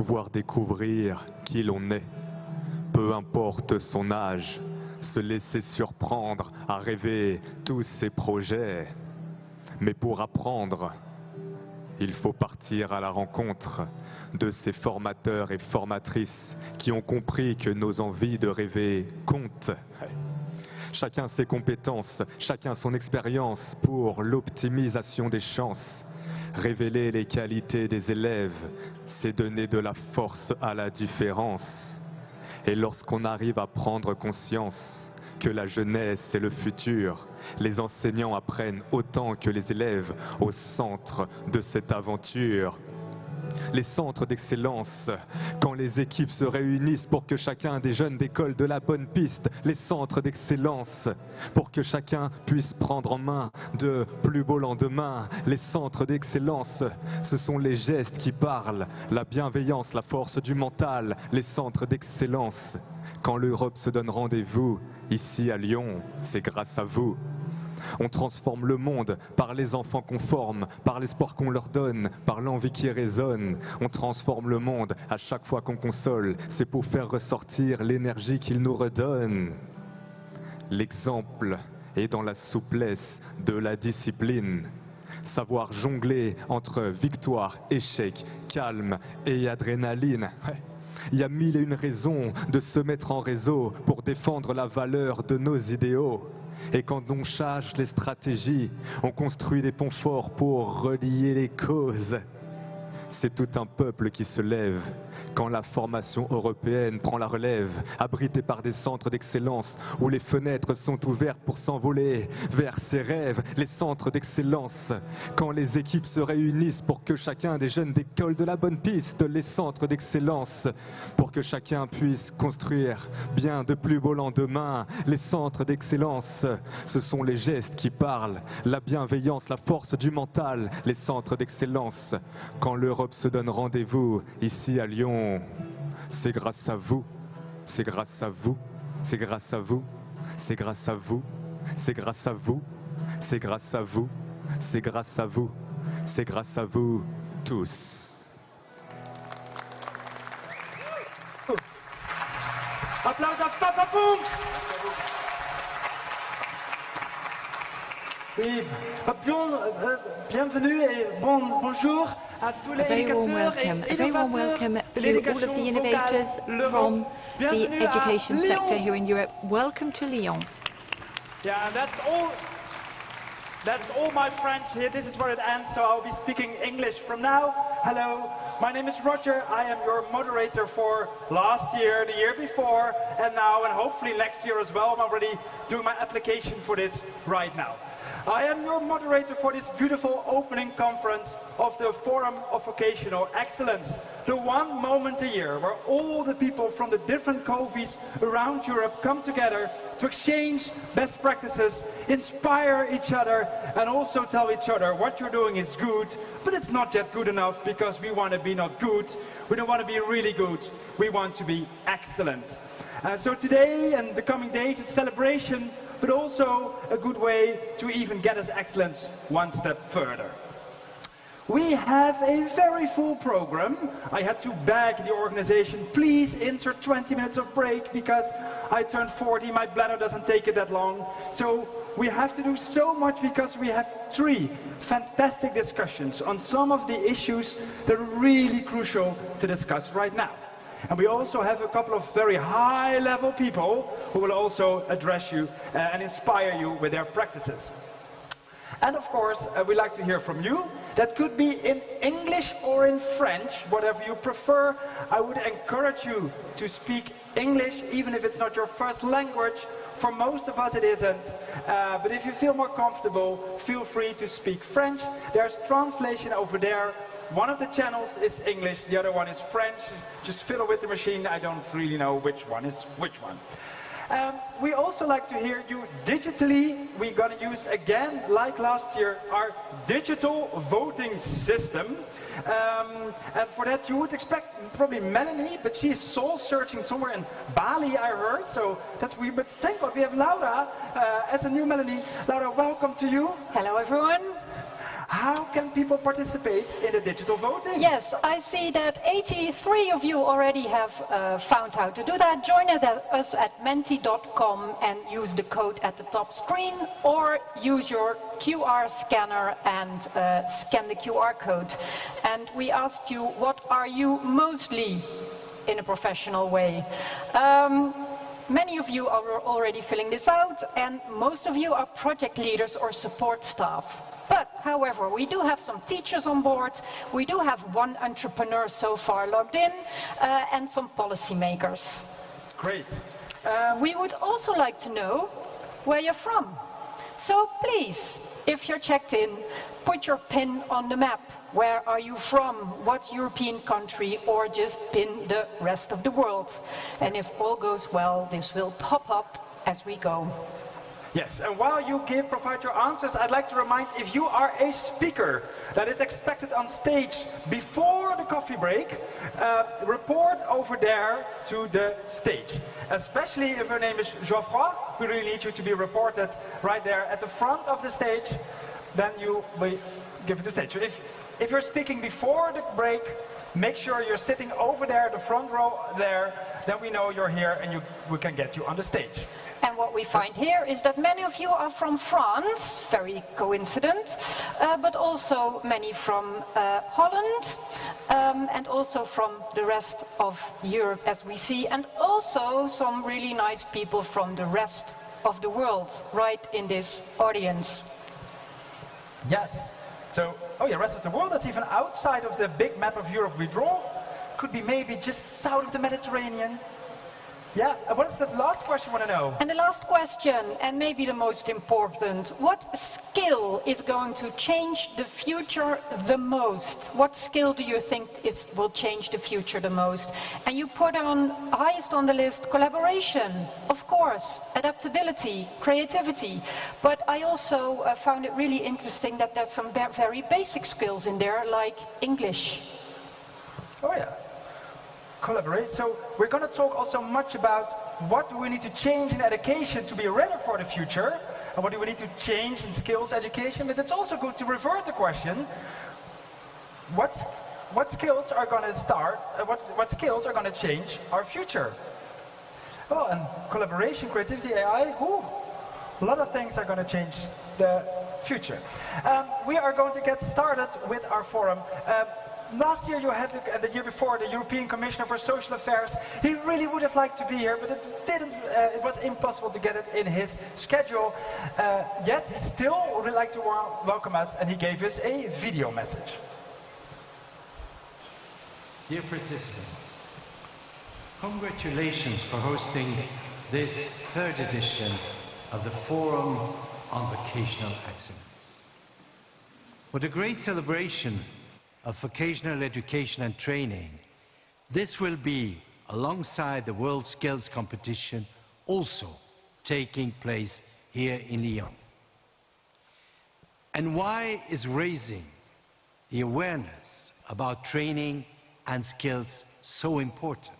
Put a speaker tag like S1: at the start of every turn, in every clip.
S1: pouvoir découvrir qui l'on est, peu importe son âge, se laisser surprendre à rêver tous ses projets. Mais pour apprendre, il faut partir à la rencontre de ces formateurs et formatrices qui ont compris que nos envies de rêver comptent. Chacun ses compétences, chacun son expérience pour l'optimisation des chances. Révéler les qualités des élèves, c'est donner de la force à la différence. Et lorsqu'on arrive à prendre conscience que la jeunesse est le futur, les enseignants apprennent autant que les élèves au centre de cette aventure. Les centres d'excellence, quand les équipes se réunissent pour que chacun des jeunes décolle de la bonne piste, les centres d'excellence, pour que chacun puisse prendre en main de plus beaux lendemains, les centres d'excellence, ce sont les gestes qui parlent, la bienveillance, la force du mental, les centres d'excellence. Quand l'Europe se donne rendez-vous, ici à Lyon, c'est grâce à vous. On transforme le monde par les enfants qu'on forme, par l'espoir qu'on leur donne, par l'envie qui résonne. On transforme le monde à chaque fois qu'on console, c'est pour faire ressortir l'énergie qu'il nous redonne. L'exemple est dans la souplesse de la discipline. Savoir jongler entre victoire, échec, calme et adrénaline. Il y a mille et une raisons de se mettre en réseau pour défendre la valeur de nos idéaux. Et quand on change les stratégies, on construit des ponts forts pour relier les causes. C'est tout un peuple qui se lève quand la formation européenne prend la relève, abritée par des centres d'excellence où les fenêtres sont ouvertes pour s'envoler vers ses rêves, les centres d'excellence. Quand les équipes se réunissent pour que chacun des jeunes décolle de la bonne piste, les centres d'excellence, pour que chacun puisse construire bien de plus beaux lendemains, les centres d'excellence. Ce sont les gestes qui parlent, la bienveillance, la force du mental, les centres d'excellence. Quand l'Europe se donne rendez-vous ici à Lyon, c'est grâce à vous, c'est grâce à vous, c'est grâce à vous, c'est grâce à vous, c'est grâce à vous, c'est grâce à vous, c'est grâce à vous, c'est grâce à vous tous.
S2: Applaus à Papa Boom. Oui, bienvenue et bonjour à tous les éducateurs et
S3: welcome to all of the innovators from the education sector here in Europe. Welcome to Lyon.
S2: Yeah, that's all my French here. This is where it ends, so I'll be speaking English from now. Hello, my name is Roger. I am your moderator for last year, the year before, and now, and hopefully next year as well. I'm already doing my application for this right now. I am your moderator for this beautiful opening conference of the Forum of Vocational Excellence, the one moment a year where all the people from the different CoVEs around Europe come together to exchange best practices, inspire each other, and also tell each other what you're doing is good, but it's not yet good enough because we want to be not good, we don't want to be really good, we want to be excellent. So today and the coming days it's celebration, but also a good way to even get us excellence one step further. We have a very full program. I had to beg the organization, please insert 20 minutes of break because I turned 40, my bladder doesn't take it that long. So we have to do so much because we have 3 fantastic discussions on some of the issues that are really crucial to discuss right now. And we also have a couple of very high-level people who will also address you and inspire you with their practices. And of course, we'd like to hear from you. That could be in English or in French, whatever you prefer. I would encourage you to speak English, even if it's not your first language. For most of us it isn't. But if you feel more comfortable, feel free to speak French. There's translation over there. One of the channels is English, the other one is French. Just fiddle with the machine, I don't really know which one is which one. We also like to hear you digitally. We're going to use again, like last year, our digital voting system. And for that you would expect probably Melanie, but she is soul searching somewhere in Bali, I heard. So that's weird, but thank God we have Laura as a new Melanie. Laura, welcome to you.
S4: Hello everyone.
S2: How can people participate in the digital voting?
S4: Yes, I see that 83 of you already have found how to do that. Join us at menti.com and use the code at the top screen, or use your QR scanner and scan the QR code. And we asked you, what are you mostly in a professional way? Many of you are already filling this out, and most of you are project leaders or support staff. But, however, we do have some teachers on board, we do have one entrepreneur so far logged in, and some policymakers.
S2: Great.
S4: We would also like to know where you're from. So please, if you're checked in, put your pin on the map. Where are you from? What European country? Or just pin the rest of the world. And if all goes well, this will pop up as we go.
S2: Yes, and while you provide your answers, I'd like to remind, if you are a speaker that is expected on stage before the coffee break, report over there to the stage. Especially if your name is Geoffroy, we really need you to be reported right there at the front of the stage, then you will give it to the stage. So if you're speaking before the break, make sure you're sitting over there, the front row there, then we know you're here and we can get you on the stage.
S4: And what we find here is that many of you are from France, very coincident, but also many from Holland, and also from the rest of Europe, as we see, and also some really nice people from the rest of the world, right in this audience.
S2: Yes. So, oh yeah, rest of the world, that's even outside of the big map of Europe we draw. Could be maybe just south of the Mediterranean. Yeah, and what is the last question you want to know?
S4: And the last question, and maybe the most important, what skill is going to change the future the most? What skill do you think will change the future the most? And you put on highest on the list collaboration, of course, adaptability, creativity. But I also found it really interesting that there's some very basic skills in there, like English.
S2: Oh yeah. Collaborate. So we're going to talk also much about what do we need to change in education to be ready for the future, and what do we need to change in skills education. But it's also good to revert the question: what skills are going to start? What skills are going to change our future? Well, and collaboration, creativity, AI. A lot of things are going to change the future. We are going to get started with our forum. Last year you had, and the year before, the European Commissioner for Social Affairs. He really would have liked to be here, but it was impossible to get it in his schedule. Yet he still would like to welcome us, and he gave us a video message.
S5: Dear participants, congratulations for hosting this third edition of the Forum on Vocational Excellence. What a great celebration of vocational education and training. This will be, alongside the WorldSkills competition, also taking place here in Lyon. And why is raising the awareness about training and skills so important?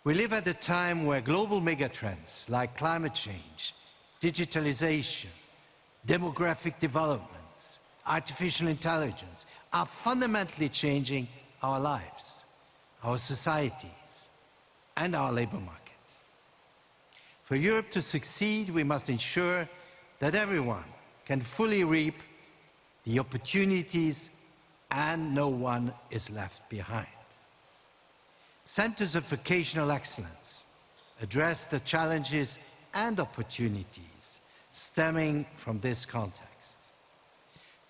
S5: We live at a time where global megatrends like climate change, digitalization, demographic developments, artificial intelligence are fundamentally changing our lives, our societies, and our labor markets. For Europe to succeed, we must ensure that everyone can fully reap the opportunities and no one is left behind. Centers of vocational excellence address the challenges and opportunities stemming from this context.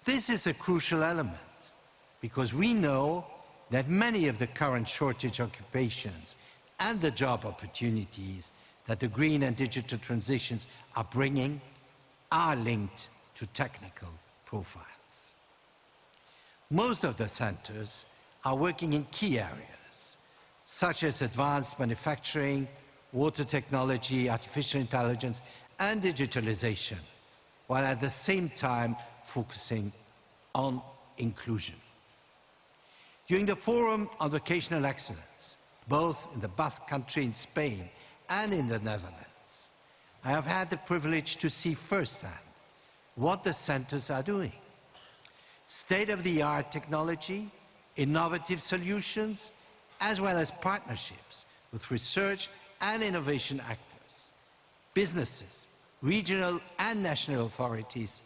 S5: This is a crucial element because we know that many of the current shortage occupations and the job opportunities that the green and digital transitions are bringing are linked to technical profiles. Most of the centers are working in key areas, such as advanced manufacturing, water technology, artificial intelligence, and digitalization, while at the same time focusing on inclusion. During the Forum on Vocational Excellence, both in the Basque Country in Spain and in the Netherlands, I have had the privilege to see firsthand what the centers are doing state-of-the-art technology, innovative solutions, as well as partnerships with research and innovation actors, businesses, regional and national authorities,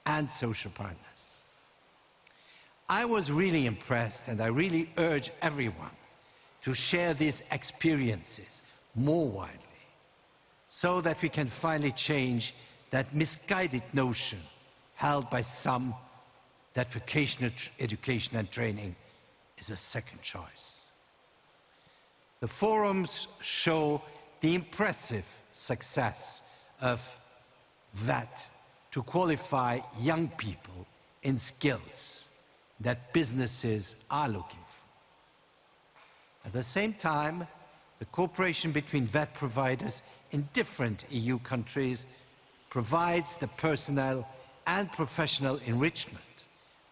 S5: and social partners. I was really impressed, and I really urge everyone to share these experiences more widely, so that we can finally change that misguided notion held by some that vocational education and training is a second choice. The forums show the impressive success of that to qualify young people in skills that businesses are looking for. At the same time, the cooperation between VET providers in different EU countries provides the personnel and professional enrichment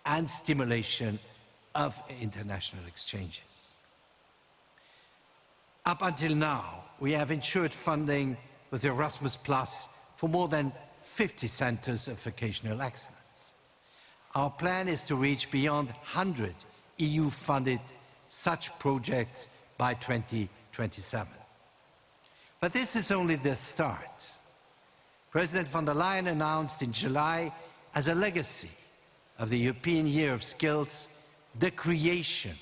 S5: and stimulation of international exchanges. Up until now, we have ensured funding with Erasmus Plus for more than 50 centers of vocational excellence. Our plan is to reach beyond 100 EU-funded such projects by 2027. But this is only the start. President von der Leyen announced in July, as a legacy of the European Year of Skills, the creation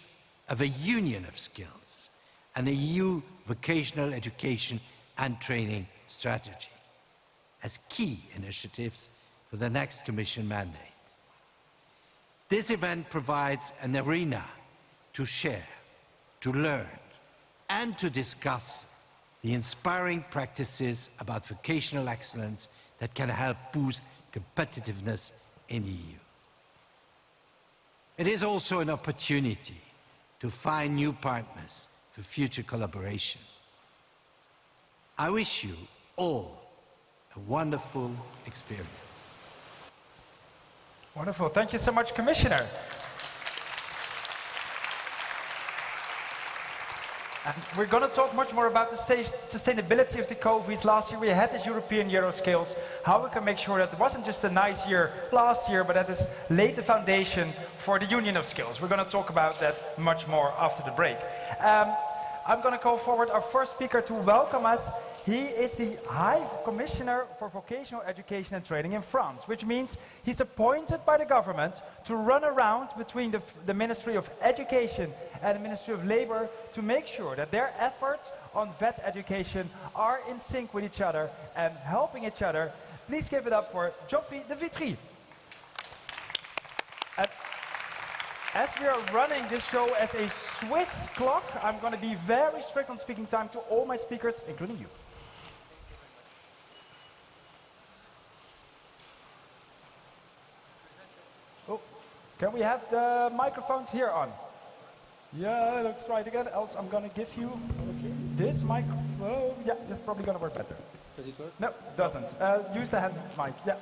S5: of a Union of Skills, an EU vocational education and training strategy, as key initiatives for the next Commission mandate. This event provides an arena to share, to learn, and to discuss the inspiring practices about vocational excellence that can help boost competitiveness in the EU. It is also an opportunity to find new partners for future collaboration. I wish you all a wonderful experience.
S2: Wonderful. Thank you so much, Commissioner. And we're going to talk much more about the sustainability of the CoVEs. Last year we had this European Year of Skills, how we can make sure that it wasn't just a nice year last year, but that this laid the foundation for the Union of Skills. We're going to talk about that much more after the break. I'm going to call forward our first speaker to welcome us. He is the High Commissioner for Vocational Education and Training in France, which means he's appointed by the government to run around between the Ministry of Education and the Ministry of Labour to make sure that their efforts on VET education are in sync with each other and helping each other. Please give it up for Geoffrey de Vitry. As we are running this show as a Swiss clock, I'm going to be very strict on speaking time to all my speakers, including you. Oh, can we have the microphones here on? Yeah, let's try it again, else I'm going to give you this mic. Oh, yeah, this is probably going to work better.
S6: Does it work?
S2: No, it doesn't. Use the hand mic, yeah.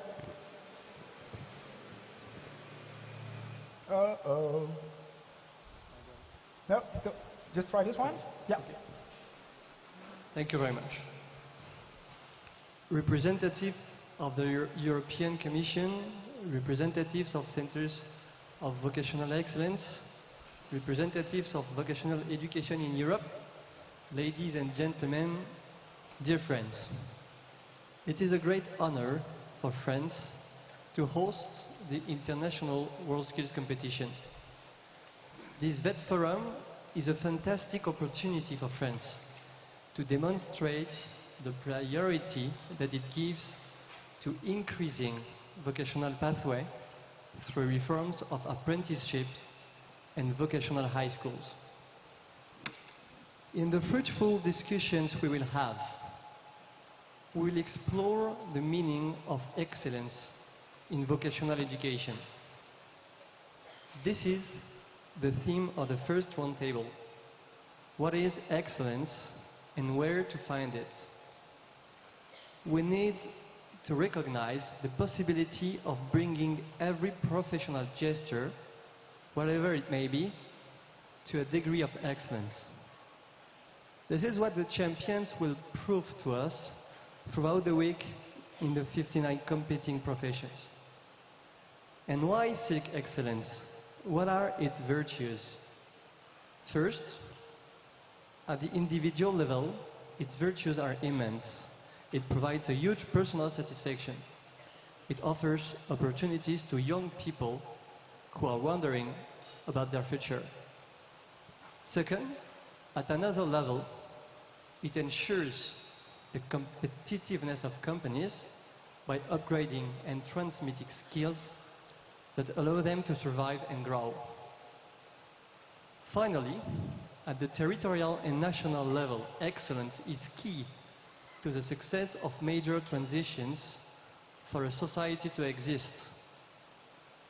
S2: Uh-oh. No, still, just try this one? Yeah.
S6: Okay. Thank you very much. Representatives of the European Commission, representatives of centers of vocational excellence, representatives of vocational education in Europe, ladies and gentlemen, dear friends. It is a great honor for France to host the International WorldSkills competition. This VET Forum is a fantastic opportunity for France to demonstrate the priority that it gives to increasing vocational pathway through reforms of apprenticeships and vocational high schools. In the fruitful discussions we will have, we will explore the meaning of excellence in vocational education. This is the theme of the first roundtable. What is excellence and where to find it? We need to recognize the possibility of bringing every professional gesture, whatever it may be, to a degree of excellence. This is what the champions will prove to us throughout the week in the 59 competing professions. And why seek excellence? What are its virtues? First, at the individual level, its virtues are immense. It provides a huge personal satisfaction. It offers opportunities to young people who are wondering about their future. Second, at another level, it ensures the competitiveness of companies by upgrading and transmitting skills that allow them to survive and grow. Finally, at the territorial and national level, excellence is key to the success of major transitions for a society to exist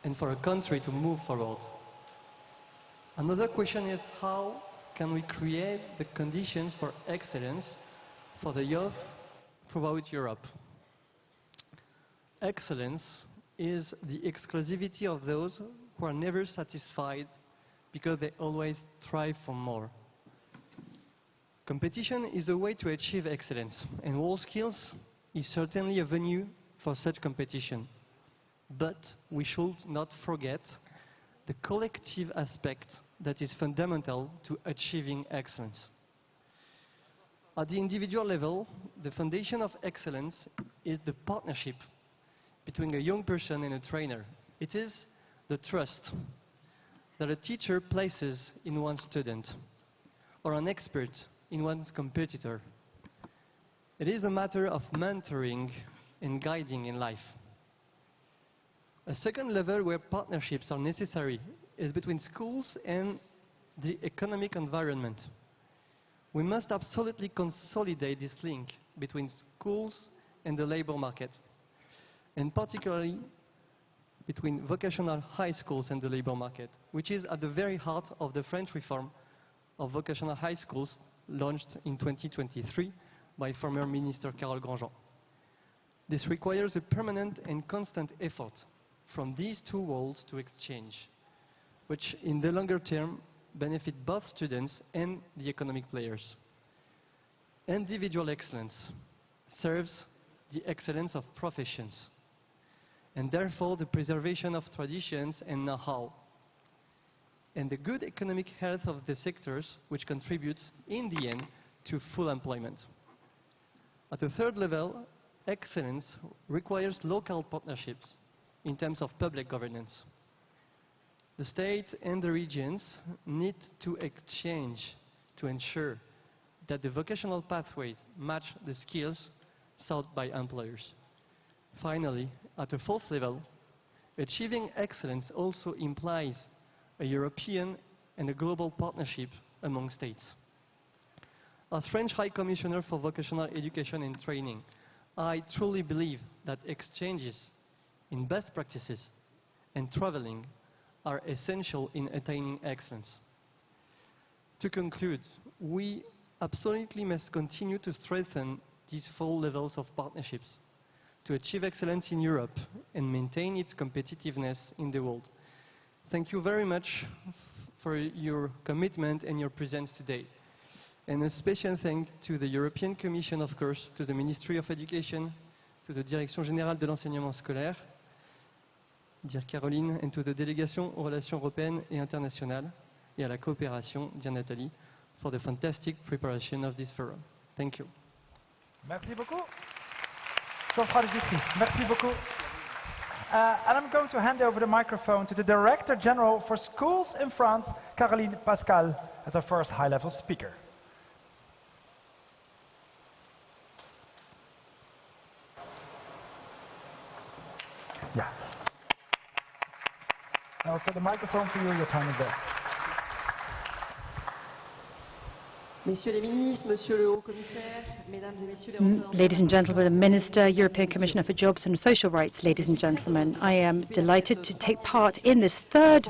S6: and for a country to move forward. Another question is, how can we create the conditions for excellence for the youth throughout Europe? Excellence is the exclusivity of those who are never satisfied because they always strive for more. Competition is a way to achieve excellence, and WorldSkills is certainly a venue for such competition. But we should not forget the collective aspect that is fundamental to achieving excellence. At the individual level, the foundation of excellence is the partnership between a young person and a trainer. It is the trust that a teacher places in one student or an expert in one's competitor. It is a matter of mentoring and guiding in life. A second level where partnerships are necessary is between schools and the economic environment. We must absolutely consolidate this link between schools and the labor market, and particularly between vocational high schools and the labor market, which is at the very heart of the French reform of vocational high schools launched in 2023 by former Minister Carole Grandjean. This requires a permanent and constant effort from these two worlds to exchange, which in the longer term benefit both students and the economic players. Individual excellence serves the excellence of professions, and therefore the preservation of traditions and know-how, and the good economic health of the sectors, which contributes in the end to full employment. At the third level, excellence requires local partnerships in terms of public governance. The state and the regions need to exchange to ensure that the vocational pathways match the skills sought by employers. Finally, at a fourth level, achieving excellence also implies a European and a global partnership among states. As French High Commissioner for Vocational Education and Training, I truly believe that exchanges in best practices and traveling are essential in attaining excellence. To conclude, we absolutely must continue to strengthen these four levels of partnerships to achieve excellence in Europe and maintain its competitiveness in the world. Thank you very much for your commitment and your presence today. And a special thanks to the European Commission, of course, to the Ministry of Education, to the Direction Générale de l'Enseignement Scolaire, dear Caroline, and to the Délégation aux Relations Européennes et Internationales, et à la coopération, dear Nathalie, for the fantastic preparation of this forum. Thank you.
S2: Merci beaucoup. Jean-François Dupuis, merci beaucoup. And I'm going to hand over the microphone to the Director General for Schools in France, Caroline Pascal, as our first high-level speaker. Yeah. And also the microphone for you, your time is there.
S7: Messieurs les ministres, Monsieur le Haut-Commissaire, Mesdames et Messieurs les représentants.
S8: Ladies and gentlemen, Minister, European Commissioner for Jobs and Social Rights, ladies and gentlemen, I am delighted to take part in this third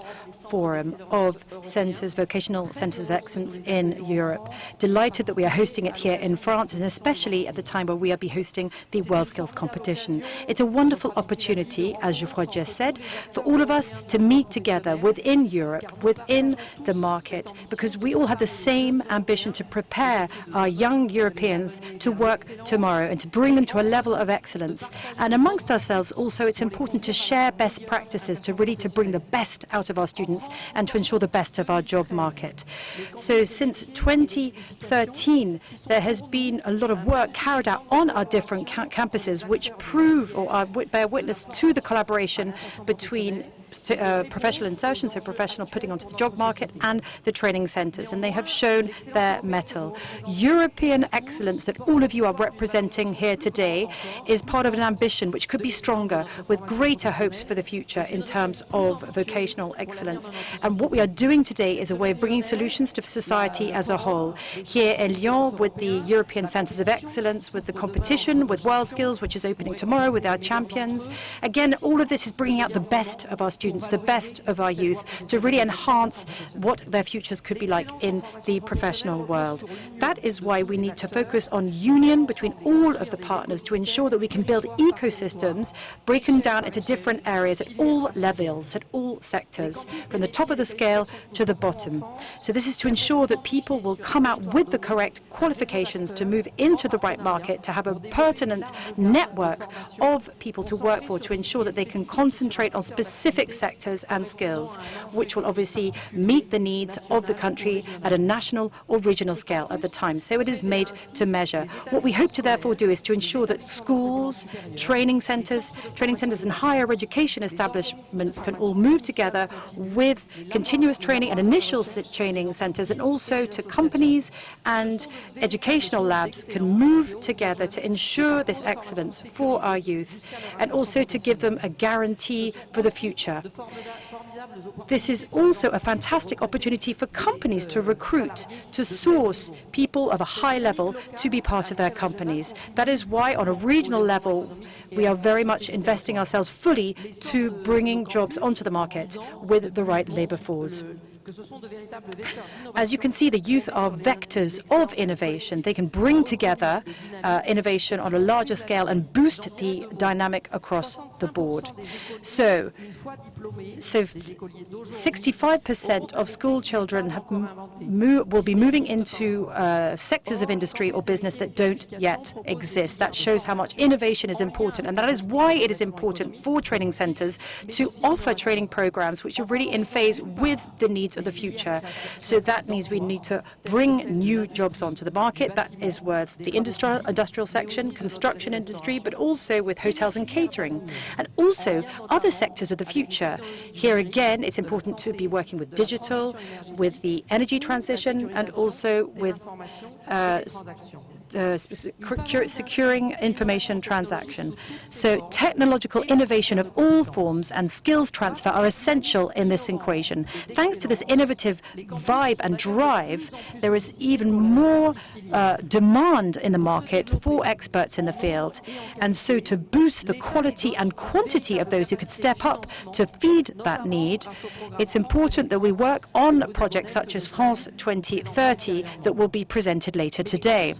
S8: forum of centres, vocational centres of excellence in Europe. Delighted that we are hosting it here in France, and especially at the time where we will be hosting the WorldSkills competition. It's a wonderful opportunity, as Geoffroy just said, for all of us to meet together within Europe, within the market, because we all have the same ambition to to prepare our young Europeans to work tomorrow and to bring them to a level of excellence. And amongst ourselves also, it's important to share best practices to really bring the best out of our students and to ensure the best of our job market. So since 2013, there has been a lot of work carried out on our different campuses which prove or bear witness to the collaboration between professional insertion, so professional putting onto the job market, and the training centres, and they have shown their mettle. European excellence that all of you are representing here today is part of an ambition which could be stronger, with greater hopes for the future in terms of vocational excellence. And what we are doing today is a way of bringing solutions to society as a whole. Here in Lyon, with the European Centres of Excellence, with the competition, with WorldSkills, which is opening tomorrow, with our champions. Again, all of this is bringing out the best of our students, the best of our youth, to really enhance what their futures could be like in the professional world. That is why we need to focus on union between all of the partners to ensure that we can build ecosystems broken down into different areas at all levels, at all sectors, from the top of the scale to the bottom. So this is to ensure that people will come out with the correct qualifications to move into the right market, to have a pertinent network of people to work for, to ensure that they can concentrate on specific sectors and skills, which will obviously meet the needs of the country at a national or regional scale at the time. So it is made to measure. What we hope to therefore do is to ensure that schools, training centres and higher education establishments can all move together with continuous training and initial training centres, and also to companies and educational labs can move together to ensure this excellence for our youth, and also to give them a guarantee for the future. This is also a fantastic opportunity for companies to recruit, to source people of a high level to be part of their companies. That is why, on a regional level, we are very much investing ourselves fully to bringing jobs onto the market with the right labour force. As you can see, the youth are vectors of innovation. They can bring together innovation on a larger scale and boost the dynamic across the board. So 65% of school children will be moving into sectors of industry or business that don't yet exist. That shows how much innovation is important, and that is why it is important for training centres to offer training programs which are really in phase with the needs of the future. So that means we need to bring new jobs onto the market. That is with the industrial section, construction industry, but also with hotels and catering, and also other sectors of the future. Here again, it's important to be working with digital, with the energy transition, and also with securing information transaction. So technological innovation of all forms and skills transfer are essential in this equation. Thanks to this innovative vibe and drive, there is even more demand in the market for experts in the field. And so to boost the quality and quantity of those who could step up to feed that need, it's important that we work on projects such as France 2030 that will be presented later today.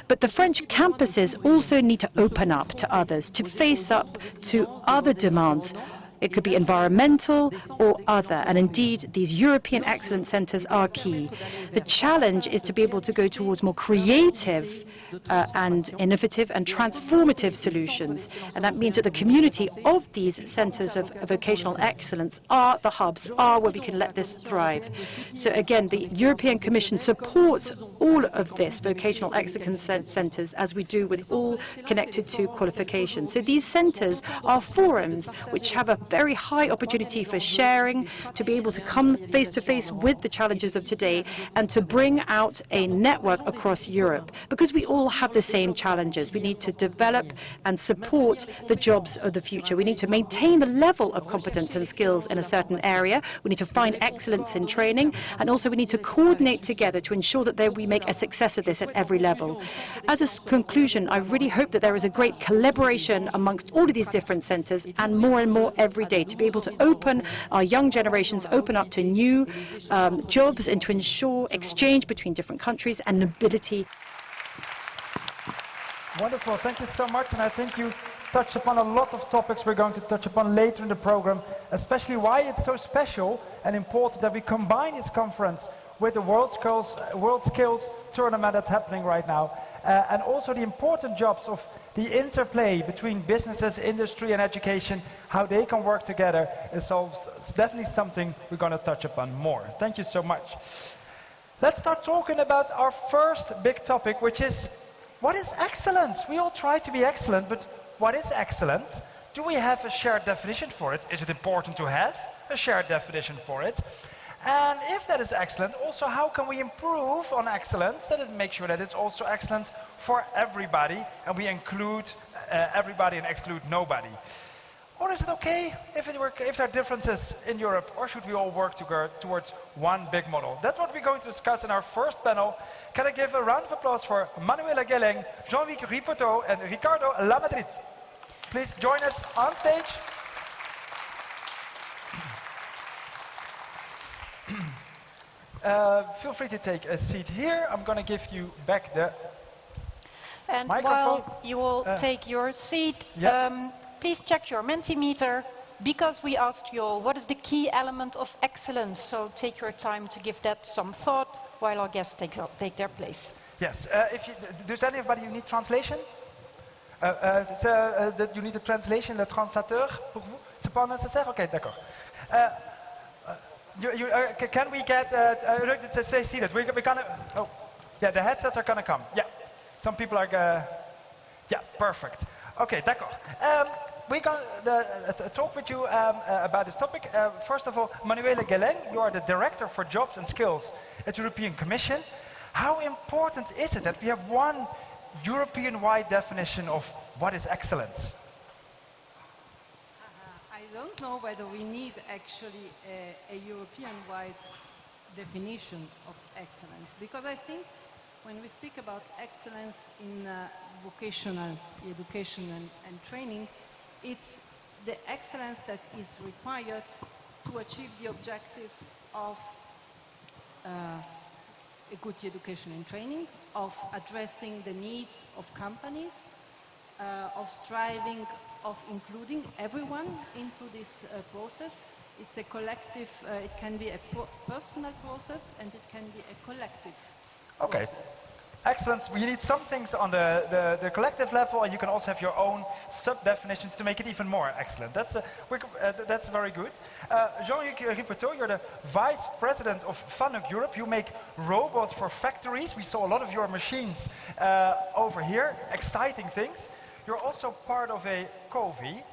S8: But the French campuses also need to open up to others, to face up to other demands. It could be environmental or other, and indeed these European excellence centres are key. The challenge is to be able to go towards more creative and innovative and transformative solutions, and that means that the community of these centres of vocational excellence are the hubs, are where we can let this thrive. So again, the European Commission supports all of this vocational excellence centres, as we do with all connected to qualifications. So these centres are forums which have a very high opportunity for sharing, to be able to come face to face with the challenges of today and to bring out a network across Europe, because we all have the same challenges. We need to develop and support the jobs of the future. We need to maintain the level of competence and skills in a certain area. We need to find excellence in training, and also we need to coordinate together to ensure that we make a success of this at every level. As a conclusion, I really hope that there is a great collaboration amongst all of these different centres, and more every day, to be able to open our young generations, open up to new jobs, and to ensure exchange between different countries and mobility.
S2: Wonderful, thank you so much, and I think you touched upon a lot of topics we're going to touch upon later in the program, especially why it's so special and important that we combine this conference with the WorldSkills tournament that's happening right now, and also the important jobs of the interplay between businesses, industry and education, how they can work together, is definitely something we're going to touch upon more. Thank you so much. Let's start talking about our first big topic, which is, what is excellence? We all try to be excellent, but what is excellent? Do we have a shared definition for it? Is it important to have a shared definition for it? And if that is excellent, also how can we improve on excellence, that it makes sure that it's also excellent for everybody, and we include everybody and exclude nobody? Or is it okay if there are differences in Europe, or should we all work towards one big model? That's what we're going to discuss in our first panel. Can I give a round of applause for Manuela Gelling, Jean-Luc Ripoteau and Ricardo Lamadrid. Please join us on stage. Feel free to take a seat here. I'm going to give you back the microphone.
S4: While you all take your seat, please check your Mentimeter, because we asked you all what is the key element of excellence. So take your time to give that some thought while our guests take their place.
S2: Yes. Does anybody you need translation? That you need a translation, le translateur pour vous? C'est pas nécessaire? Okay, d'accord. Can we get? Stay seated. We're gonna. Oh, yeah. The headsets are gonna come. Yeah. Some people are. Yeah. Perfect. Okay, d'accord. We're gonna talk with you about this topic. First of all, Manuela Gelling, you are the Director for Jobs and Skills at the European Commission. How important is it that we have one European-wide definition of what is excellence?
S9: I don't know whether we need actually a European-wide definition of excellence, because I think when we speak about excellence in vocational education and training, it's the excellence that is required to achieve the objectives of a good education and training, of addressing the needs of companies, of striving, of including everyone into this process. It's a collective, it can be a personal process, and it can be a collective process.
S2: Excellence, we need some things on the collective level, and you can also have your own sub-definitions to make it even more excellent. That's very good. Jean-Luc Ripoteau, you're the Vice President of FANUC Europe. You make robots for factories. We saw a lot of your machines over here, exciting things. You're also part of a CoVE.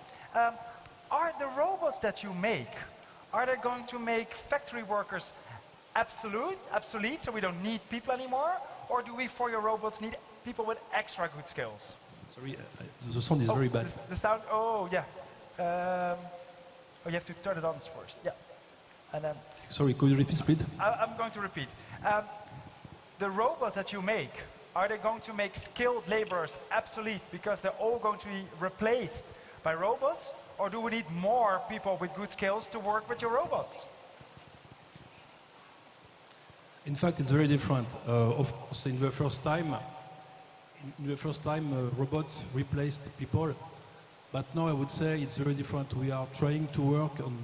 S2: Are the robots that you make, are they going to make factory workers obsolete, so we don't need people anymore? Or do we, for your robots, need people with extra good skills?
S10: Sorry, the sound is very bad.
S2: The sound, yeah. You have to turn it on first, yeah. And then.
S10: Sorry, could you repeat, please?
S2: I'm going to repeat. The robots that you make, are they going to make skilled laborers obsolete because they're all going to be replaced by robots? Or do we need more people with good skills to work with your robots?
S10: In fact, it's very different. Of course, in the first time, robots replaced people, but now I would say it's very different. We are trying to work on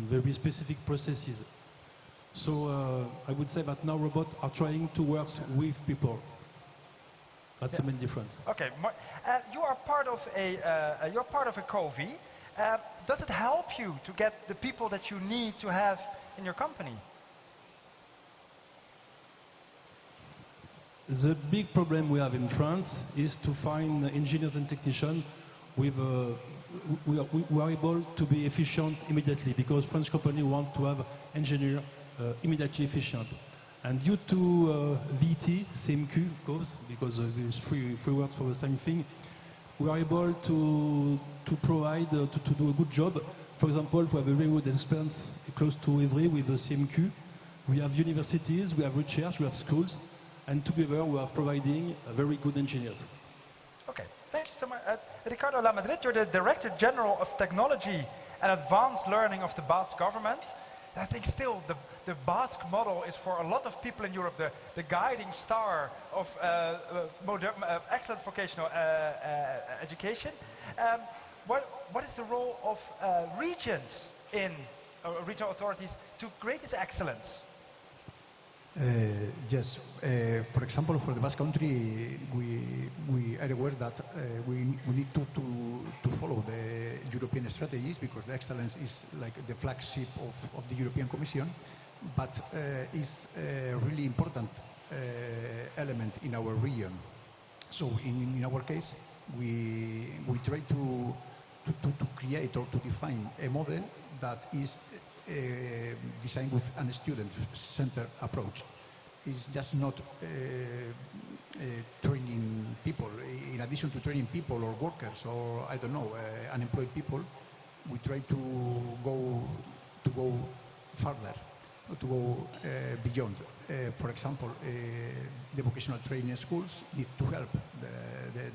S10: very specific processes. So I would say that now robots are trying to work with people. That's the main difference.
S2: Okay, you are part of a CoVE. Does it help you to get the people that you need to have in your company?
S10: The big problem we have in France is to find engineers and technicians who are able to be efficient immediately, because French companies want to have engineers immediately efficient. And due to VT, CMQ, because there's three words for the same thing, we are able to provide, to do a good job. For example, we have a very good experience close to Évry with the CMQ. We have universities, we have research, we have schools, and together we are providing very good engineers.
S2: Okay, thank you so much. Ricardo Lamadrid, you're the Director General of Technology and Advanced Learning of the Basque government. And I think still the Basque model is for a lot of people in Europe the guiding star of excellent vocational education. What is the role of regions in regional authorities to create this excellence?
S11: Yes. For example, for the Basque Country, we are aware that we need to follow the European strategies because the excellence is like the flagship of the European Commission, but is a really important element in our region. So in our case, we try to create or to define a model that is designed with a student-centered approach. It's just not training people. In addition to training people or workers or I don't know unemployed people, we try to go further, to go beyond. For example, the vocational training schools need to help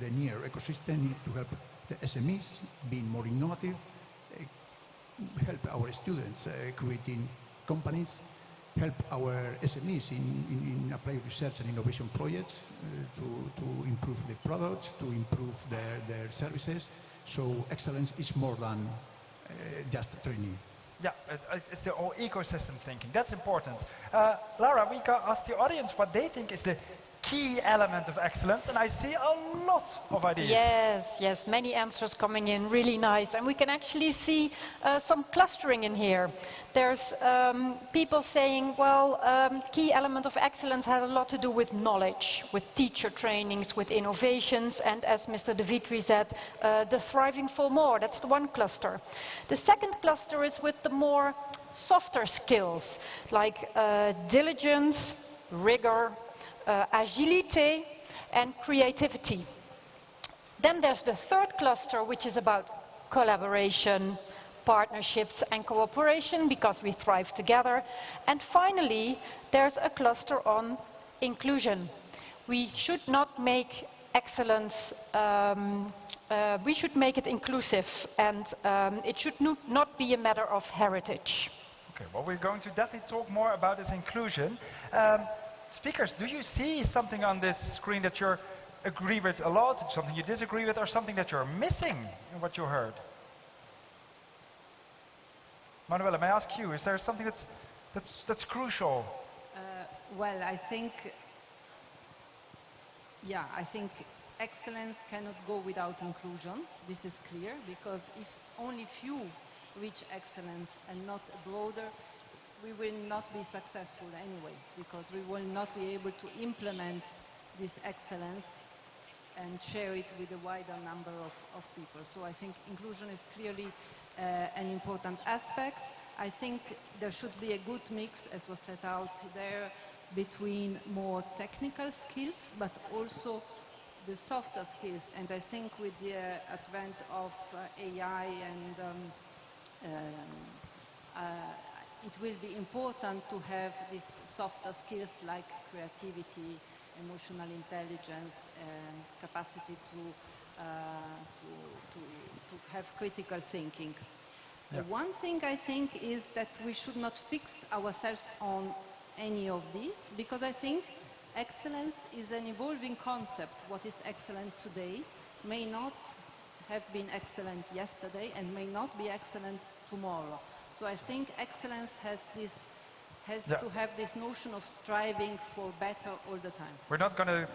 S11: the near ecosystem, need to help the SMEs being more innovative, help our students creating companies, help our SMEs in applied research and innovation projects to improve the products, to improve their services. So excellence is more than just training.
S2: Yeah, it's the whole ecosystem thinking. That's important. Lara, we can ask the audience what they think is the key element of excellence, and I see a lot of ideas.
S4: Yes, many answers coming in, really nice. And we can actually see some clustering in here. There's people saying, well, key element of excellence has a lot to do with knowledge, with teacher trainings, with innovations, and as Mr. De Vitry said, the thriving for more. That's the one cluster. The second cluster is with the more softer skills, like diligence, rigor, agility and creativity. Then there's the third cluster, which is about collaboration, partnerships and cooperation, because we thrive together. And finally, there's a cluster on inclusion. We should not make excellence, we should make it inclusive, and it should not be a matter of heritage.
S2: Okay, well, we're going to definitely talk more about this inclusion. Speakers, do you see something on this screen that you agree with a lot, something you disagree with, or something that you're missing in what you heard? Manuela, may I ask you, is there something that's crucial?
S9: Well, I think excellence cannot go without inclusion. This is clear, because if only few reach excellence and not broader, we will not be successful anyway, because we will not be able to implement this excellence and share it with a wider number of people. So I think inclusion is clearly an important aspect. I think there should be a good mix, as was set out there, between more technical skills, but also the softer skills. And I think with the advent of AI and it will be important to have these softer skills like creativity, emotional intelligence, and capacity to have critical thinking.
S2: Yeah.
S9: One thing I think is that we should not fix ourselves on any of these, because I think excellence is an evolving concept. What is excellent today may not have been excellent yesterday and may not be excellent tomorrow. So I think excellence has to have this notion of striving for better all the time.
S2: We're not going to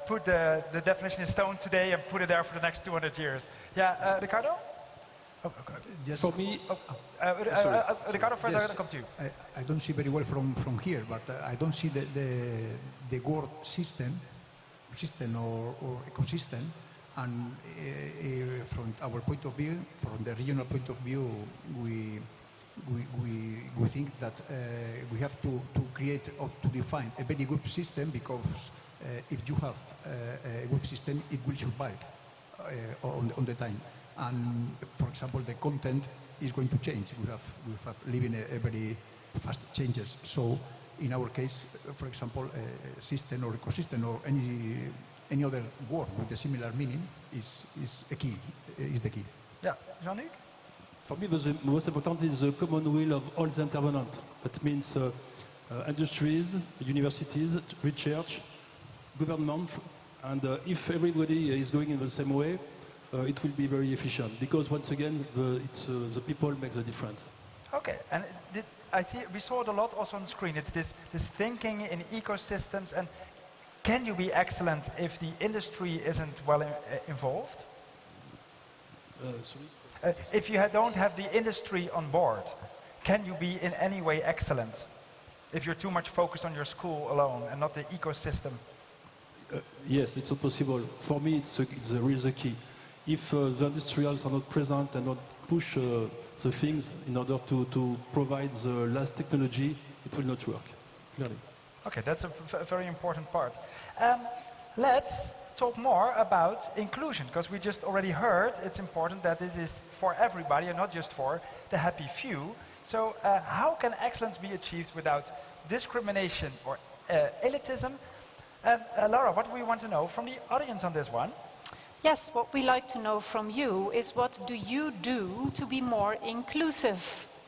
S2: put the definition in stone today and put it there for the next 200 years. Yeah, Ricardo? Oh, okay.
S11: Yes.
S10: For me,
S2: Ricardo, further,
S11: yes,
S2: come to you.
S11: I don't see very well from here, but I don't see the word system or ecosystem. And from our point of view, from the regional point of view, we think that we have to create or to define a very good system, because if you have a good system, it will survive on the time. And for example, the content is going to change. We have living a very fast changes. So in our case, for example, a system or ecosystem or any other word with a similar meaning is the key.
S2: Yeah, Jean-Luc?
S10: For me, the most important is the common will of all the intervenants. That means industries, universities, research, government, and if everybody is going in the same way, it will be very efficient. Because once again, it's the people make the difference.
S2: Okay, and we saw it a lot also on the screen. It's this thinking in ecosystems, and can you be excellent if the industry isn't well involved? If you don't have the industry on board, can you be in any way excellent if you're too much focused on your school alone and not the ecosystem?
S10: Yes, it's possible. For me, it's really the key. If the industrials are not present and not push the things in order to provide the last technology, it will not work, clearly.
S2: Okay, that's a very important part. Let's talk more about inclusion, because we just already heard it's important that it is for everybody and not just for the happy few. So how can excellence be achieved without discrimination or elitism? And Laura, what do we want to know from the audience on this one?
S4: Yes, what we like to know from you is what do you do to be more inclusive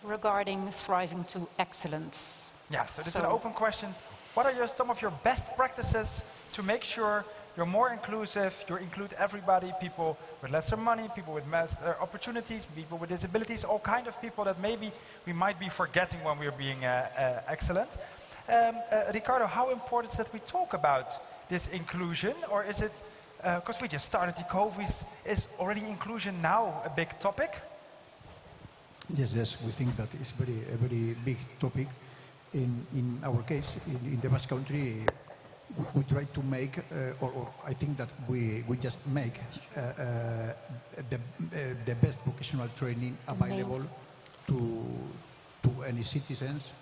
S4: regarding thriving to excellence?
S2: Yeah, so this is an open question. What are some of your best practices to make sure you're more inclusive, you include everybody, people with lesser money, people with opportunities, people with disabilities, all kind of people that maybe we might be forgetting when we're being excellent. Ricardo, how important is that we talk about this inclusion, or is it, because we just started the CoVE, is already inclusion now a big topic?
S11: Yes, we think that is a very big topic. In our case, in the Basque Country, we try to make, or I think that we just make the best vocational training available to any citizens,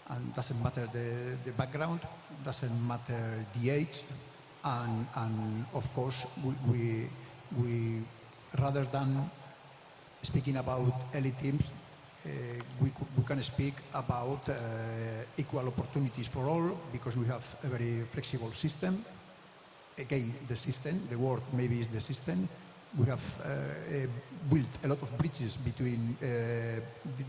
S11: and doesn't matter the background, doesn't matter the age, and of course we rather than speaking about elite teams, we can speak about equal opportunities for all, because we have a very flexible system. Again, the word maybe is the system. We have built a lot of bridges between the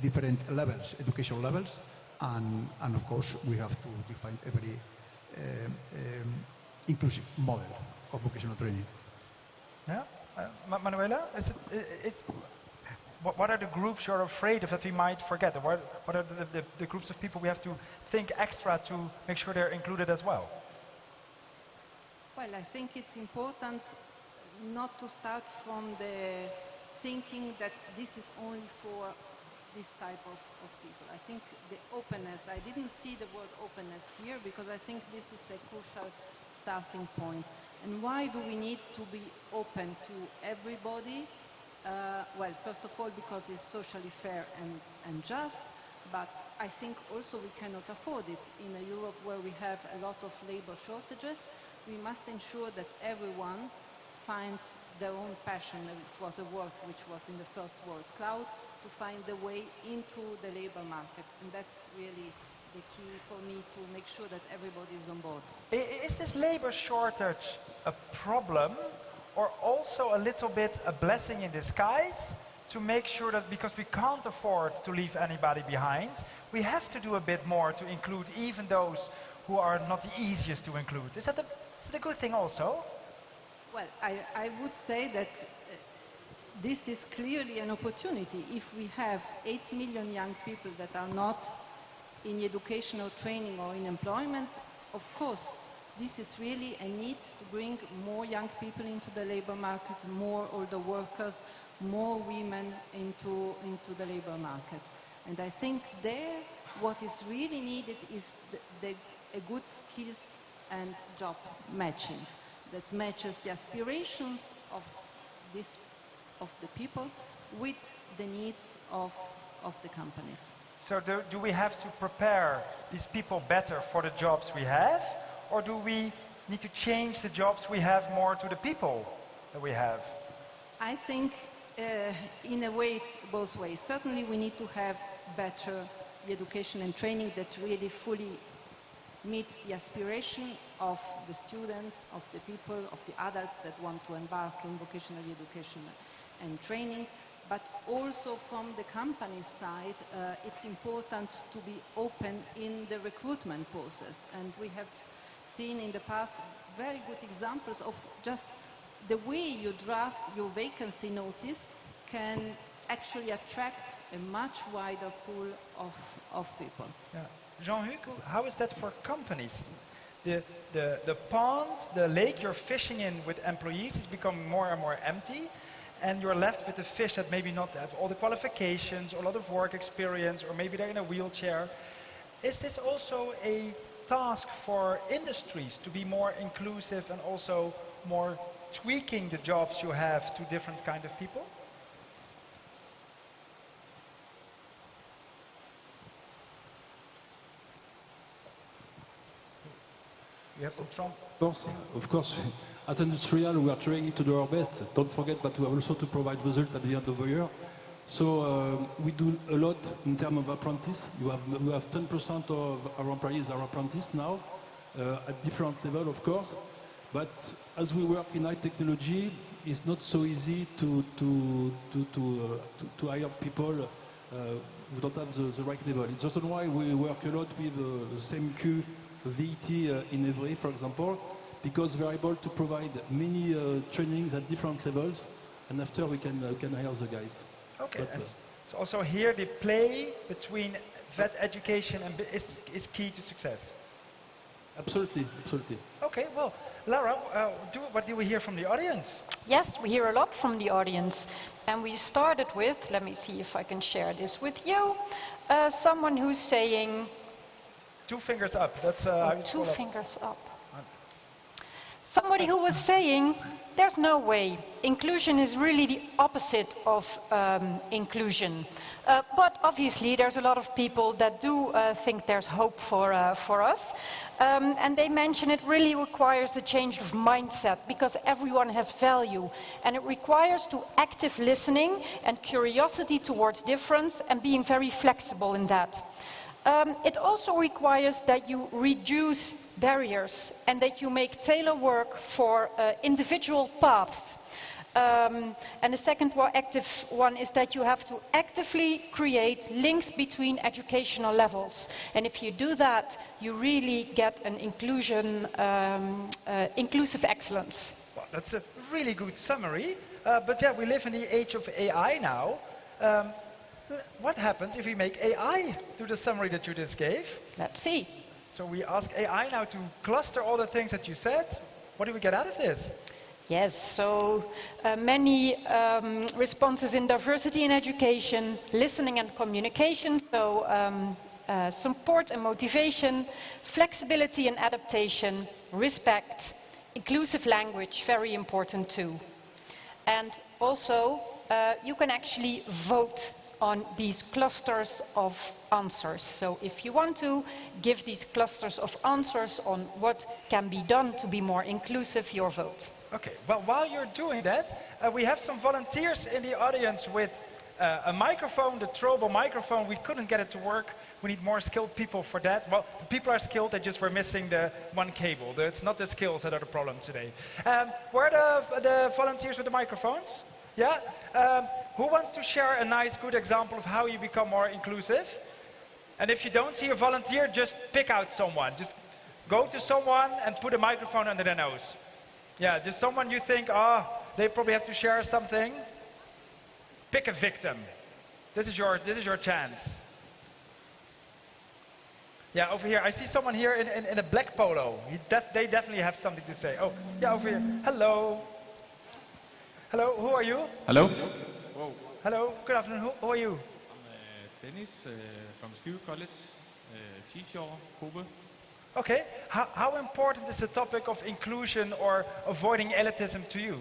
S11: different levels, education levels, and of course we have to define a very inclusive model of vocational training.
S2: Yeah, Manuela, what are the groups you're afraid of that we might forget? What are the groups of people we have to think extra to make sure they're included as well?
S9: Well, I think it's important not to start from the thinking that this is only for this type of people. I think the openness, I didn't see the word openness here because I think this is a crucial starting point. And why do we need to be open to everybody? Well, first of all, because it's socially fair and just, but I think also we cannot afford it. In a Europe where we have a lot of labor shortages, we must ensure that everyone finds their own passion. It was a word which was in the first word cloud, to find the way into the labor market. And that's really the key for me to make sure that everybody is on board.
S2: Is this labor shortage a problem, or also a little bit a blessing in disguise to make sure that, because we can't afford to leave anybody behind, we have to do a bit more to include even those who are not the easiest to include? Is it a good thing also?
S9: Well, I would say that this is clearly an opportunity. If we have 8 million young people that are not in educational training or in employment, of course, this is really a need to bring more young people into the labor market, more older workers, more women into the labor market. And I think there, what is really needed is a good skills and job matching that matches the aspirations of the people with the needs of the companies.
S2: So do we have to prepare these people better for the jobs we have, or do we need to change the jobs we have more to the people that we have?
S9: I think in a way it's both ways. Certainly we need to have better education and training that really fully meets the aspiration of the students, of the people, of the adults that want to embark in vocational education and training. But also from the company side, it's important to be open in the recruitment process. And we have seen in the past very good examples of just the way you draft your vacancy notice can actually attract a much wider pool of people.
S2: Yeah. Jean-Hugues, how is that for companies? The pond, the lake you're fishing in with employees is becoming more and more empty, and you're left with the fish that maybe not have all the qualifications or a lot of work experience, or maybe they're in a wheelchair. Is this also a task for industries to be more inclusive and also more tweaking the jobs you have to different kind of people? You have some Trump.
S10: Of course. As industrial, we are trying to do our best. Don't forget that we have also to provide results at the end of the year. So we do a lot in terms of apprentice. We have 10% of our employees are apprentices now, at different level, of course. But as we work in high technology, it's not so easy to hire people who don't have the right level. It's also why we work a lot with the same CoVE, VET in Evry, for example, because we're able to provide many trainings at different levels, and after we can hire the guys.
S2: Okay, so also here the play between vet education and is key to success.
S10: Absolutely, absolutely.
S2: Okay, well, Lara, what do we hear from the audience?
S4: Yes, we hear a lot from the audience. And we started with, let me see if I can share this with you, someone who's saying...
S2: 2 fingers up, that's...
S4: two fingers up. Somebody who was saying, there's no way. Inclusion is really the opposite of inclusion. But obviously there's a lot of people that do think there's hope for us. And they mention it really requires a change of mindset because everyone has value. And it requires to active listening and curiosity towards difference and being very flexible in that. It also requires that you reduce barriers and that you make tailor work for individual paths. And the second active one is that you have to actively create links between educational levels. And if you do that, you really get an inclusive excellence.
S2: Well, that's a really good summary. But yeah, we live in the age of AI now. What happens if we make AI do the summary that you just gave?
S4: Let's see.
S2: So we ask AI now to cluster all the things that you said. What do we get out of this?
S4: Yes, so many responses in diversity in education, listening and communication, so support and motivation, flexibility and adaptation, respect, inclusive language, very important too. And also, you can actually vote on these clusters of answers. So if you want to give these clusters of answers on what can be done to be more inclusive, your vote.
S2: Okay, well, while you're doing that, we have some volunteers in the audience with a microphone, the throwable microphone. We couldn't get it to work. We need more skilled people for that. Well, the people are skilled, they just were missing the one cable. It's not the skills that are the problem today. Where are the volunteers with the microphones? Yeah? Who wants to share a nice, good example of how you become more inclusive? And if you don't see a volunteer, just pick out someone. Just go to someone and put a microphone under their nose. Yeah, just someone you think, they probably have to share something. Pick a victim. This is your chance. Yeah, over here. I see someone here in a black polo. They definitely have something to say. Oh, yeah, over here. Hello. Hello, who are you?
S12: Hello.
S2: Whoa. Hello, good afternoon. Who are you?
S12: I'm Dennis from Skive College, T-Shore, CoVE.
S2: Okay, how important is the topic of inclusion or avoiding elitism to you?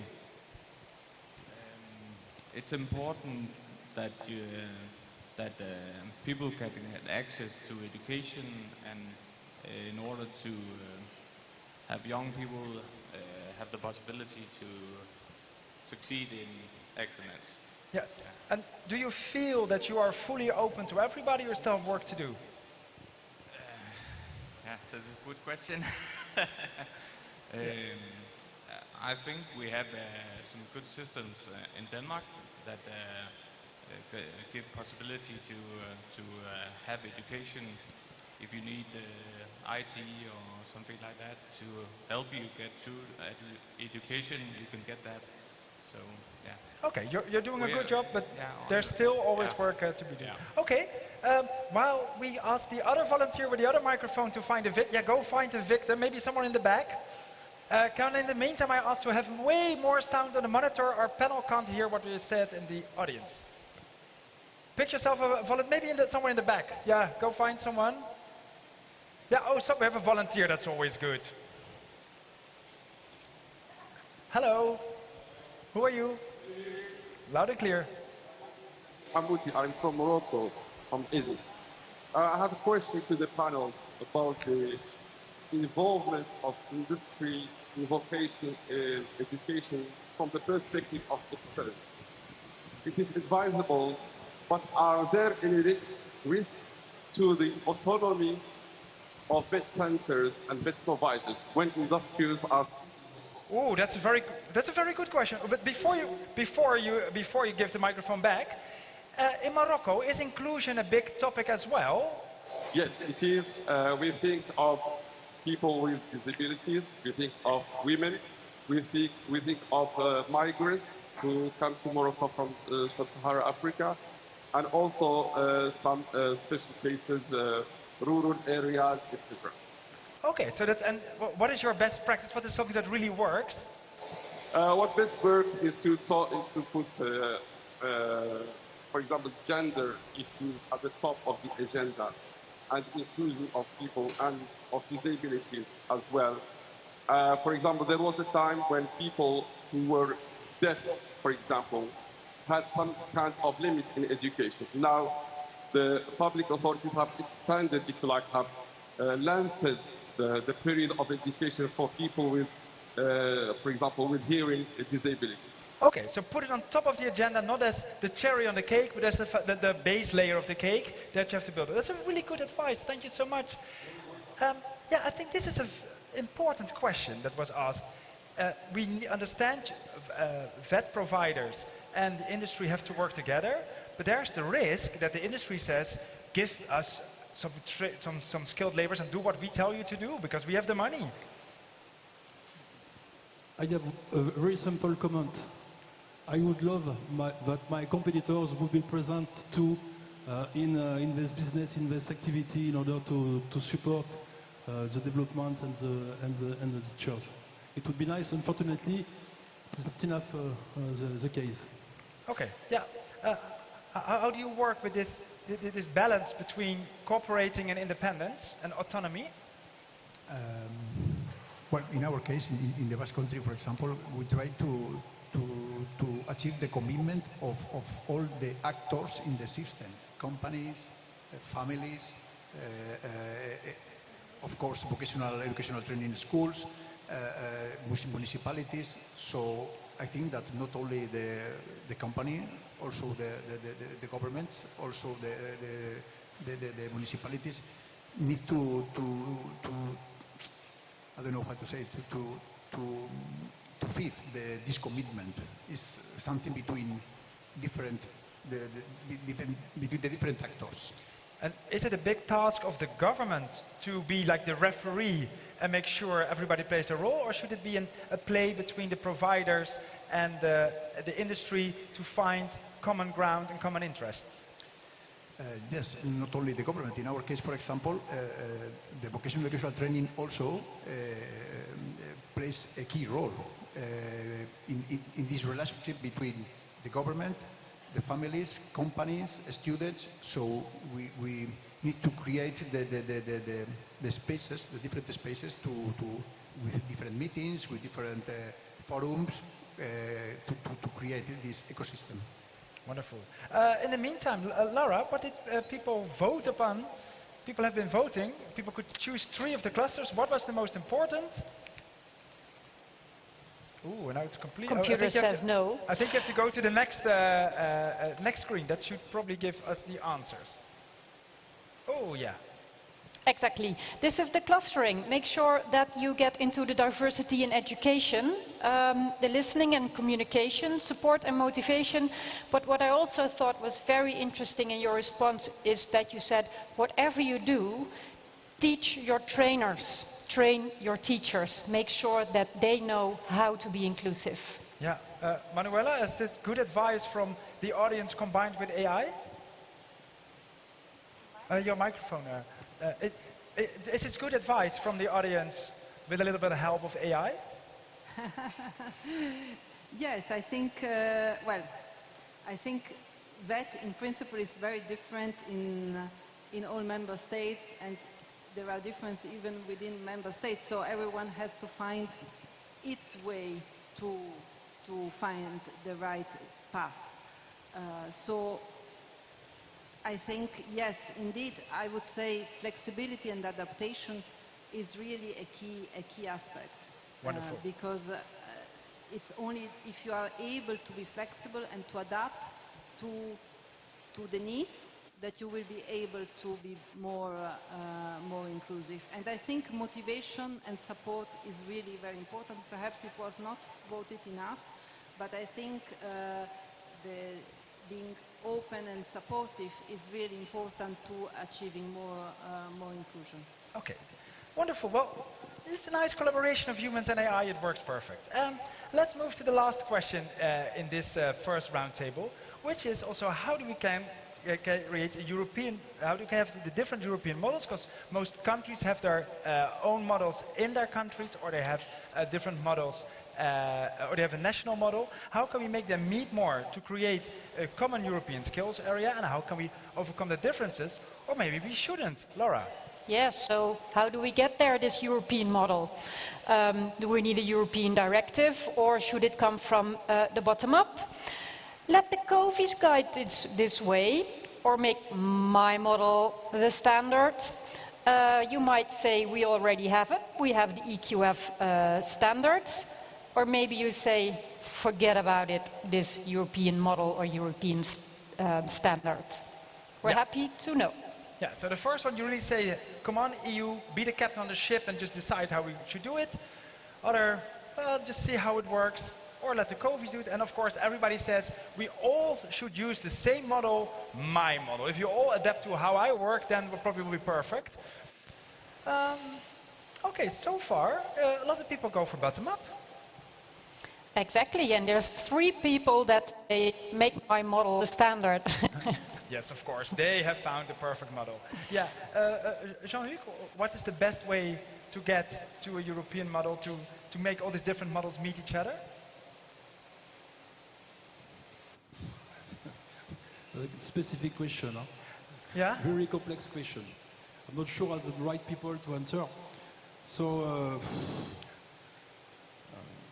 S12: It's important that people can get access to education, and in order to have young people have the possibility to succeed in excellence.
S2: Yes. And do you feel that you are fully open to everybody, or still have work to do?
S12: Yeah, that's a good question. I think we have some good systems in Denmark that give possibility to have education. If you need IT or something like that to help you get through education, you can get that. So yeah.
S2: Okay, you're doing a
S12: We
S2: good
S12: are-
S2: job, but
S12: yeah,
S2: there's
S12: on the-
S2: still always
S12: yeah.
S2: work to be done.
S12: Yeah.
S2: Okay, while we ask the other volunteer with the other microphone to find a victim, yeah, go find a victim, maybe someone in the back. In the meantime, I ask to have way more sound on the monitor. Our panel can't hear what is said in the audience. Pick yourself a volunteer, maybe somewhere in the back. Yeah, go find someone. Yeah, oh, so we have a volunteer, that's always good. Hello, who are you? Loud and clear.
S13: I'm Muti, I'm from Morocco, from Egypt. I have a question to the panel about the involvement of industry in vocational education from the perspective of excellence. It is advisable, but are there any risks to the autonomy of vet centers and vet providers when industries are?
S2: Oh, that's a very good question. But before you give the microphone back, in Morocco, is inclusion a big topic as well?
S13: Yes, it is. We think of people with disabilities. We think of women. We think of migrants who come to Morocco from sub-Saharan Africa, and also some special cases, rural areas, etc.
S2: Okay, so what is your best practice? What is something that really works?
S13: What best works is to put, for example, gender issues at the top of the agenda, and inclusion of people and of disabilities as well. For example, there was a time when people who were deaf, for example, had some kind of limit in education. Now, the public authorities have expanded, if you like, have lengthened the period of education for people with, for example, with hearing disability.
S2: Okay, so put it on top of the agenda, not as the cherry on the cake, but as the base layer of the cake that you have to build. That's a really good advice. Thank you so much. Yeah, I think this is an important question that was asked. We understand vet providers and the industry have to work together, but there's the risk that the industry says, give us some skilled laborers and do what we tell you to do because we have the money.
S10: I have a very simple comment. I would love that my competitors would be present too in this business, in this activity, in order to support the developments and the teachers. It would be nice. Unfortunately, it's not enough the case.
S2: Okay, yeah. How do you work with this balance between cooperating and independence and autonomy?
S11: Well, in our case, in the Basque Country, for example, we try to achieve the commitment of all the actors in the system, companies, families, of course, vocational educational training schools, municipalities. So I think that not only the company, also the governments, also the municipalities need to I don't know how to say it, to feel this commitment is something between the different actors.
S2: And is it a big task of the government to be like the referee and make sure everybody plays a role, or should it be a play between the providers and the industry to find common ground and common interests?
S11: Yes, not only the government. In our case, for example, the vocational educational training also plays a key role in this relationship between the government, the families, companies, students. So we need to create the spaces, the different spaces with different meetings, with different forums to create this ecosystem.
S2: Wonderful. In the meantime, Laura, what did people vote upon? People have been voting. People could choose 3 of the clusters. What was the most important? Ooh, now it's complete.
S4: Computer says no.
S2: I think you have to go to the next screen. That should probably give us the answers. Oh, yeah.
S4: Exactly. This is the clustering. Make sure that you get into the diversity in education, the listening and communication, support and motivation. But what I also thought was very interesting in your response is that you said, whatever you do, teach your trainers, train your teachers, make sure that they know how to be inclusive.
S2: Yeah, Manuela, is this good advice from the audience combined with AI? Your microphone. Is this good advice from the audience with a little bit of help of AI?
S9: Yes, I think, well, I think that in principle is very different in all member states, and there are differences even within member states, so everyone has to find its way to find the right path. So I think, yes, indeed, I would say flexibility and adaptation is really a key aspect.
S2: Wonderful.
S9: Because it's only if you are able to be flexible and to adapt to the needs that you will be able to be more inclusive. And I think motivation and support is really very important. Perhaps it was not voted enough, but I think being open and supportive is really important to achieving more inclusion.
S2: Okay, wonderful. Well, it's a nice collaboration of humans and AI. It works perfect. Let's move to the last question in this first roundtable, which is also how do we create a European, how do we have the different European models, because most countries have their own models in their countries, or they have different models, or they have a national model. How can we make them meet more to create a common European skills area, and how can we overcome the differences, or maybe we shouldn't? Laura?
S4: Yes, so how do we get there, this European model? Do we need a European directive, or should it come from the bottom up? Let the CoVEs guide this way, or make my model the standard. You might say we already have it, we have the EQF standards, or maybe you say forget about it, this European model or European standard. We're happy to know.
S2: Yeah, so the first one you really say, come on EU, be the captain on the ship and just decide how we should do it. Other, well, just see how it works, or let the CoVEs do it. And of course everybody says we all should use the same model, my model. If you all adapt to how I work, then we'll probably be perfect. Okay, so far a lot of people go for bottom up.
S4: Exactly, and there's 3 people that make my model the standard.
S2: Yes, of course, they have found the perfect model. Yeah, Jean-Luc, what is the best way to get to a European model, to make all these different models meet each other?
S10: A specific question. Huh?
S2: Yeah?
S10: Very complex question. I'm not sure as the right people to answer. So,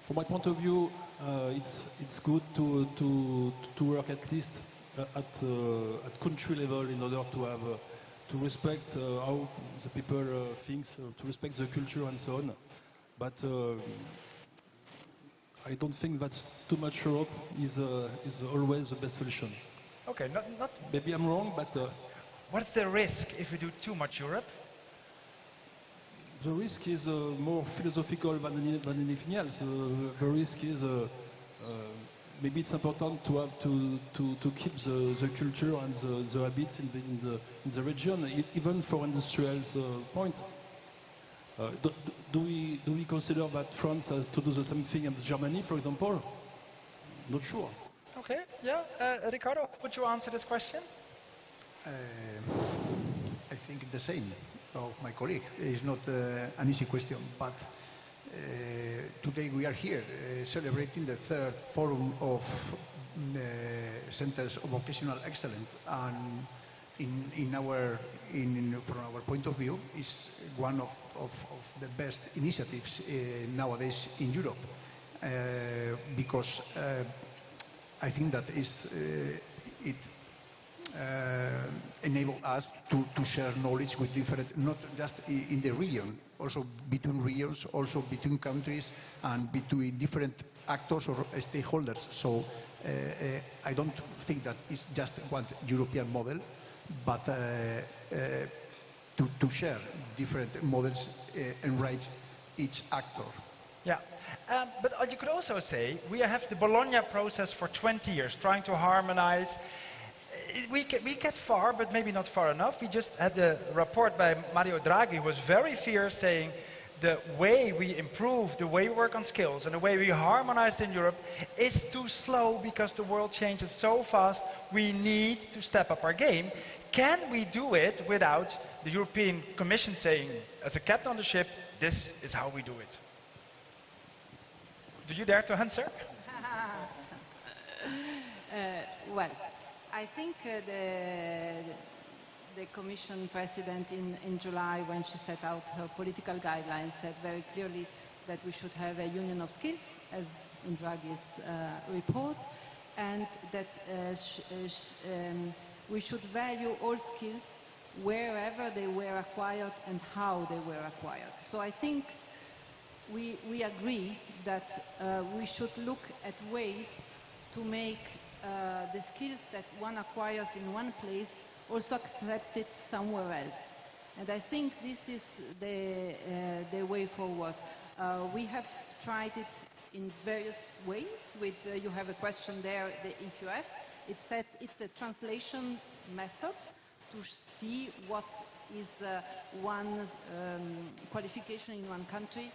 S10: from my point of view, it's good to work at least at country level in order to have to respect how the people think, to respect the culture and so on. But I don't think that too much Europe is always the best solution.
S2: Okay, not.
S10: Maybe I'm wrong, but.
S2: What's the risk if we do too much Europe?
S10: The risk is more philosophical than anything else. The risk is maybe it's important to have to keep the culture and the habits in the region, even for industrial point. Do we consider that France has to do the same thing as Germany, for example? Not sure.
S2: Okay, yeah. Ricardo, would you answer this question?
S11: I think the same of my colleague. It's not an easy question, but today we are here celebrating the 3rd forum of Centers of Vocational Excellence, and from our point of view, is one of the best initiatives nowadays in Europe, because I think that it enable us to share knowledge with different, not just in the region, also between regions, also between countries, and between different actors or stakeholders. So I don't think that it's just one European model, but to share different models enrich each actor.
S2: Yeah, but you could also say we have the Bologna process for 20 years, trying to harmonize. We get far, but maybe not far enough. We just had a report by Mario Draghi, who was very fierce, saying the way we improve, the way we work on skills, and the way we harmonize in Europe is too slow because the world changes so fast. We need to step up our game. Can we do it without the European Commission saying, as a captain on the ship, this is how we do it? Do you dare to answer?
S9: Well, I think the Commission President in July, when she set out her political guidelines, said very clearly that we should have a union of skills, as in Draghi's report, and that we should value all skills wherever they were acquired and how they were acquired. So I think we agree that we should look at ways to make the skills that one acquires in one place also accepted somewhere else. And I think this is the way forward. We have tried it in various ways. You have a question there, the EQF. It says it's a translation method to see what is one's qualification in one country,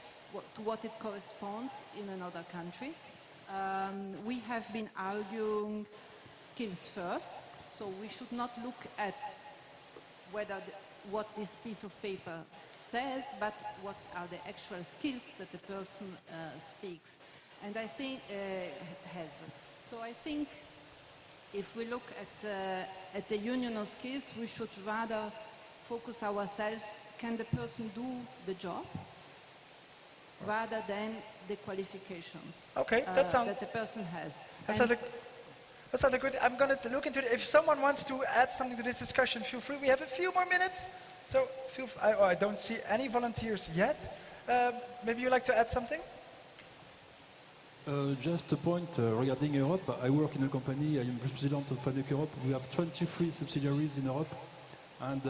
S9: to what it corresponds in another country. We have been arguing skills first, so we should not look at what this piece of paper says, but what are the actual skills that the person speaks and I think has. So I think if we look at the union of skills, we should rather focus ourselves, can the person do the job, rather than the qualifications that the person has.
S2: That sounds good. I'm going to look into it. If someone wants to add something to this discussion, feel free. We have a few more minutes. So I don't see any volunteers yet. Maybe you'd like to add something?
S10: Just a point regarding Europe. I work in a company. I am vice president of FANUC Europe. We have 23 subsidiaries in Europe, and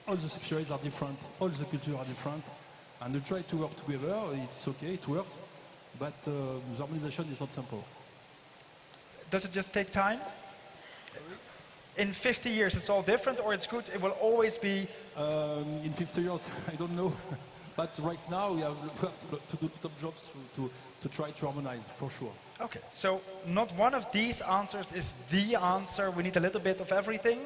S10: all the subsidiaries are different. All the cultures are different, and we try to work together. It's okay, it works, but the harmonization is not simple.
S2: Does it just take time? In 50 years it's all different, or it's good, it will always be?
S10: In 50 years, I don't know. But right now we have to do top jobs to try to harmonize, for sure.
S2: Okay, so not one of these answers is the answer. We need a little bit of everything,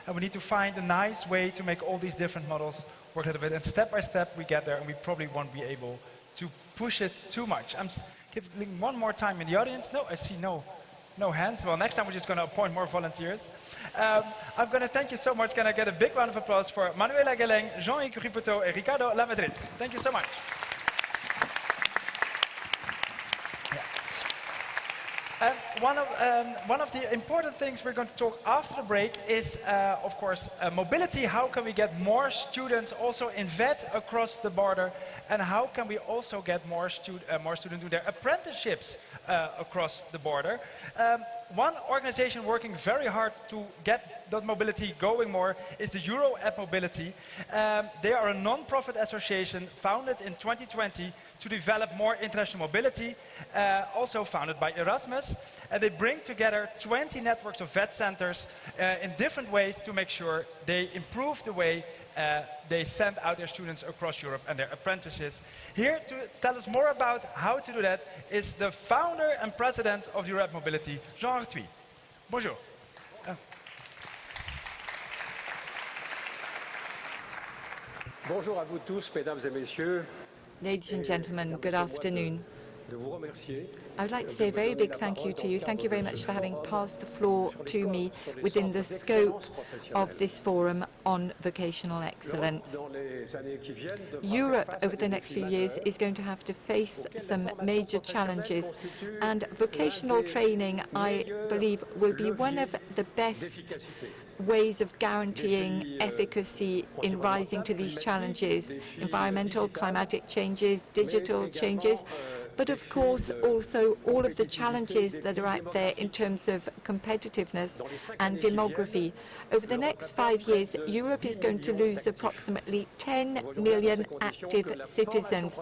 S2: and we need to find a nice way to make all these different models work a little bit. And step by step we get there, and we probably won't be able to push it too much. I'm giving one more time in the audience. No, I see no hands. Well, next time we're just going to appoint more volunteers. I'm going to thank you so much. Can I get a big round of applause for Manuela Geleng, Jean-Yves Ripoteau, and Ricardo Lamadrid. Thank you so much. One of the important things we're going to talk after the break is, of course, mobility. How can we get more students also in VET across the border? And how can we also get more students do their apprenticeships across the border? One organization working very hard to get that mobility going more is the Euro App Mobility. They are a non-profit association founded in 2020 to develop more international mobility, also founded by Erasmus. And they bring together 20 networks of VET centers in different ways to make sure they improve the way they send out their students across Europe and their apprentices. Here to tell us more about how to do that is the founder and president of the Euro App Mobility, Jean Arthuis. Bonjour.
S14: Bonjour à vous tous, mesdames et messieurs.
S3: Ladies and gentlemen, good afternoon. I would like to say a very big thank you to you. Thank you very much for having passed the floor to me within the scope of this forum on vocational excellence. Europe over the next few years is going to have to face some major challenges, and vocational training, I believe, will be one of the best ways of guaranteeing efficacy in rising to these challenges: environmental, climatic changes, digital changes, but of course also all of the challenges that are out there in terms of competitiveness and demography. Over the next 5 years, Europe is going to lose approximately 10 million active citizens.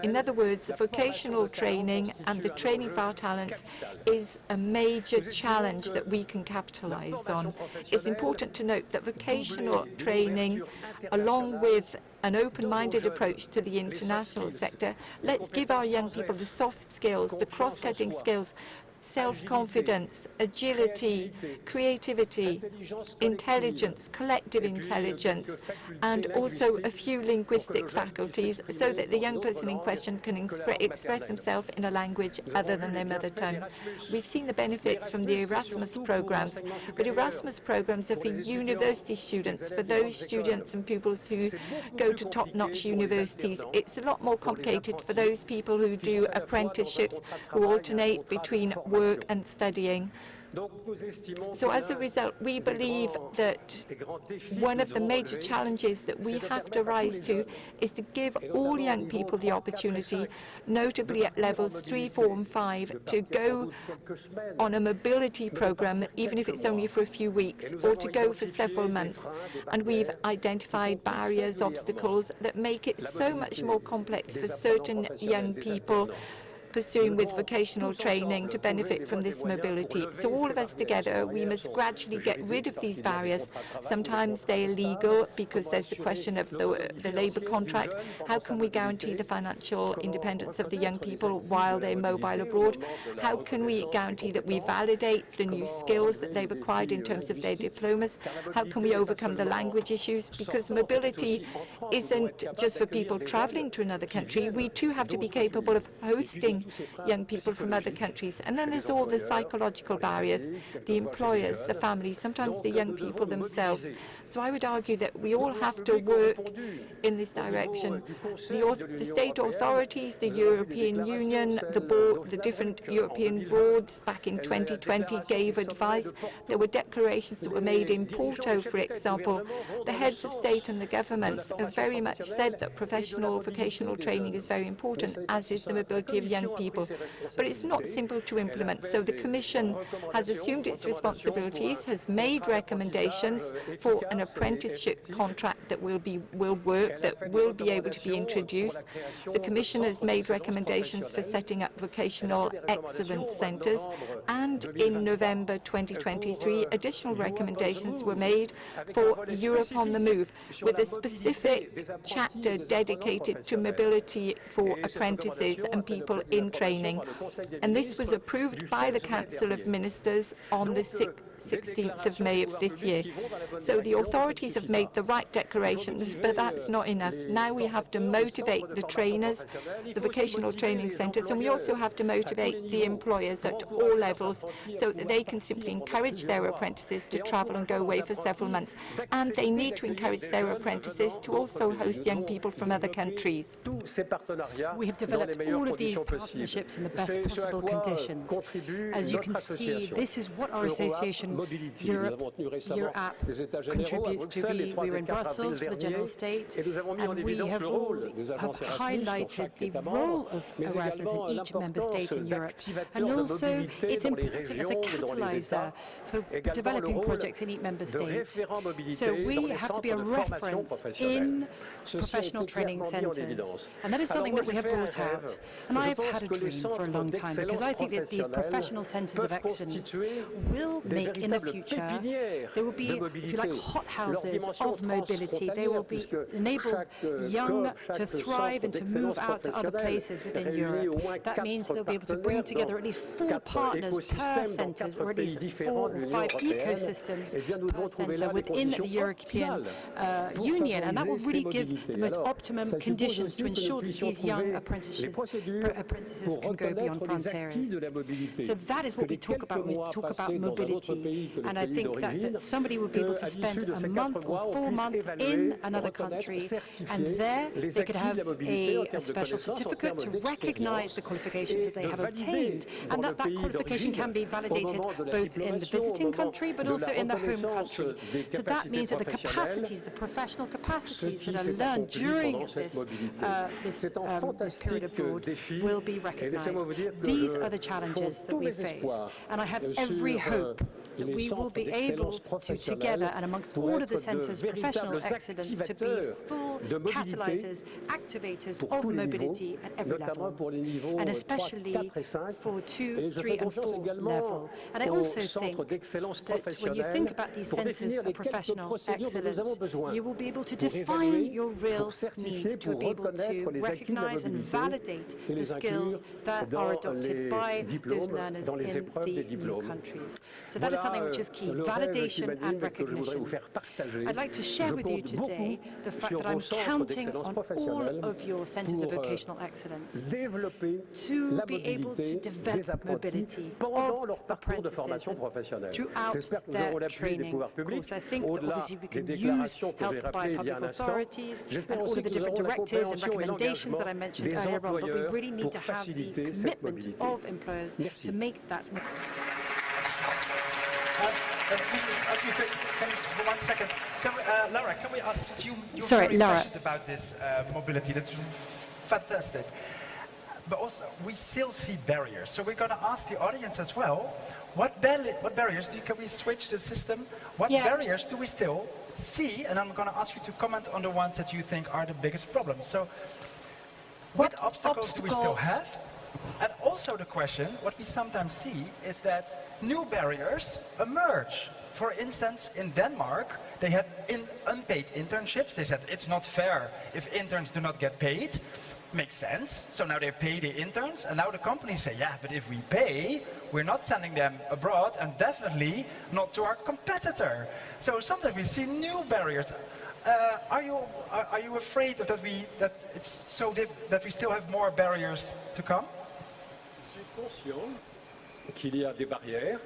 S3: In other words, vocational training and the training of our talents is a major challenge that we can capitalize on. It's important to note that vocational training, along with an open-minded approach to the international sector. Let's give our young people the soft skills, the cross-cutting skills, self-confidence, agility, creativity, intelligence, collective intelligence, and also a few linguistic faculties so that the young person in question can express himself in a language other than their mother tongue. We've seen the benefits from the Erasmus programs, but Erasmus programs are for university students, for those students and pupils who go to top-notch universities. It's a lot more complicated for those people who do apprenticeships, who alternate between work and studying. So as a result, we believe that one of the major challenges that we have to rise to is to give all young people the opportunity, notably at levels 3, 4 and 5, to go on a mobility program, even if it's only for a few weeks, or to go for several months. And we've identified barriers, obstacles that make it so much more complex for certain young people pursuing with vocational training to benefit from this mobility. So all of us together, we must gradually get rid of these barriers. Sometimes they're legal because there's the question of the labour contract. How can we guarantee the financial independence of the young people while they're mobile abroad? How can we guarantee that we validate the new skills that they've acquired in terms of their diplomas? How can we overcome the language issues? Because mobility isn't just for people travelling to another country. We too have to be capable of hosting young people from other countries. And then there's all the psychological barriers, the employers, the families, sometimes the young people themselves. So I would argue that we all have to work in this direction. The state authorities, the European Union, the different European boards back in 2020 gave advice. There were declarations that were made in Porto, for example. The heads of state and the governments have very much said that professional vocational training is very important, as is the mobility of young people. But it's not simple to implement. So the Commission has assumed its responsibilities, has made recommendations for an apprenticeship contract that will work, that will be able to be introduced. The Commission has made recommendations for setting up vocational excellence centres, and in November 2023 additional recommendations were made for Europe on the Move, with a specific chapter dedicated to mobility for apprentices and people in training. And this was approved by the Council of Ministers on the 16th of May of this year. So the authorities have made the right declarations, but that's not enough. Now we have to motivate the trainers, the vocational training centres, and we also have to motivate the employers at all levels so that they can simply encourage their apprentices to travel and go away for several months. And they need to encourage their apprentices to also host young people from other countries.
S8: We have developed all of these partnerships in the best possible conditions. As you can see, this is what our association Europe contributes to. We were in Brussels for the General State, and we have highlighted the role of Erasmus in each member state in Europe, and also it's important as a catalyzer for developing projects in each member state. So we have to be a reference in professional training centres, and that is something that we have brought out. And I have had a dream for a long time, because I think that these professional centres of excellence will make in the future, there will be, if you like, hothouses of mobility. They will enable young to thrive and to move out to other places within Europe. That means they'll be able to bring together at least 4 partners per centres, or at least 4 or 5 ecosystems per centre within the European Union, and that will really give the most optimum conditions to ensure that these young apprentices can go beyond frontiers. So that is what we talk about when we talk about mobility, and I think that somebody would be able to spend a month or 4 months in another country, and there they could have a special certificate to recognise the qualifications that they have obtained, and that qualification can be validated both in the visiting country but also in the home country. So that means that the capacities, the professional capacities that are learned during this period abroad will be recognised. These are the challenges that we face, and I have every hope that we will be able to, together and amongst all of the centres of professional excellence, to be full catalyzers, activators of mobility at every level, and especially for 2, 3 and 4 level. And I also think that when you think about these centres of professional excellence, you will be able to define your real needs, to be able to recognise and validate the skills that are adopted by those learners in the new countries. So that is something which is key, validation and recognition. I'd like to share with you today the fact that I'm counting on all of your centres of vocational excellence to be able to develop mobility of apprentices throughout their training. Of course, I think that obviously we can use help by public authorities and all of the different directives and recommendations that I mentioned earlier on, but we really need to have the commitment of employers to make that.
S2: For 1 second, Laura, can we ask just you
S8: Sorry,
S2: very
S8: Laura.
S2: passionate about this mobility? That's fantastic. But also, we still see barriers. So we're going to ask the audience as well, what barriers, can we switch the system? What barriers do we still see? And I'm going to ask you to comment on the ones that you think are the biggest problems. So what obstacles do we still have? And also the question, what we sometimes see is that new barriers emerge. For instance, in Denmark, they had unpaid internships. They said it's not fair if interns do not get paid. Makes sense. So now they pay the interns, and now the companies say, yeah, but if we pay, we're not sending them abroad, and definitely not to our competitor. So sometimes we see new barriers. Are you afraid that we still have more barriers to come?
S14: Je suis conscient qu'il y a des barrières.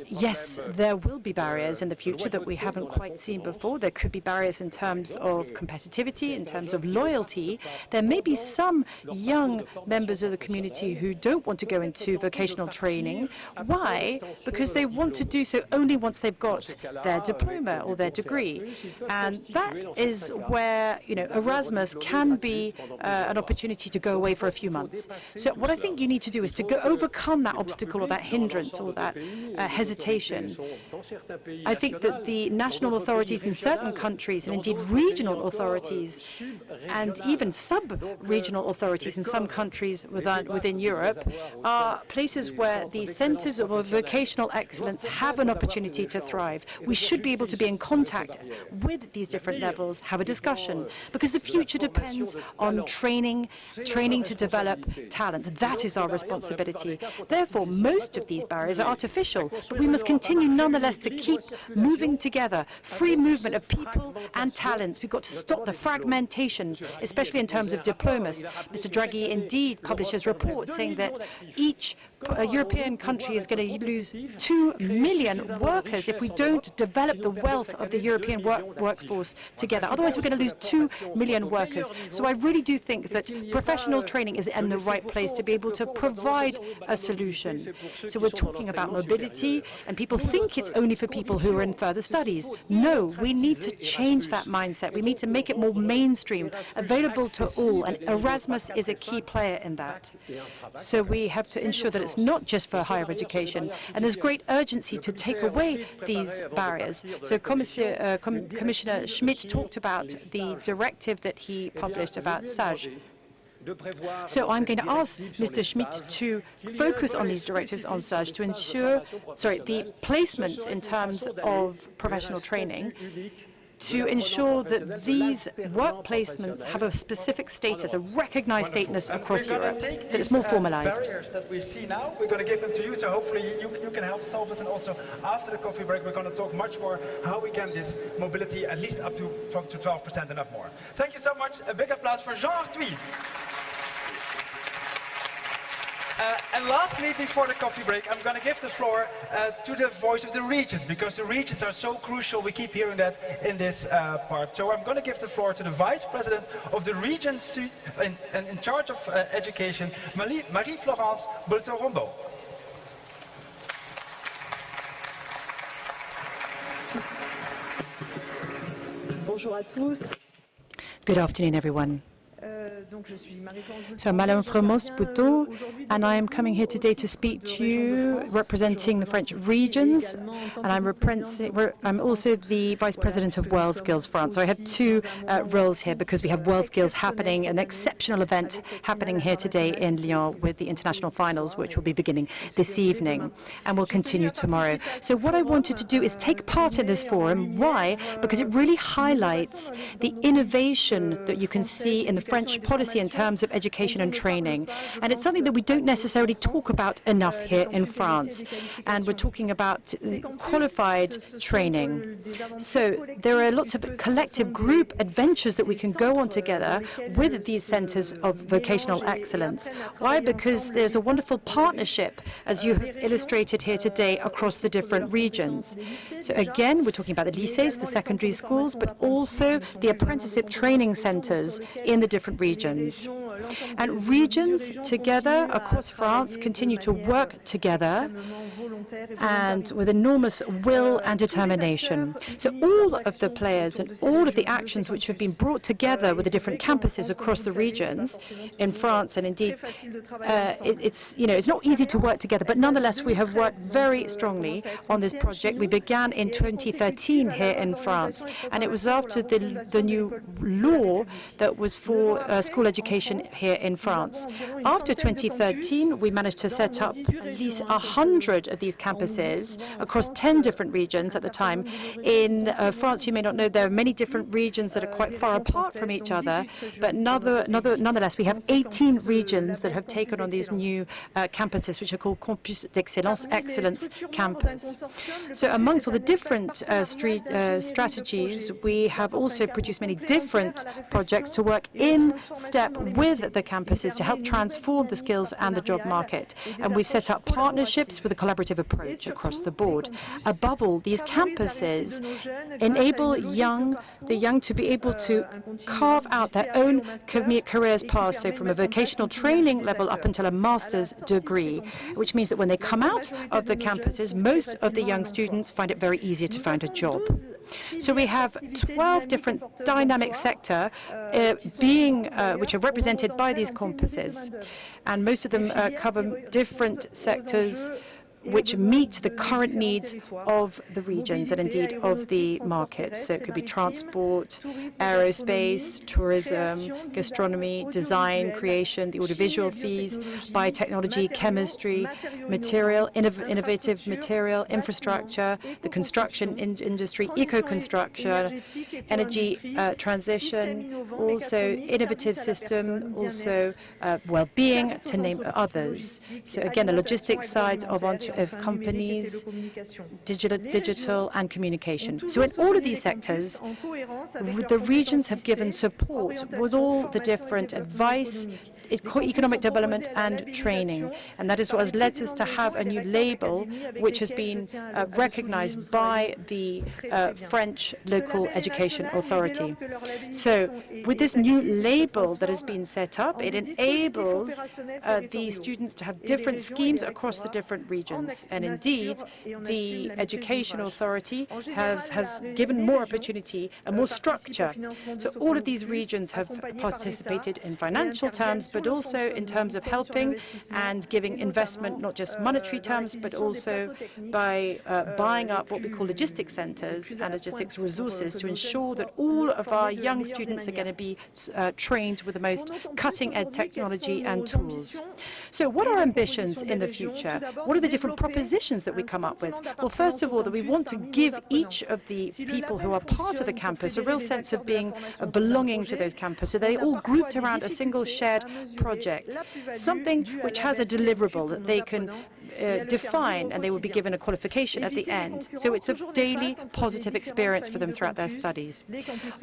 S8: Yes, there will be barriers in the future that we haven't quite seen before. There could be barriers in terms of competitivity, in terms of loyalty. There may be some young members of the community who don't want to go into vocational training. Why? Because they want to do so only once they've got their diploma or their degree. And that is where, Erasmus can be an opportunity to go away for a few months. So what I think you need to do is to overcome that obstacle or that hindrance or that hesitation. I think that the national authorities in certain countries, and indeed regional authorities, and even sub-regional authorities in some countries within Europe, are places where the centres of vocational excellence have an opportunity to thrive. We should be able to be in contact with these different levels, have a discussion, because the future depends on training to develop talent. That is our responsibility. Therefore, most of these barriers are artificial, but we must continue nonetheless to keep moving together. Free movement of people and talents. We've got to stop the fragmentation, especially in terms of diplomas. Mr. Draghi indeed publishes reports saying that each European country is going to lose 2 million workers if we don't develop the wealth of the European workforce together. Otherwise, we're going to lose 2 million workers. So I really do think that professional training is in the right place to be able to provide a solution. So we're talking about mobility, and people think it's only for people who are in further studies. No, we need to change that mindset. We need to make it more mainstream, available to all, and Erasmus is a key player in that. So we have to ensure that it's not just for higher education, and there's great urgency to take away these barriers. So Commissioner Schmidt talked about the directive that he published about SAGE. So I'm going to ask Mr. Schmidt to focus on these directives on SAGE to ensure, the placements in terms of professional training, to ensure that these work placements have a specific status, a recognized status across Europe, that it's more formalized.
S2: Barriers that we see now, we're going to give them to you, so hopefully you can help solve this. And also after the coffee break, we're going to talk much more how we can this mobility at least up to 12% and up more. Thank you so much. A big applause for Jean Arthuis. And lastly, before the coffee break, I'm going to give the floor to the voice of the regions, because the regions are so crucial. We keep hearing that in this part. So I'm going to give the floor to the Vice President of the region in charge of education, Marie-Florence Bulton-Rombaud.
S15: Bonjour à tous.
S8: Good afternoon, everyone. So I'm Madame Fremont-Bouteau, and I am coming here today to speak to you representing the French regions, and I'm also the Vice President of WorldSkills France. So I have two roles here because we have WorldSkills happening, an exceptional event happening here today in Lyon with the international finals, which will be beginning this evening and will continue tomorrow. So what I wanted to do is take part in this forum. Why? Because it really highlights the innovation that you can see in the French policy in terms of education and training. And it's something that we don't necessarily talk about enough here in France. And we're talking about qualified training. So there are lots of collective group adventures that we can go on together with these centers of vocational excellence. Why? Because there's a wonderful partnership, as you have illustrated here today, across the different regions. So again, we're talking about the lycées, the secondary schools, but also the apprenticeship training centers in the different regions. And regions together across France continue to work together and with enormous will and determination. So all of the players and all of the actions which have been brought together with the different campuses across the regions in France, and indeed it's not easy to work together, but nonetheless we have worked very strongly on this project. We began in 2013 here in France, and it was after the new law that was for school education here in France. After 2013, we managed to set up at least 100 of these campuses across 10 different regions at the time. In France, you may not know, there are many different regions that are quite far apart from each other, but nonetheless, we have 18 regions that have taken on these new campuses, which are called Campus d'Excellence, Excellence Campus. So amongst all the different strategies, we have also produced many different projects to work in step with the campuses to help transform the skills and the job market. And we've set up partnerships with a collaborative approach across the board. Above all, these campuses enable the young to be able to carve out their own careers path, so from a vocational training level up until a master's degree, which means that when they come out of the campuses, most of the young students find it very easy to find a job. So we have 12 different dynamic sectors which are represented by these campuses, and most of them cover different sectors which meet the current needs of the regions and indeed of the markets. So it could be transport, aerospace, tourism, gastronomy, design, creation, the audiovisual fields, biotechnology, chemistry, material, innovative material, infrastructure, the construction industry, eco-construction, energy transition, also innovative system, also well-being, to name others. So again, the logistics side of companies, digital and communication. So in all of these sectors, the regions have given support with all the different advice, economic development and training. And that is what has led us to have a new label which has been recognized by the French local education authority. So with this new label that has been set up, it enables the students to have different schemes across the different regions. And indeed, the education authority has given more opportunity and more structure. So all of these regions have participated in financial terms, but also in terms of helping and giving investment, not just monetary terms, but also by buying up what we call logistics centers and logistics resources to ensure that all of our young students are going to be trained with the most cutting-edge technology and tools. So what are our ambitions in the future? What are the different propositions that we come up with? Well, first of all, that we want to give each of the people who are part of the campus a real sense of belonging to those campuses. So they're all grouped around a single shared project, something which has a deliverable that they can define, and they will be given a qualification at the end. So it's a daily positive experience for them throughout their studies.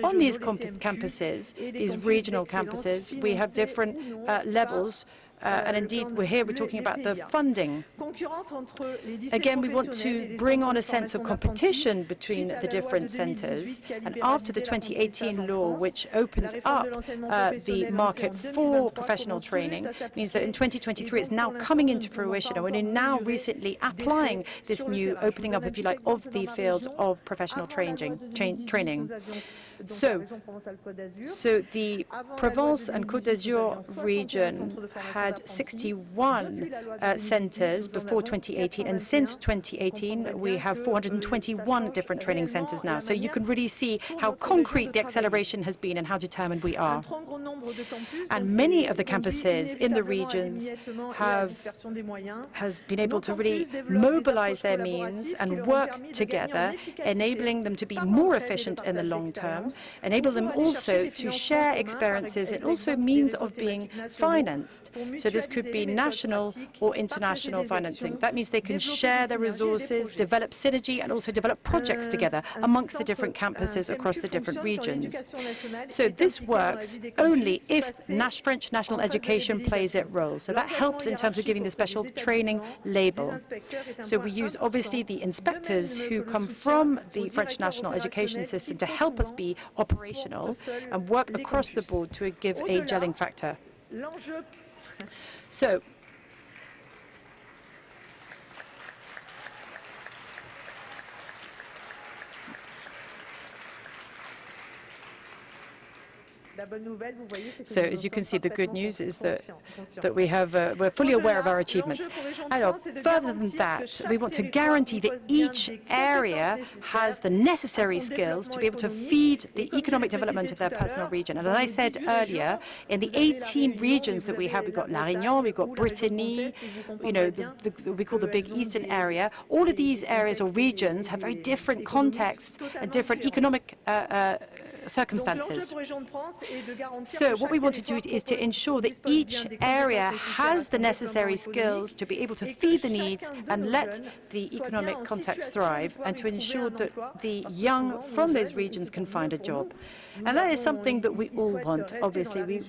S8: On these campuses, these regional campuses, we have different levels. And indeed, we're talking about the funding. Again, we want to bring on a sense of competition between the different centers. And after the 2018 law, which opened up the market for professional training, means that in 2023 it's now coming into fruition, and we're now recently applying this new opening up, if you like, of the field of professional training. So the Provence and Côte d'Azur region had 61 centers before 2018, and since 2018 we have 421 different training centers now. So you can really see how concrete the acceleration has been and how determined we are. And many of the campuses in the regions has been able to really mobilize their means and work together, enabling them to be more efficient in the long term, enable them also to share experiences and also means of being financed. So this could be national or international financing. That means they can share their resources, develop synergy, and also develop projects together amongst the different campuses across the different regions. So this works only if French national education plays its role. So that helps in terms of giving the special training label. So we use obviously the inspectors who come from the French national education system to help us be operational and work across the board to give a gelling factor. So as you can see, the good news is that we're fully aware of our achievements. Further than that, we want to guarantee that each area has the necessary skills to be able to feed the economic development of their personal region. And as I said earlier, in the 18 regions that we've got La Réunion, we've got Brittany, we call the big eastern area. All of these areas or regions have very different contexts and different economic circumstances. So what we want to do is to ensure that each area has the necessary skills to be able to feed the needs and let the economic context thrive, and to ensure that the young from those regions can find a job. And that is something that we all want, obviously.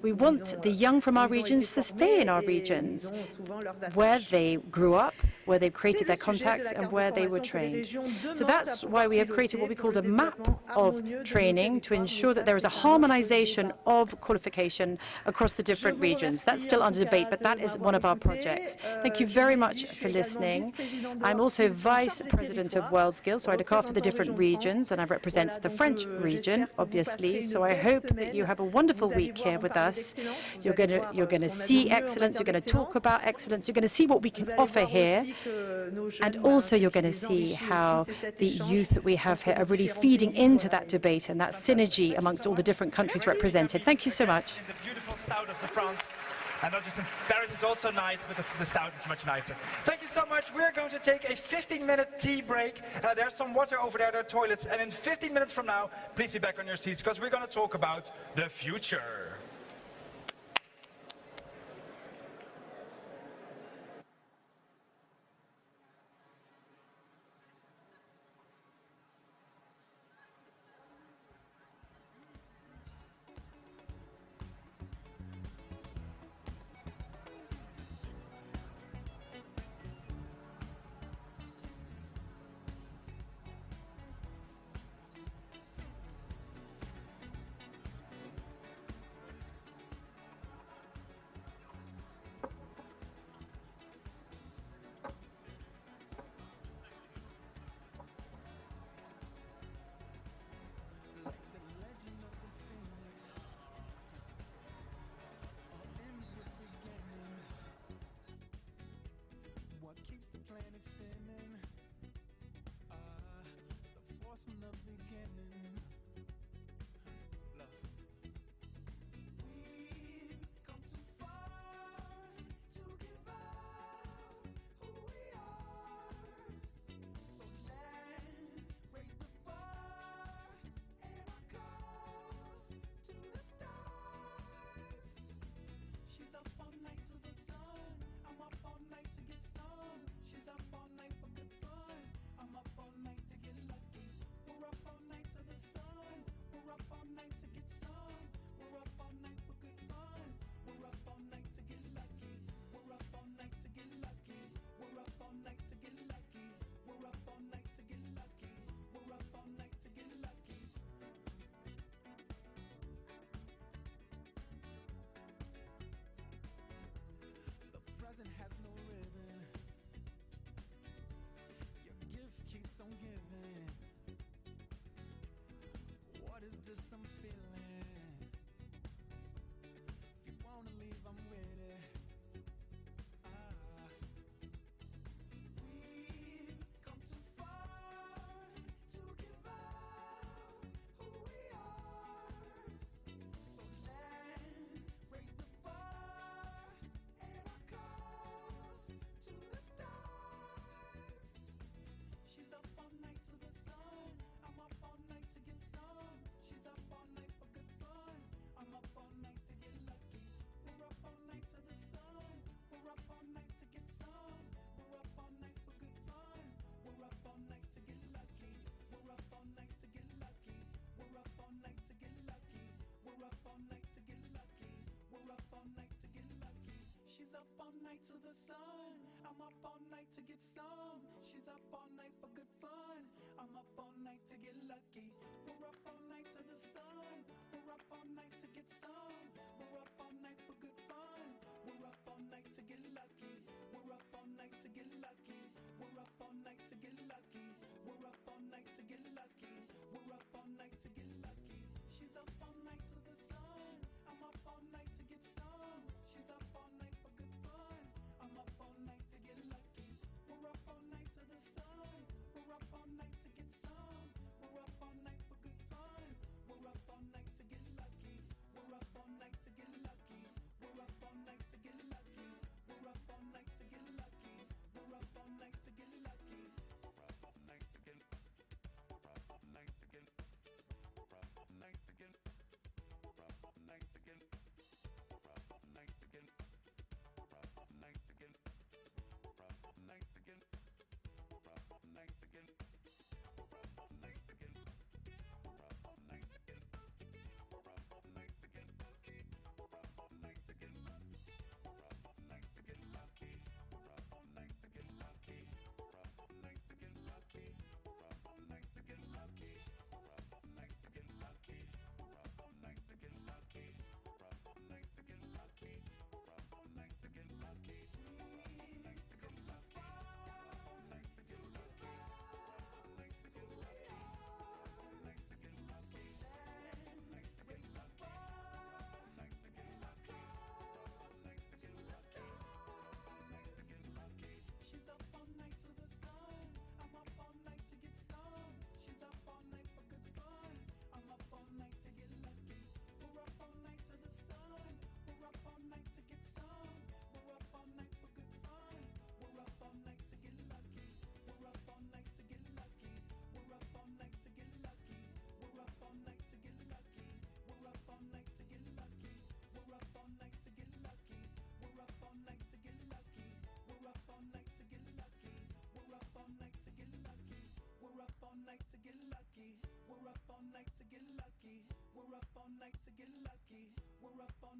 S8: We want the young from our regions to stay in our regions, where they grew up, where they've created their contacts, and where they were trained. So that's why we have created what we call a map of training, to ensure that there is a harmonization of qualification across the different regions. That's still under debate, but that is one of our projects. Thank you very much for listening. I'm also Vice President of WorldSkills, so I look after the different regions, and I represent the French region, obviously. So I hope that you have a wonderful week here with us. You're going to see excellence, you're going to talk about excellence, you're going to see what we can offer here, and also you're going to see how the youth that we have here are really feeding into that debate and that synergy amongst all the different countries represented. Thank you so much.
S2: In the beautiful south of the France. And not just in Paris is also nice, but the south is much nicer. Thank you so much. We're going to take a 15-minute tea break. There's some water over there, there are toilets. And in 15 minutes from now, please be back on your seats, because we're going to talk about the future.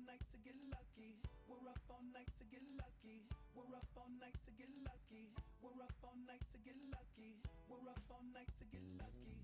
S15: night to get lucky. We're up all night to get lucky. We're up all night to get lucky. We're up all night to get lucky. We're up all night to get lucky.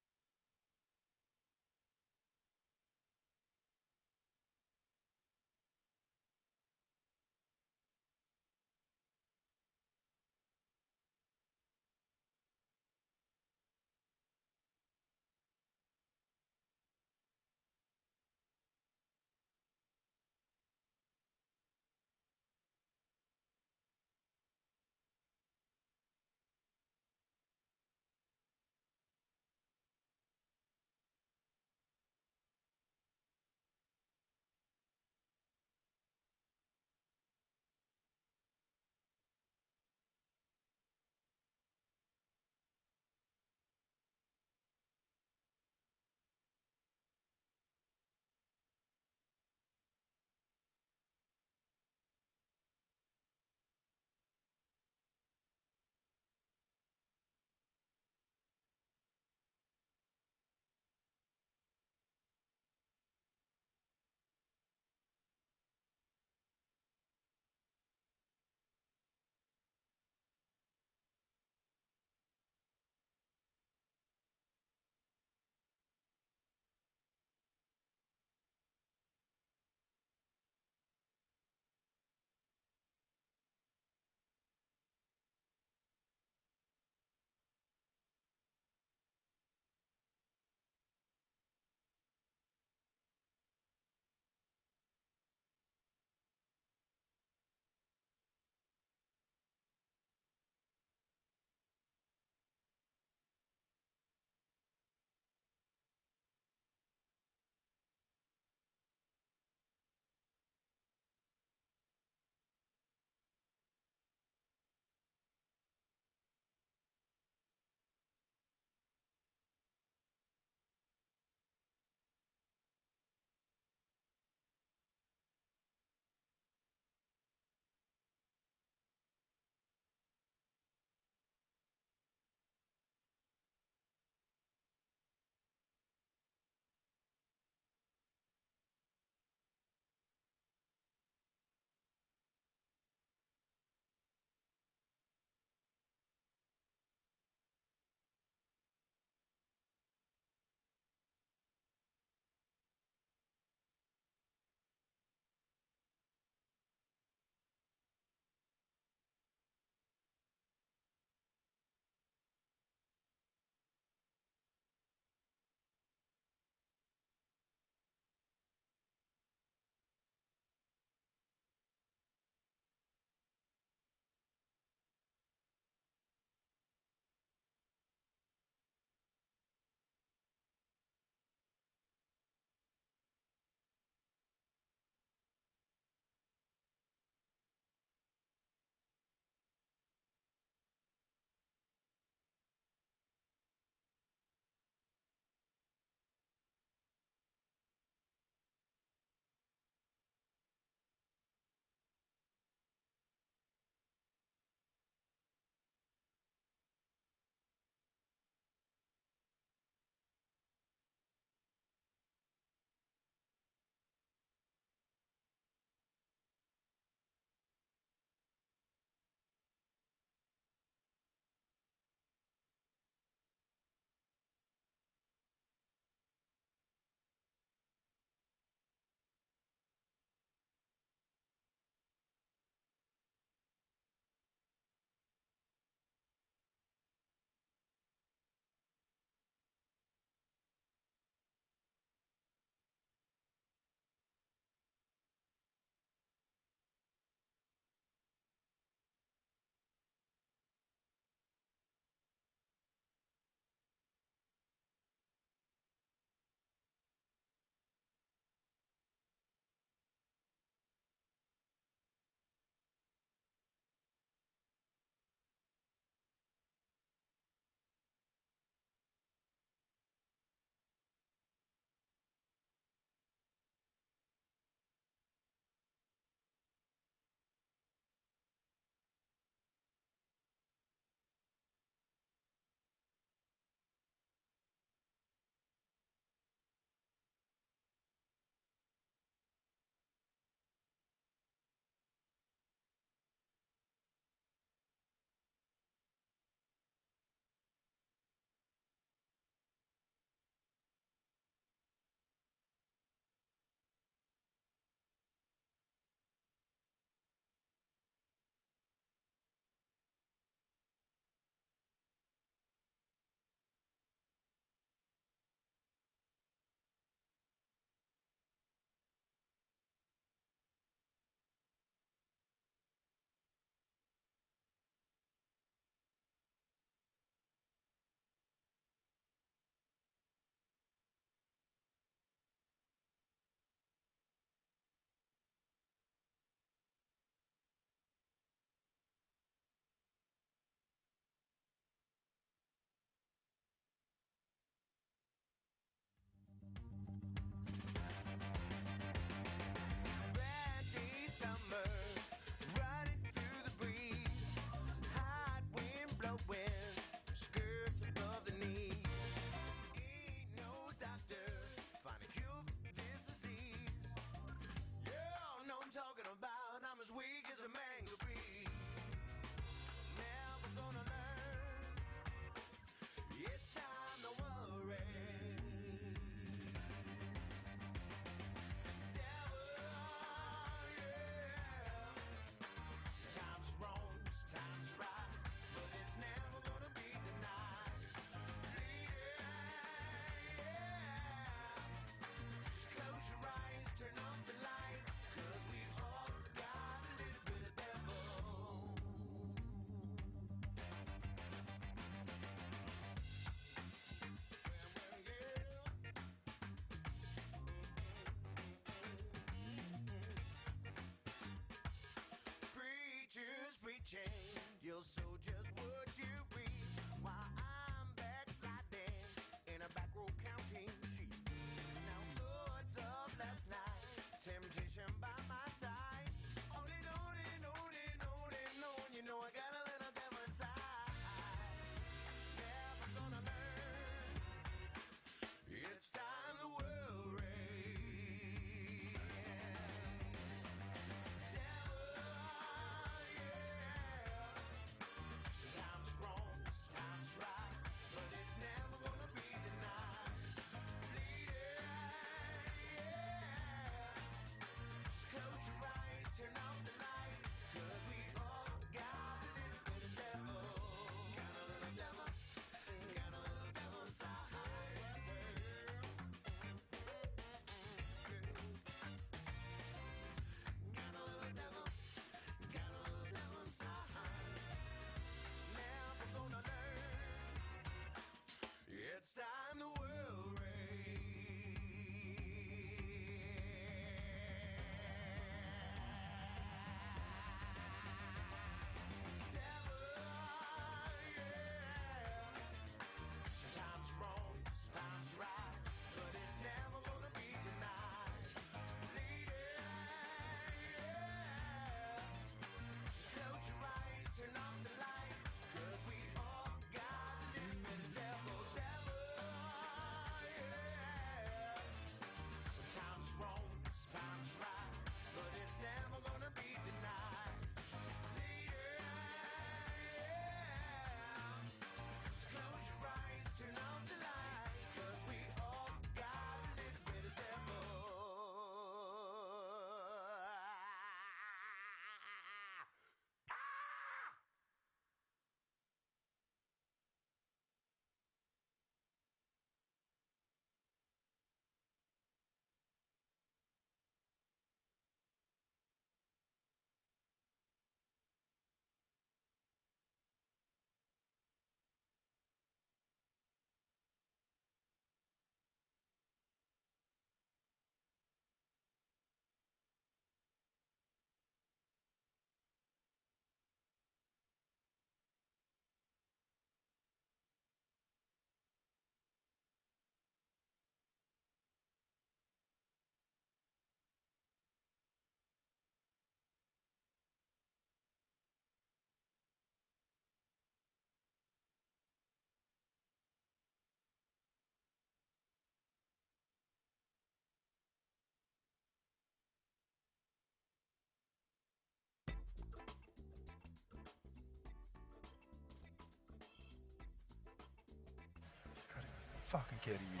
S2: fucking kidding me?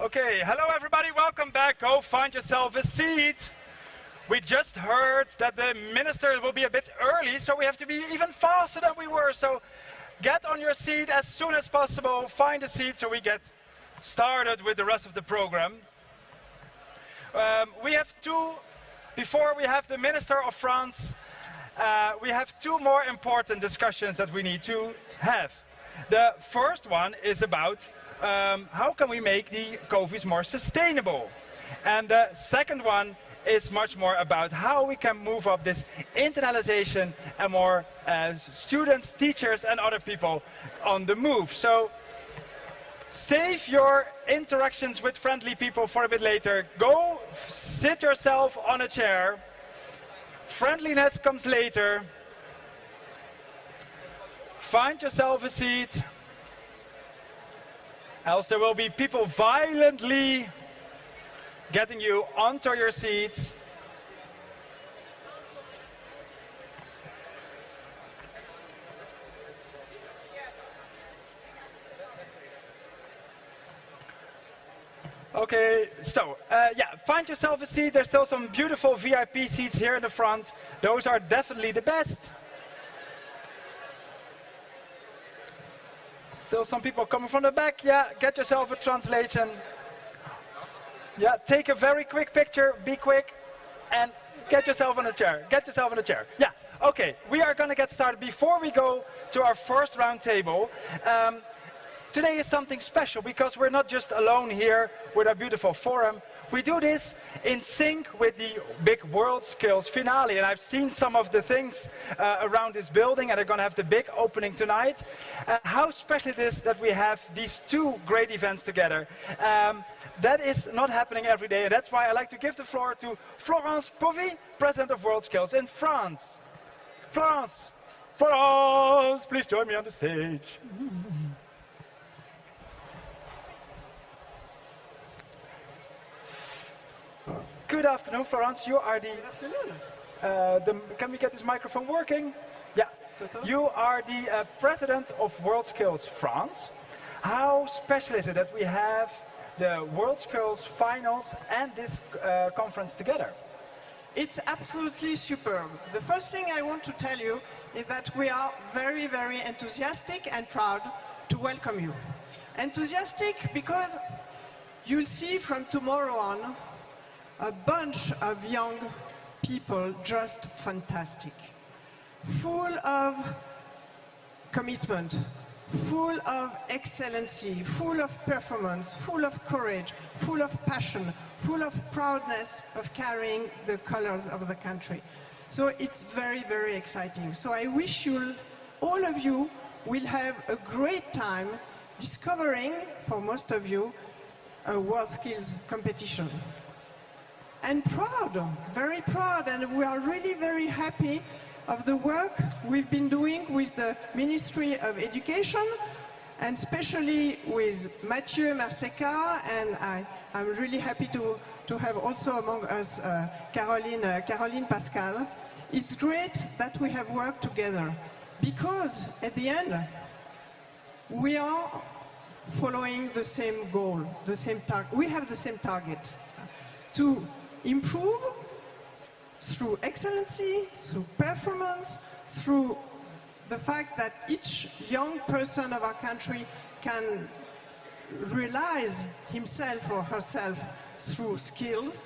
S2: Okay, hello everybody, welcome back. Go find yourself a seat. We just heard that the minister will be a bit early, so we have to be even faster than we were. So get on your seat as soon as possible, find a seat so we get started with the rest of the program. Before we have the Minister of France, we have two more important discussions that we need to have. The first one is about how can we make the CoVEs more sustainable? And the second one is much more about how we can move up this internationalization and more students, teachers and other people on the move. So save your interactions with friendly people for a bit later. Go sit yourself on a chair. Friendliness comes later. Find yourself a seat. Else there will be people violently getting you onto your seats. Okay, so find yourself a seat. There's still some beautiful VIP seats here in the front. Those are definitely the best. Still some people coming from the back. Yeah, get yourself a translation. Yeah, take a very quick picture, be quick, and get yourself on a chair. Get yourself on a chair. Yeah, okay, we are going to get started. Before we go to our first round table, today is something special because we're not just alone here with our beautiful forum. We do this in sync with the big WorldSkills finale, and I've seen some of the things around this building, and they're going to have the big opening tonight. How special it is that we have these two great events together. That is not happening every day, and that's why I like to give the floor to Florence Povy, President of WorldSkills in France. Florence, please join me on the stage. Good afternoon, Florence. You are the... Good afternoon. Can we get this microphone working? Yeah. You are the President of WorldSkills France. How special is it that we have the WorldSkills finals and this conference together?
S7: It's absolutely superb. The first thing I want to tell you is that we are very, very enthusiastic and proud to welcome you. Enthusiastic because you'll see from tomorrow on a bunch of young people just fantastic, full of commitment, full of excellency, full of performance, full of courage, full of passion, full of proudness of carrying the colors of the country. So it's very, very exciting. So I wish you, all of you, will have a great time discovering, for most of you, a WorldSkills competition. And proud, very proud, and we are really very happy of the work we've been doing with the Ministry of Education, and especially with Mathieu Merseca, and I'm really happy to have also among us Caroline Pascal. It's great that we have worked together, because at the end, we are following the same goal, the same target. We have the same target, to improve through excellency, through performance, through the fact that each young person of our country can realize himself or herself through skills.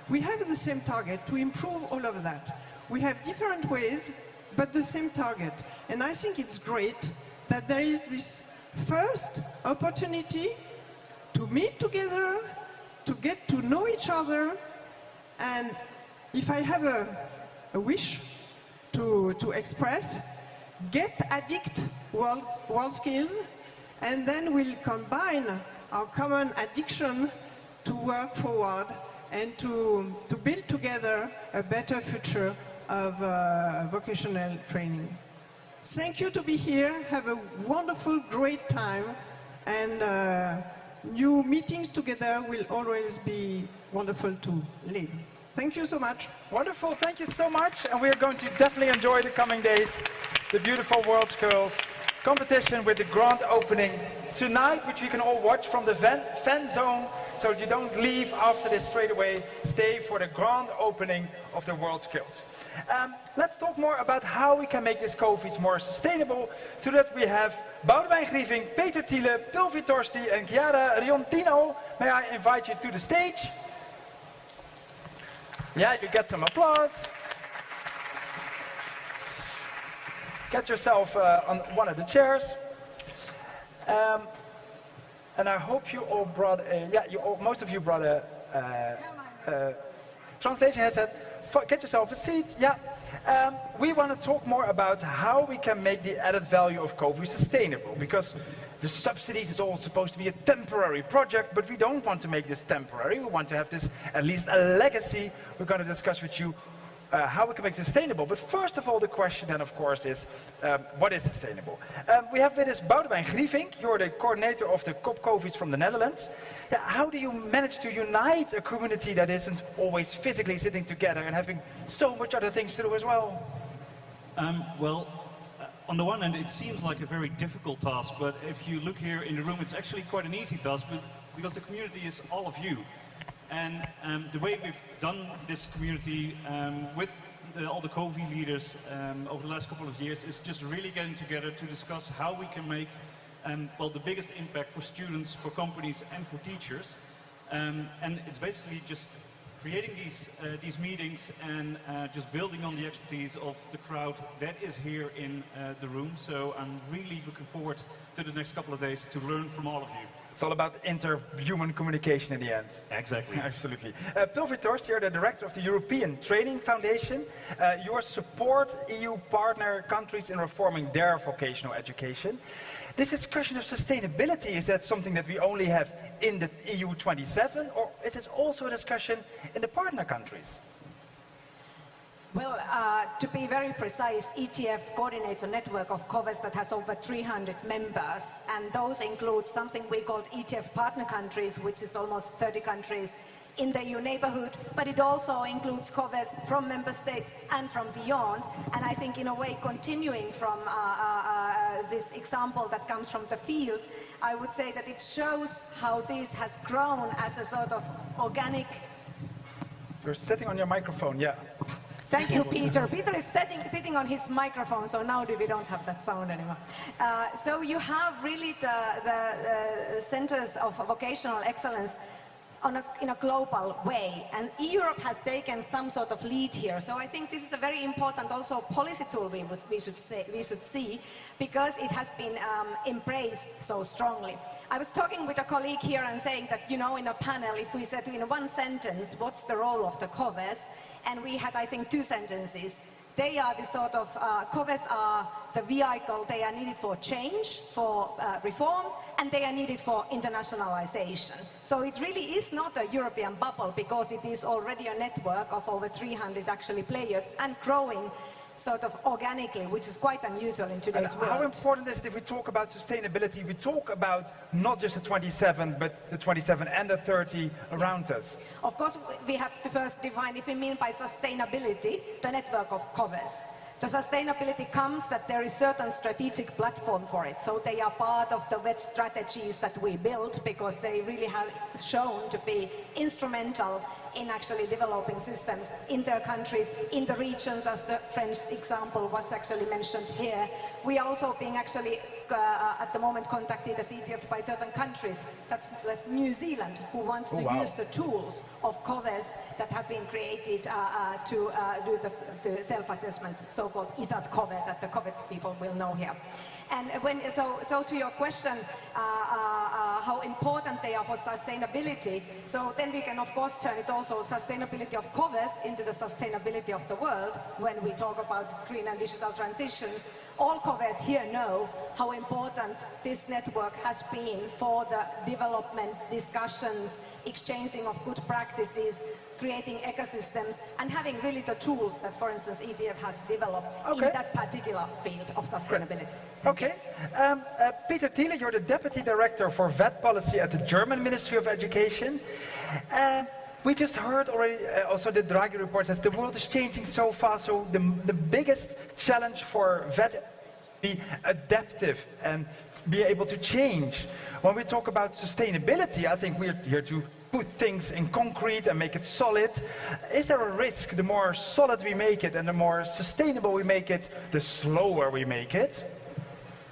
S7: We have the same target, to improve all of that. We have different ways, but the same target. And I think it's great that there is this first opportunity to meet together, to get to know each other, and if I have a wish to express, get addict WorldSkills, and then we'll combine our common addiction to work forward and to build together a better future of vocational training. Thank you to be here. Have a wonderful, great time, and new meetings together will always be wonderful to live. Thank you so much.
S2: Wonderful, thank you so much. And we are going to definitely enjoy the coming days, the beautiful WorldSkills. competition with the grand opening tonight, which you can all watch from the fan zone. So you don't leave after this straight away. Stay for the grand opening of the WorldSkills. Let's talk more about how we can make this CoVE more sustainable. To that we have Boudewijn Grieving, Peter Thiele, Pulvi Torsti and Chiara Riontino. May I invite you to the stage? Yeah, you get some applause. Get yourself on one of the chairs. And I hope you all brought a, most of you brought a translation headset. Get yourself a seat, yeah. We want to talk more about how we can make the added value of CoVE sustainable, because the subsidies is all supposed to be a temporary project, but we don't want to make this temporary. We want to have this at least a legacy. We're going to discuss with you how we can make it sustainable. But first of all, the question then, of course, is what is sustainable? We have with us Boudewijn Grieving. You're the coordinator of the CoVE from the Netherlands. How do you manage to unite a community that isn't always physically sitting together and having so much other things to do as well?
S16: On the one hand, it seems like a very difficult task, but if you look here in the room, it's actually quite an easy task, because the community is all of you. And the way we've done this community with all the CoVE leaders over the last couple of years is just really getting together to discuss how we can make the biggest impact for students, for companies and for teachers. And it's basically just creating these meetings and just building on the expertise of the crowd that is here in the room. So I'm really looking forward to the next couple of days to learn from all of you.
S2: It's all about inter-human communication in the end.
S16: Exactly.
S2: Absolutely. Pulvi Torsti, you're the director of the European Training Foundation. You support EU partner countries in reforming their vocational education. This discussion of sustainability, is that something that we only have in the EU 27, or is this also a discussion in the partner countries?
S17: Well, to be very precise, ETF coordinates a network of CoVEs that has over 300 members, and those include something we call ETF partner countries, which is almost 30 countries in the EU neighborhood, but it also includes CoVEs from member states and from beyond. And I think in a way, continuing from this example that comes from the field, I would say that it shows how this has grown as a sort of organic...
S2: You're sitting on your microphone, yeah.
S17: Thank you, Peter. Peter is sitting on his microphone, so now we don't have that sound anymore. So you have really the centers of vocational excellence in a global way, and Europe has taken some sort of lead here. So I think this is a very important also policy tool we should see, because it has been embraced so strongly. I was talking with a colleague here and saying that, you know, in a panel, if we said in one sentence, what's the role of the CoVEs? And we had, I think, two sentences. They are the sort of, CoVEs are the vehicle, they are needed for change, for reform, and they are needed for internationalization. So it really is not a European bubble, because it is already a network of over 300 actually players and growing sort of organically, which is quite unusual in today's world.
S2: How important is it if we talk about sustainability, we talk about not just the 27, but the 27 and the 30 around us?
S17: Of course, we have to first define if we mean by sustainability the network of CoVEs. The sustainability comes that there is certain strategic platform for it. So they are part of the wet strategies that we built, because they really have shown to be instrumental in actually developing systems in their countries, in the regions, as the French example was actually mentioned here. We are also being actually at the moment contacted as ETF by certain countries, such as New Zealand, who wants to use the tools of CoVEs that have been created to do the self-assessments, so-called ISAT CoVE, that the CoVEs people will know here. And so to your question, how important they are for sustainability, so then we can of course turn it also sustainability of CoVEs into the sustainability of the world when we talk about green and digital transitions. All CoVEs here know how important this network has been for the development, discussions, exchanging of good practices, creating ecosystems, and having really the tools that, for instance, ETF has developed in that particular field of sustainability.
S2: Okay. Peter Thiele, you're the Deputy Director for VET Policy at the German Ministry of Education. We just heard already, also the Draghi report says the world is changing so fast, so the biggest challenge for VET be adaptive and be able to change. When we talk about sustainability, I think we're here to put things in concrete and make it solid. Is there a risk the more solid we make it and the more sustainable we make it, the slower we make it?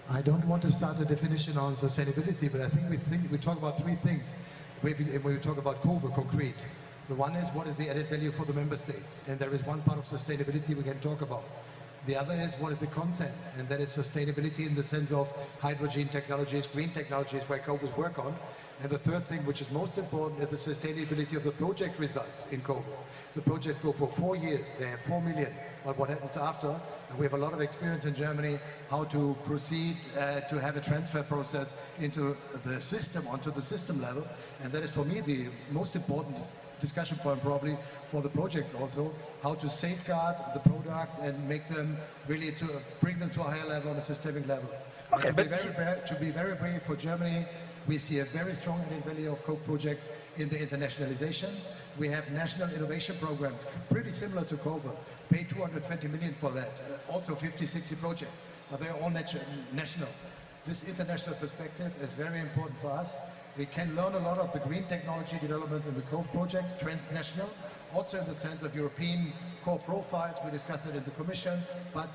S18: I don't want to start a definition on sustainability, but I think we talk about three things when we talk about CoVE, concrete. The one is, what is the added value for the member states? And there is one part of sustainability we can talk about. The other is, what is the content? And that is sustainability in the sense of hydrogen technologies, green technologies, where CoVEs work on. And the third thing, which is most important, is the sustainability of the project results in CoVE. The projects go for 4 years. They have 4 million. But what happens after? And we have a lot of experience in Germany how to proceed to have a transfer process into the system, onto the system level. And that is, for me, the most important discussion point probably for the projects also, how to safeguard the products and make them really to bring them to a higher level on a systemic level. Okay, to be very brief, for Germany, we see a very strong added value of CoVE projects in the internationalization. We have national innovation programs, pretty similar to CoVE, pay 220 million for that, also 50, 60 projects, but they're all national. This international perspective is very important for us. We can learn a lot of the green technology developments in the CoVE projects, transnational, also in the sense of European core profiles. We discussed it in the Commission, but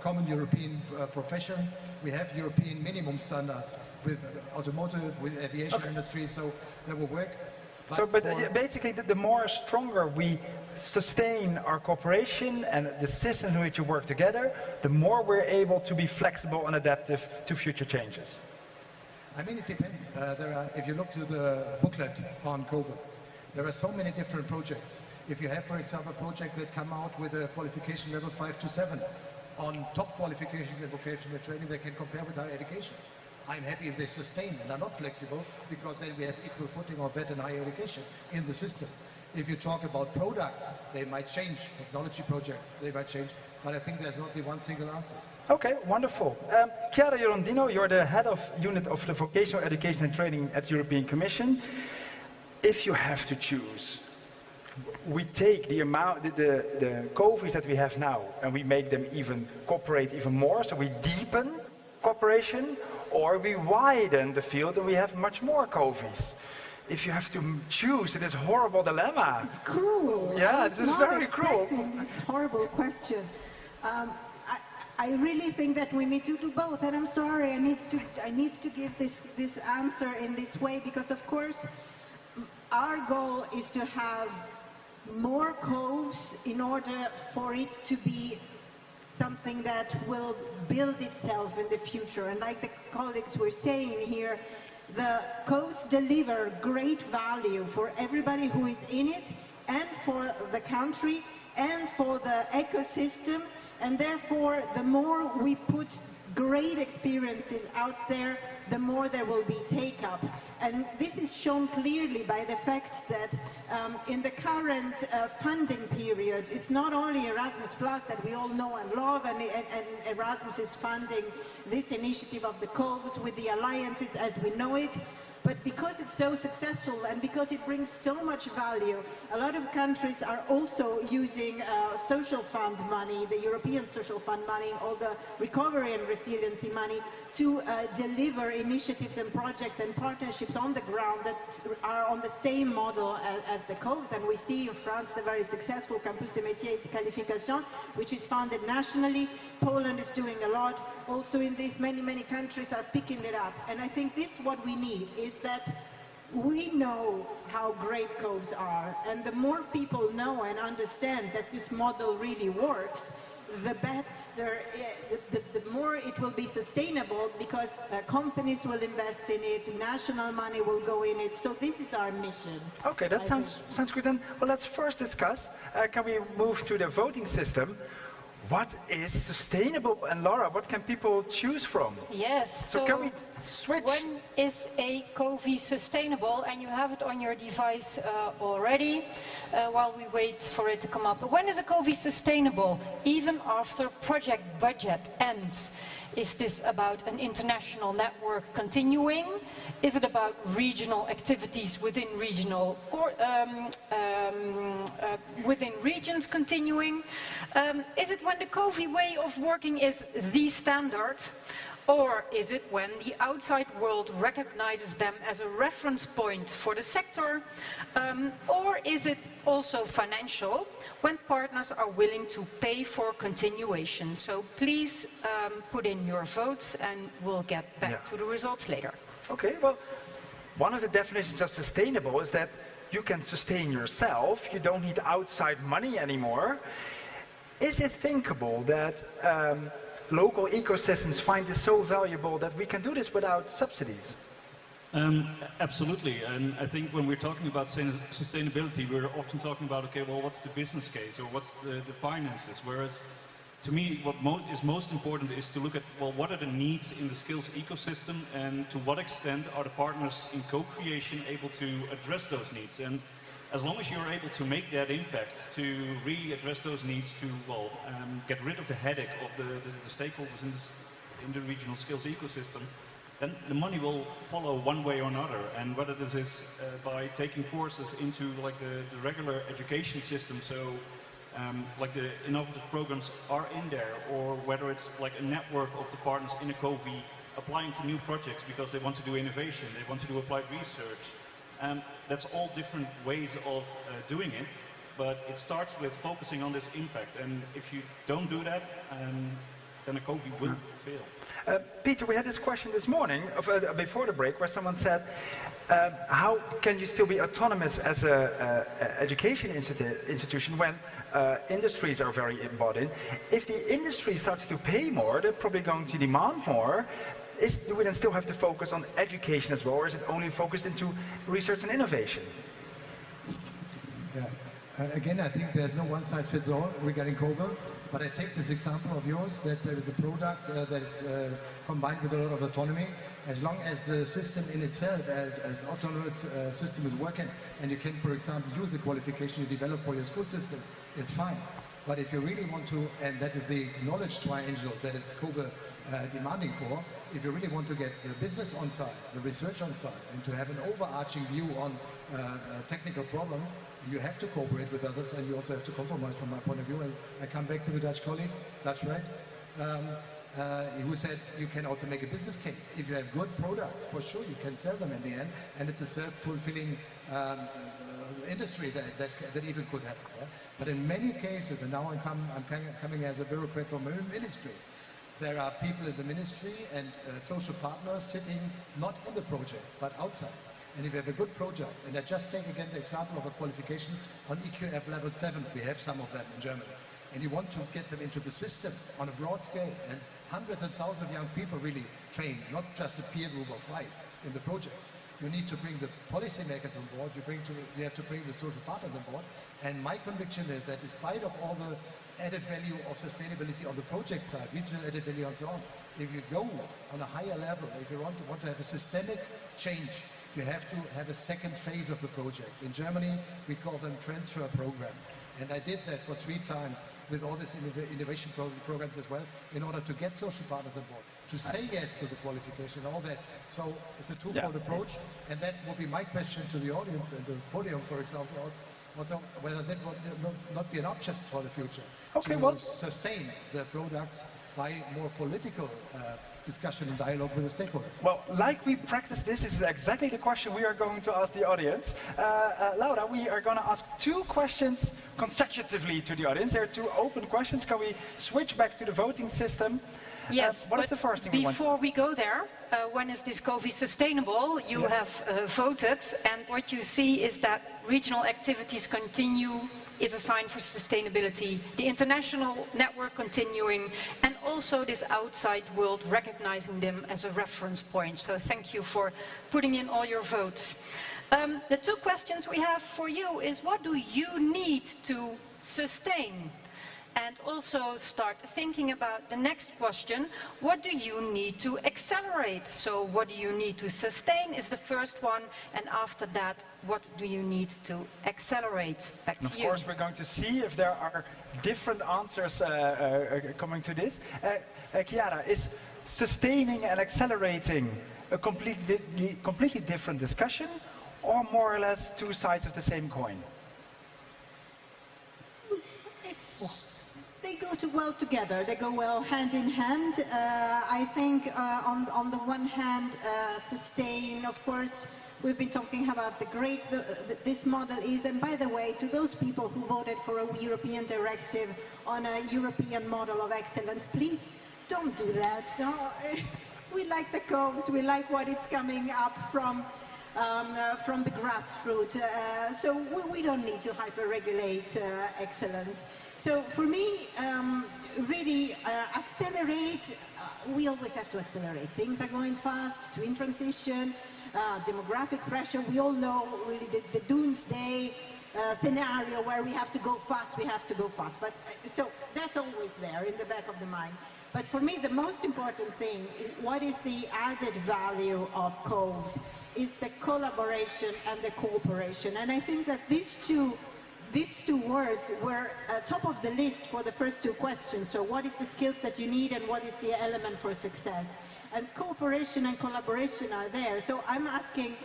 S18: common European professions. We have European minimum standards with automotive, with aviation industry, so that will work. But basically, the more stronger we sustain our cooperation and the systems in which we work together, the more we're able to be flexible and adaptive to future changes. I mean, it depends. If you look to the booklet on CoVE, there are so many different projects. If you have, for example, projects that come out with a qualification level 5 to 7 on top qualifications in vocational training, they can compare with higher education. I'm happy if they sustain and are not flexible, because then we have equal footing or better in higher education in the system. If you talk about products, they might change. Technology project, they might change. But I think there's not the one single answer. Okay, wonderful. Chiara Girondino, you're the head of unit of the Vocational Education and Training at the European Commission. If you have to choose, we take the amount, the CoVEs that we have now, and we make them even cooperate even more, so we deepen cooperation, or we widen the field and we have much more CoVEs. If you have to choose, it is a horrible dilemma.
S19: It's cruel.
S2: Yeah, this is very cruel.
S19: This horrible question. I really think that we need to do both, and I'm sorry, I need to give this answer in this way, because of course our goal is to have more CoVEs in order for it to be something that will build itself in the future. And like the colleagues were saying here, the CoVEs deliver great value for everybody who is in it, and for the country, and for the ecosystem, and therefore the more we put great experiences out there, the more there will be take-up. And this is shown clearly by the fact that in the current funding period, it's not only Erasmus Plus that we all know and love, and Erasmus is funding this initiative of the CoVEs with the alliances as we know it, but because it's so successful and because it brings so much value, a lot of countries are also using social fund money, the European social fund money, all the recovery and resiliency money, to deliver initiatives and projects and partnerships on the ground that are on the same model as the CoVEs. And we see in France the very successful Campus des Métiers et Qualifications, which is funded nationally. Poland is doing a lot. Also in this, many countries are picking it up. And I think this is what we need, is that we know how great CoVEs are. And the more people know and understand that this model really works, the better, the more it will be sustainable, because companies will invest in it, national money will go in it. So this is our mission.
S2: Okay, that sounds good. Then, well, let's first discuss, can we move to the voting system? What is sustainable? And Laura, what can people choose from?
S4: Yes,
S2: so can we switch?
S4: When is a CoVE sustainable? And you have it on your device already while we wait for it to come up. When is a CoVE sustainable? Even after project budget ends. Is this about an international network continuing? Is it about regional activities within within regions continuing? Is it when the CoVE way of working is the standard? Or is it when the outside world recognizes them as a reference point for the sector? Or is it also financial, when partners are willing to pay for continuation? So please put in your votes and we'll get back to the results later.
S20: Okay, well, one of the definitions of sustainable is that you can sustain yourself, you don't need outside money anymore. Is it thinkable that local ecosystems find this so valuable that we can do this without subsidies?
S16: Absolutely, and I think when we're talking about sustainability, we're often talking about, okay, well, what's the business case or what's the finances? Whereas, to me, what is most important is to look at, well, what are the needs in the skills ecosystem, and to what extent are the partners in co-creation able to address those needs? And as long as you're able to make that impact, to really address those needs, to, well, get rid of the headache of the stakeholders in the regional skills ecosystem, then the money will follow one way or another. And whether this is by taking courses into like the regular education system, so like the innovative programs are in there, or whether it's like a network of the partners in a CoVE applying for new projects because they want to do innovation, they want to do applied research. That's all different ways of doing it, but it starts with focusing on this impact. And if you don't do that, then a CoVE will fail.
S20: Peter, we had this question this morning, before the break, where someone said, how can you still be autonomous as an education institution when industries are very embodied? If the industry starts to pay more, they're probably going to demand more. Do we then still have to focus on education as well, or is it only focused into research and innovation?
S18: Yeah. Again, I think there's no one-size-fits-all regarding CoVE, but I take this example of yours, that there is a product that is combined with a lot of autonomy. As long as the system in itself, as autonomous system is working, and you can, for example, use the qualification you develop for your school system, it's fine. But if you really want to, and that is the knowledge triangle that is CoVE demanding for, if you really want to get the business on side, the research on side, and to have an overarching view on technical problems, you have to cooperate with others, and you also have to compromise from my point of view. And I come back to the Dutch colleague, Dutch right, who said you can also make a business case. If you have good products, for sure you can sell them in the end, and it's a self-fulfilling industry that even could happen. Yeah? But in many cases, and now I'm coming as a bureaucrat from a ministry, there are people in the ministry and social partners sitting not in the project, but outside. And if you have a good project, and I just take again the example of a qualification on EQF level 7, we have some of them in Germany, and you want to get them into the system on a broad scale, and hundreds and thousands of young people really trained, not just a peer group of 5 in the project. You need to bring the policymakers on board, you have to bring the social partners on board, and my conviction is that despite of all the added value of sustainability on the project side, regional added value and so on, if you go on a higher level, if you want to have a systemic change, you have to have a second phase of the project. In Germany, we call them transfer programs. And I did that for 3 times with all these innovation programs as well, in order to get social partners on board, to say yes to the qualification, all that. So it's a twofold approach, and that would be my question to the audience and the podium, for example, also whether that would not be an option for the future, to sustain the products by more political discussion and dialogue with the stakeholders.
S20: Well, like we practice this is exactly the question we are going to ask the audience. Laura, we are going to ask 2 questions consecutively to the audience. There are 2 open questions. Can we switch back to the voting system?
S4: Yes,
S20: what is the first thing
S4: before we go there, when is this CoVE sustainable? You have voted, and what you see is that regional activities continue is a sign for sustainability, the international network continuing, and also this outside world recognizing them as a reference point. So thank you for putting in all your votes. The 2 questions we have for you is, what do you need to sustain? And also start thinking about the next question, what do you need to accelerate? So what do you need to sustain is the first one, and after that, what do you need to accelerate? Back to you.
S20: Of course, we're going to see if there are different answers coming to this. Chiara, is sustaining and accelerating a completely different discussion, or more or less two sides of the same coin?
S19: They go well together. They go well hand in hand. I think on the one hand, sustain, of course, we've been talking about this model is, and by the way, to those people who voted for a European directive on a European model of excellence, please don't do that. No, we like the CoVEs, we like what is coming up from the grassroots. So we don't need to hyper-regulate excellence. So for me, really accelerate, we always have to accelerate. Things are going fast, twin transition, demographic pressure. We all know really the doomsday scenario where we have to go fast, But so that's always there in the back of the mind. But for me, the most important thing, what is the added value of CoVEs, is the collaboration and the cooperation. And I think that these two words were top of the list for the first two questions. So what is the skills that you need and what is the element for success? And cooperation and collaboration are there. So I'm asking,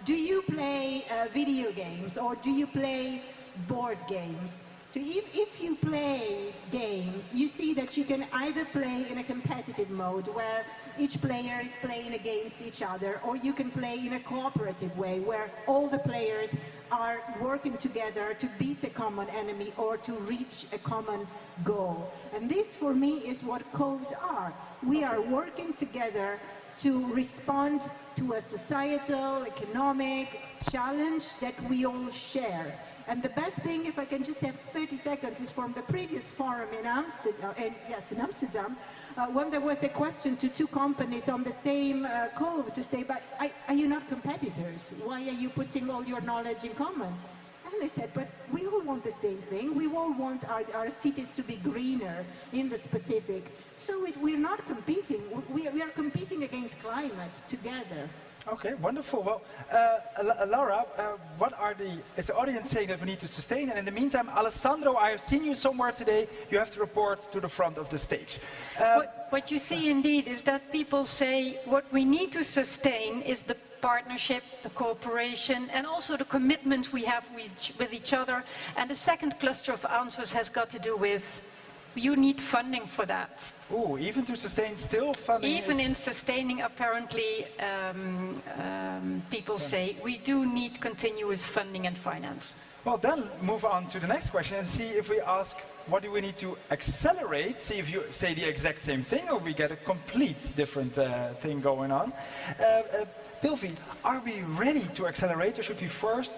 S19: do you play video games or do you play board games? So if you play games, you see that you can either play in a competitive mode where each player is playing against each other, or you can play in a cooperative way where all the players are working together to beat a common enemy or to reach a common goal. And this, for me, is what CoVEs are. We are working together to respond to a societal, economic challenge that we all share. And the best thing, if I can just have 30 seconds, is from the previous forum in Amsterdam, when there was a question to two companies on the same CoVE to say, but are you not competitors? Why are you putting all your knowledge in common? And they said, but we all want the same thing. We all want our cities to be greener in the specific. So we're not competing. We are competing against climate together.
S20: Okay, wonderful. Well, Laura, is the audience saying that we need to sustain? And in the meantime, Alessandro, I have seen you somewhere today. You have to report to the front of the stage.
S4: What you see indeed is that people say what we need to sustain is the partnership, the cooperation, and also the commitment we have with each other. And the second cluster of answers has got to do with you need funding for that.
S20: Ooh, even to sustain still funding?
S4: Even in sustaining, apparently, people say we do need continuous funding and finance.
S20: Well, then move on to the next question and see if we ask, what do we need to accelerate? See if you say the exact same thing or we get a complete different thing going on. Pilvi, are we ready to accelerate, or should we first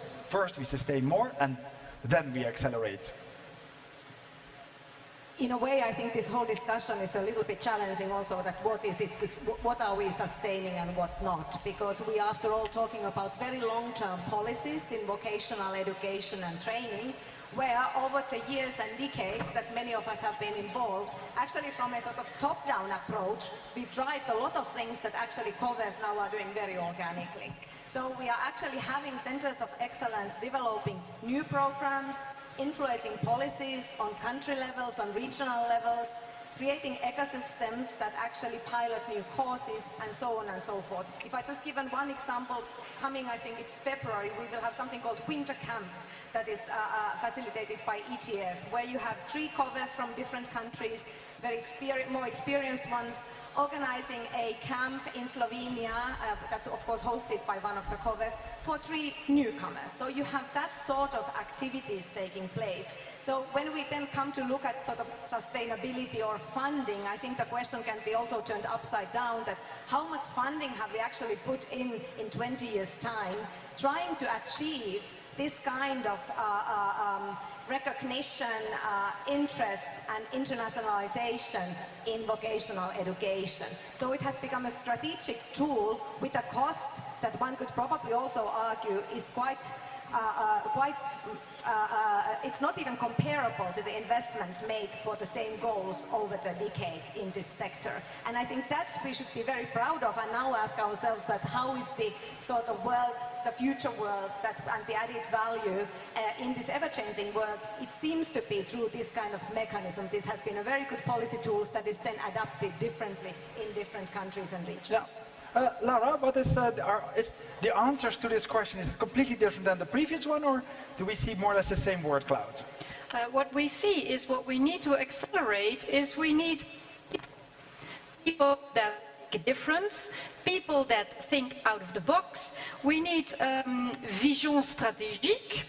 S20: we sustain more and then we accelerate?
S17: In a way, I think this whole discussion is a little bit challenging also, that what are we sustaining and what not? Because we, after all, talking about very long-term policies in vocational education and training, where over the years and decades that many of us have been involved, actually from a sort of top-down approach, we've tried a lot of things that actually CoVEs now are doing very organically. So we are actually having centers of excellence developing new programs, influencing policies on country levels, on regional levels, creating ecosystems that actually pilot new courses, and so on and so forth. If I just give one example, coming, I think it's February, we will have something called Winter Camp that is facilitated by ETF, where you have 3 CoVEs from different countries, more experienced ones, organizing a camp in Slovenia, that's of course hosted by one of the CoVEs, for 3 newcomers. So you have that sort of activities taking place. So when we then come to look at sort of sustainability or funding, I think the question can be also turned upside down, that how much funding have we actually put in 20 years' time, trying to achieve this kind of recognition, interest and internationalization in vocational education. So it has become a strategic tool with a cost that one could probably also argue is quite it's not even comparable to the investments made for the same goals over the decades in this sector. And I think that's we should be very proud of, and now ask ourselves that how is the sort of world, the future world, and the added value in this ever-changing world. It seems to be through this kind of mechanism. This has been a very good policy tool that is then adapted differently in different countries and regions.
S20: Yeah. Lara, what is the answers to this question? Is it completely different than the previous one, or do we see more or less the same word cloud?
S4: What we see is what we need to accelerate is we need people that make a difference, people that think out of the box. We need vision stratégique,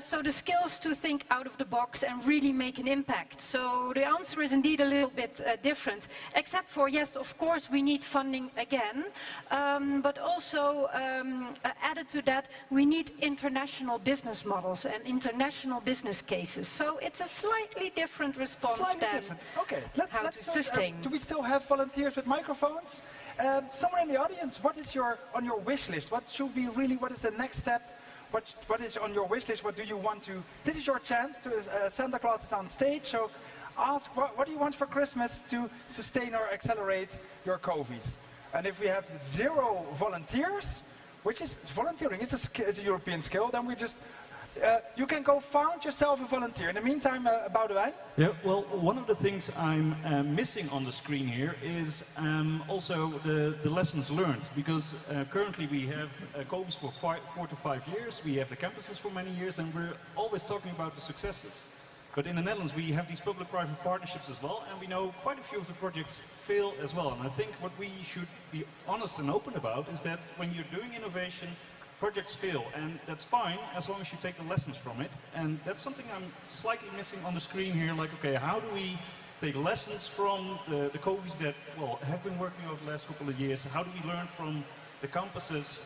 S4: so the skills to think out of the box and really make an impact. So the answer is indeed a little bit different, except for, yes, of course, we need funding again, but also added to that, we need international business models and international business cases. So it's a slightly different response than
S20: Okay,
S4: how to sustain.
S20: Do we still have volunteers with microphones? Someone in the audience, what is on your wish list? What is the next step? What is on your wish list? What do you want to... This is your chance. Santa Claus is on stage, so ask what do you want for Christmas to sustain or accelerate your CoVEs? And if we have 0 volunteers, which is volunteering, it's a European skill, then we just... you can go found yourself a volunteer. In the meantime, Boudewijn?
S16: Yeah, well, one of the things I'm missing on the screen here is also the lessons learned, because currently we have CoVEs for 4 to 5 years, we have the campuses for many years, and we're always talking about the successes. But in the Netherlands we have these public-private partnerships as well, and we know quite a few of the projects fail as well. And I think what we should be honest and open about is that when you're doing innovation, projects fail, and that's fine as long as you take the lessons from it. And that's something I'm slightly missing on the screen here, like, okay, how do we take lessons from the CoVEs that, well, have been working over the last couple of years? How do we learn from the campuses?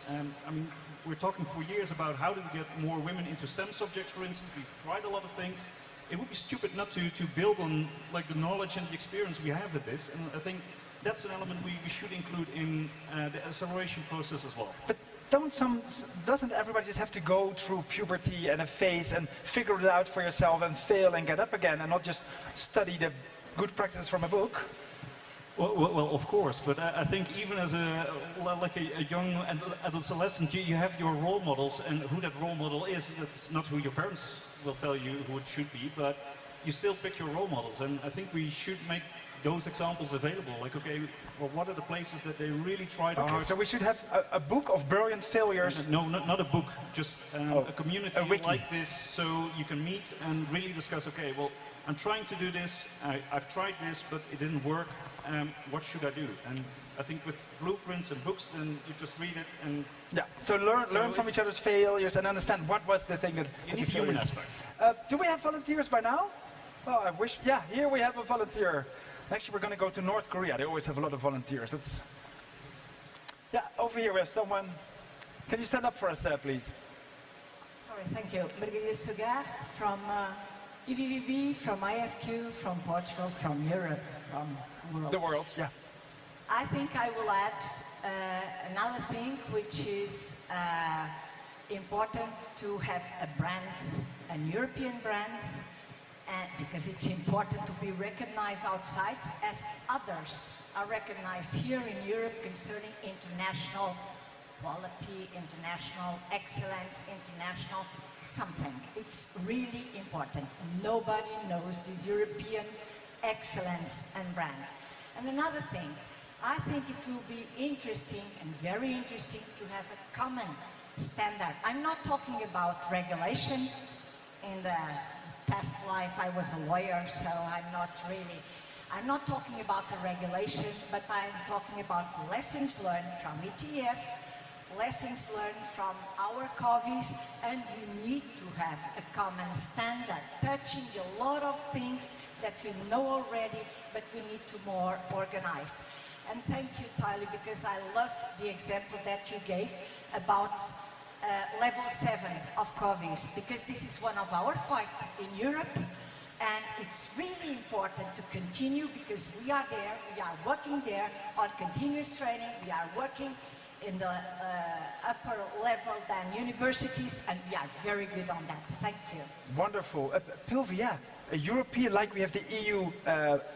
S16: I mean, we're talking for years about how do we get more women into STEM subjects, for instance. We've tried a lot of things. It would be stupid not to build on like the knowledge and the experience we have with this, and I think that's an element we should include in the acceleration process as well.
S20: But doesn't everybody just have to go through puberty and a phase and figure it out for yourself and fail and get up again and not just study the good practices from a book?
S16: Well, of course, but I think even as a young adolescent, you have your role models, and who that role model is, that's not who your parents will tell you who it should be, but you still pick your role models, and I think we should make those examples available. Like, okay, well, what are the places that they really tried hard?
S20: Okay, so we should have a book of brilliant failures.
S16: No, not a book, just a community like this, so you can meet and really discuss, okay, well, I'm trying to do this, I've tried this, but it didn't work, what should I do? And I think with blueprints and books, then you just read it and...
S20: Yeah, so learn from each other's failures and understand what was the thing that
S16: you need the human aspect.
S20: Do we have volunteers by now? Well, I wish, yeah, here we have a volunteer. Actually, we're going to go to North Korea. They always have a lot of volunteers. Yeah, over here we have someone. Can you stand up for us, please?
S21: Sorry, thank you. Margarida Sugar from EVVB, from ISQ, from Portugal, from Europe, from world.
S20: The world, yeah.
S21: I think I will add another thing, which is important to have a brand, an European brand, because it's important to be recognized outside as others are recognized here in Europe concerning international quality, international excellence, international something. It's really important. Nobody knows this European excellence and brand. And another thing, I think it will be interesting and very interesting to have a common standard. I'm not talking about regulation. In the past life I was a lawyer, so I'm not talking about the regulation, but I'm talking about lessons learned from ETF, lessons learned from our CoVEs, and we need to have a common standard, touching a lot of things that we know already, but we need to more organize. And thank you, Tyler, because I love the example that you gave about level 7 of CoVEs, because this is one of our fights in Europe, and it's really important to continue because we are there, we are working there on continuous training, we are working in the upper level than universities, and we are very good on that. Thank you.
S20: Wonderful. Pilvi, yeah, a European, like we have the EU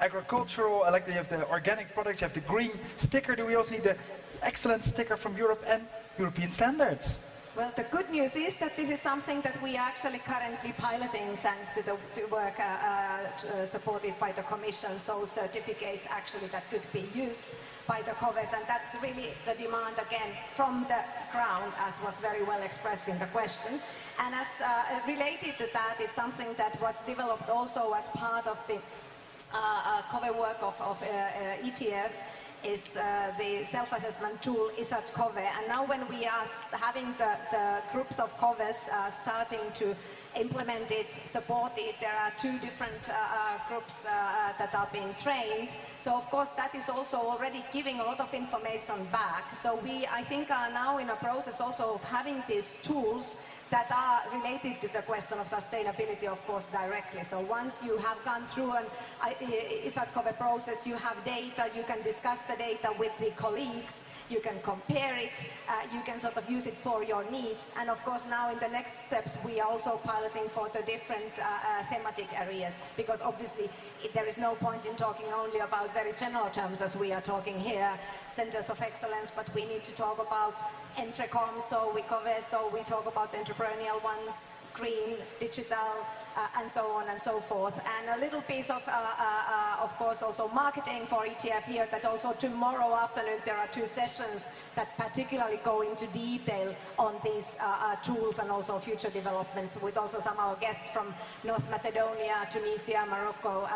S20: agricultural, like they have the organic products, you have the green sticker. Do we also need the excellent sticker from Europe and European standards?
S17: Well, the good news is that this is something that we are actually currently piloting thanks to the work supported by the Commission, so certificates actually that could be used by the CoVEs, and that's really the demand again from the ground, as was very well expressed in the question. And as related to that is something that was developed also as part of the CoVE work of ETF, is the self-assessment tool CoVE. And now when we are having the groups of CoVEs starting to implement it, support it, there are two different groups that are being trained. So of course that is also already giving a lot of information back. So we, I think, are now in a process also of having these tools that are related to the question of sustainability, of course, directly. So once you have gone through an CoVE process, you have data, you can discuss the data with the colleagues, you can compare it, you can sort of use it for your needs. And of course now in the next steps we are also piloting for the different thematic areas, because obviously there is no point in talking only about very general terms as we are talking here, centers of excellence, but we need to talk about entrecom, so we CoVE, so we talk about entrepreneurial ones, green, digital, and so on and so forth. And a little piece of course, also marketing for ETF here, that also tomorrow afternoon there are two sessions that particularly go into detail on these tools and also future developments, with also some of our guests from North Macedonia, Tunisia, Morocco,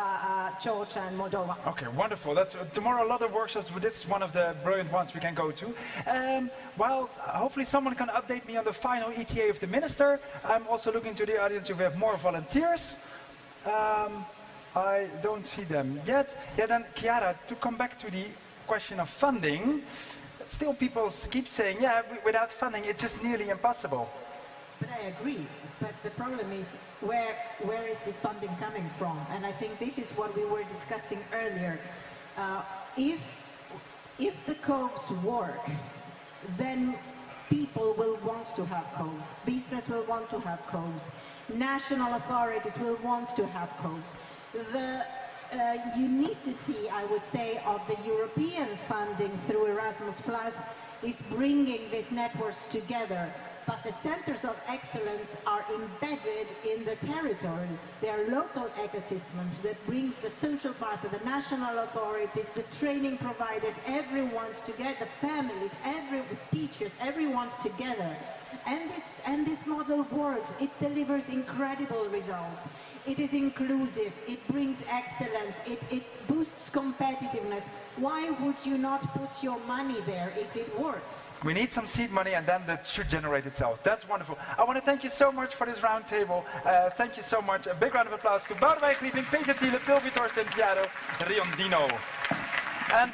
S17: Georgia, and Moldova.
S20: Okay, wonderful. That's tomorrow a lot of workshops, but this is one of the brilliant ones we can go to. While hopefully someone can update me on the final ETA of the minister, I'm also looking to the audience if we have more volunteers. I don't see them yet. Yeah, then Chiara, to come back to the question of funding, still people keep saying, yeah, without funding it's just nearly impossible.
S19: But I agree. But the problem is, where is this funding coming from? And I think this is what we were discussing earlier. If the CoVEs work, then people will want to have CoVEs. Business will want to have CoVEs. National authorities will want to have CoVEs. The unicity, I would say, of the European funding through Erasmus Plus is bringing these networks together. But the centers of excellence are embedded in the territory. They are local ecosystems that brings the social part of the national authorities, the training providers, everyone's together, the families, the teachers, everyone's together. And this model works. It delivers incredible results. It is inclusive. It brings excellence. It boosts competitiveness. Why would you not put your money there if it works?
S20: We need some seed money, and then that should generate itself. That's wonderful. I want to thank you so much for this round table. Thank you so much. A big round of applause to Boudewijn Glieping, Peter Thiele, Pilvi Torsten, Piero, Riondino. And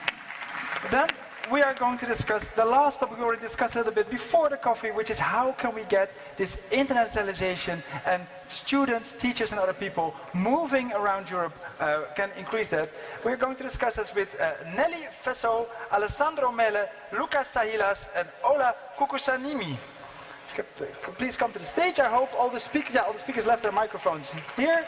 S20: then we are going to discuss the last topic we already discussed a little bit before the coffee, which is how can we get this internationalization and students, teachers and other people moving around Europe can increase that. We're going to discuss this with Nelly Fesso, Alessandro Mele, Lucas Sahilas and Ola Kukusanimi. Please come to the stage. I hope all the speakers left their microphones here.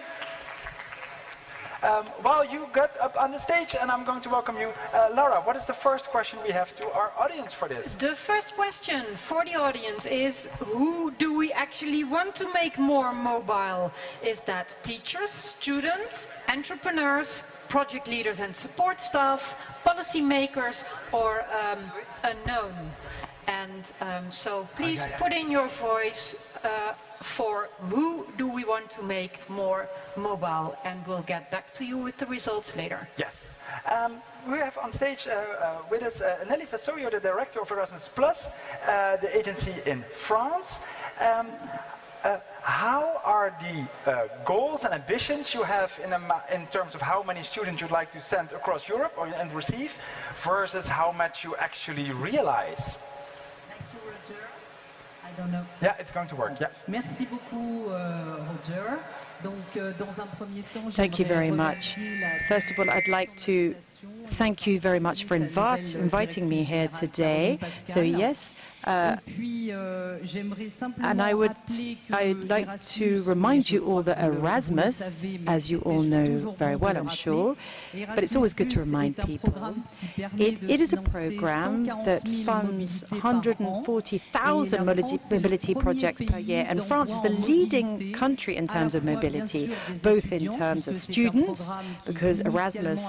S20: While you get up on the stage, and I'm going to welcome you. Laura, what is the first question we have to our audience for this?
S4: The first question for the audience is, who do we actually want to make more mobile? Is that teachers, students, entrepreneurs, project leaders and support staff, policy makers, or unknown? And so please put in your voice for who do we want to make more mobile, and we'll get back to you with the results later.
S20: Yes. We have on stage with us Nelly Fessorio, the director of Erasmus Plus, the agency in France. How are the goals and ambitions you have in terms of how many students you'd like to send across Europe and receive, versus how much you actually realize?
S1: Thank you, Roger. I don't know.
S20: Yeah, it's going to work. Yeah.
S1: Merci beaucoup, Roger.
S8: Thank you very much. First of all, I'd like to thank you very much for inviting me here today. So yes, and I'd like to remind you all that Erasmus, as you all know very well, I'm sure, but it's always good to remind people, it is a program that funds 140,000 mobility projects per year, and France is the leading country in terms of mobility, both in terms of students, because Erasmus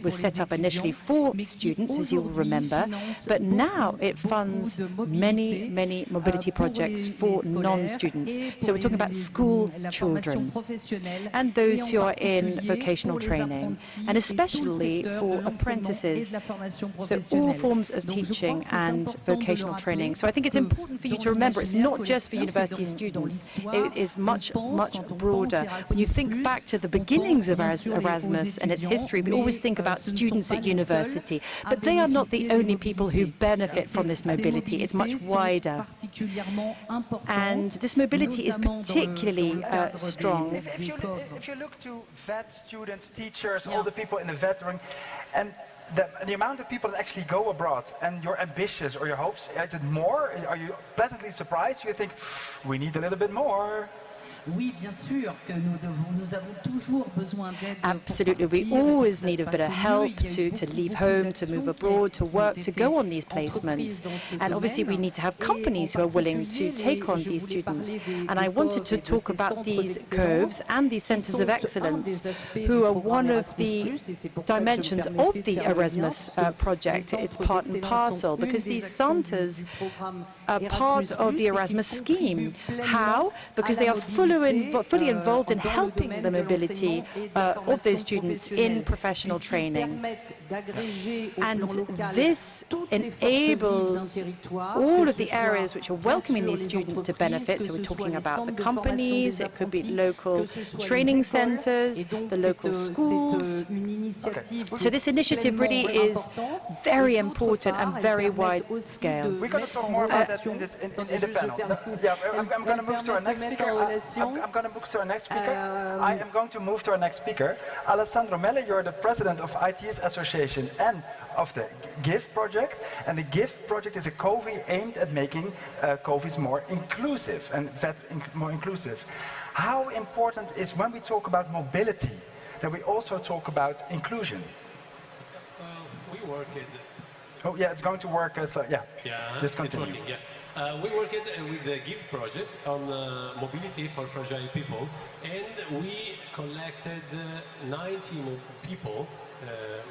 S8: was set up initially for students, as you will remember, but now it funds many mobility projects for non-students. So we're talking about school children and those who are in vocational training, and especially for apprentices, so all forms of teaching and vocational training. So I think it's important for you to remember it's not just for university students, it is much broader. When you think back to the beginnings of Erasmus and its history, we always think about students at university, but they are not the only people who benefit from this mobility. It's much wider, and this mobility is particularly strong.
S20: If you look to vet students, teachers, all the people in the veteran, and the amount of people that actually go abroad, and your ambitions or your hopes, is it more? Are you pleasantly surprised? You think, we need a little bit more?
S1: Oui, bien sûr que nous avons toujours besoin d'aide.
S8: Absolutely, we always need a bit of help to leave home, to move abroad, to work, to go on these placements. And obviously we need to have companies who are willing to take on these students. And I wanted to talk about these CoVEs and these centres of excellence, who are one of the dimensions of the Erasmus project. It's part and parcel, because these centres are part of the Erasmus scheme. How? Because they are fully involved in helping the mobility of those students in professional training. And this enables all of the areas which are welcoming these students to benefit. So we're talking about the companies, it could be local training centres, the local schools. So this initiative really is very important and very wide scale.
S20: We're going to talk more about that in the panel. Yeah, I'm going to move to our next speaker. I'm going to move to our next speaker. I am going to move to our next speaker. Alessandro Melle, you're the president of ITS Association and of the GIVE project. And the GIVE project is a CoVE aimed at making CoVEs more inclusive and more inclusive. How important is, when we talk about mobility, that we also talk about inclusion?
S22: We work at...
S20: Oh yeah, it's going to work. So yeah, just continue.
S22: It's working, yeah. We worked with the GIVE project on mobility for fragile people, and we collected 90 people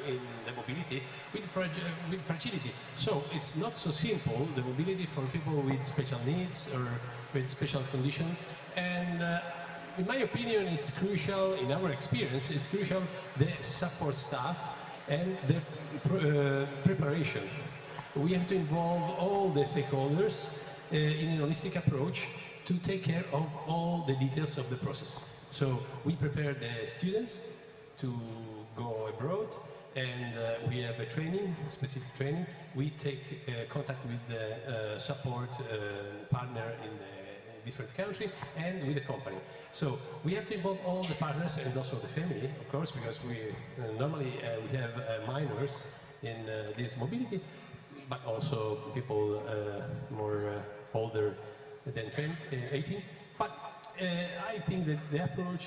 S22: in the mobility with fragility. So it's not so simple, the mobility for people with special needs or with special conditions. And in my opinion, it's crucial, in our experience, it's crucial the support staff and the preparation. We have to involve all the stakeholders in a holistic approach to take care of all the details of the process. So we prepare the students to go abroad, and we have a training, specific training. We take contact with the support partner in the different country and with the company. So we have to involve all the partners and also the family, of course, because we normally we have minors in this mobility, but also people more older than 18. But I think that the approach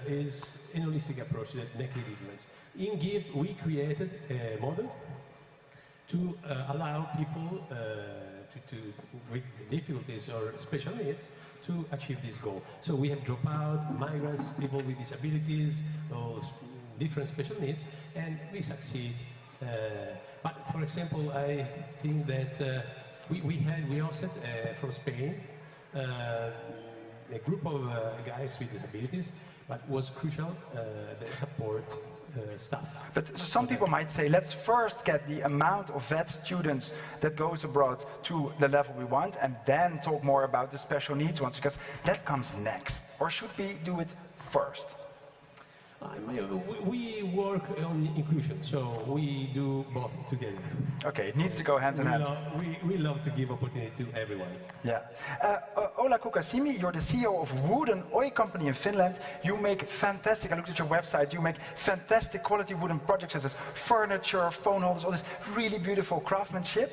S22: is an holistic approach that makes a difference. In GIVE, we created a model to allow people with difficulties or special needs to achieve this goal. So we have dropout, migrants, people with disabilities, or different special needs, and we succeed. But for example, I think that we hosted from Spain a group of guys with disabilities, but was crucial the support staff.
S20: But some people might say, let's first get the amount of vet students that goes abroad to the level we want, and then talk more about the special needs ones, because that comes next. Or should we do it first?
S22: We work on inclusion, so we do both together.
S20: Okay, it needs to go hand in hand.
S22: We love to give opportunity to everyone.
S20: Yeah. Ola Kukasimi, you're the CEO of Wooden Oi Company in Finland. You make fantastic, I looked at your website, you make fantastic quality wooden projects such as furniture, phone holders, all this really beautiful craftsmanship.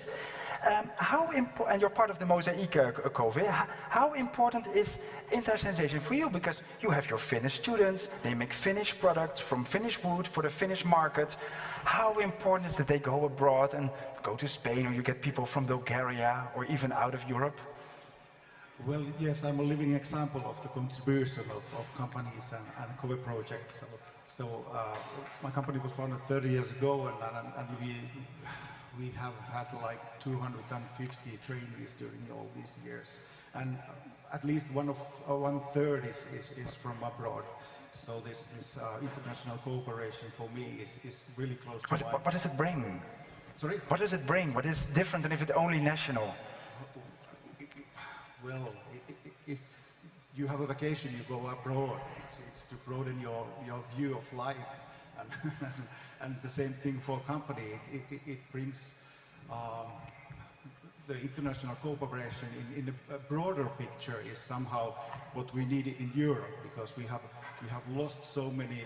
S20: And you're part of the Mosaic CoVE. How important is internationalization for you? Because you have your Finnish students, they make Finnish products from Finnish wood for the Finnish market. How important is that they go abroad and go to Spain, or you get people from Bulgaria or even out of Europe?
S5: Well, yes, I'm a living example of the contribution of companies and CoVE projects. So my company was founded 30 years ago, and we have had like 250 trainees during all these years, and at least one third is from abroad. So this international cooperation for me is really close to my...
S20: What does it bring?
S5: Sorry?
S20: What does it bring? What is different than if it's only national?
S5: Well, if you have a vacation, you go abroad. It's to broaden your view of life. And the same thing for a company. It brings the international cooperation in a broader picture is somehow what we need in Europe, because we have lost so many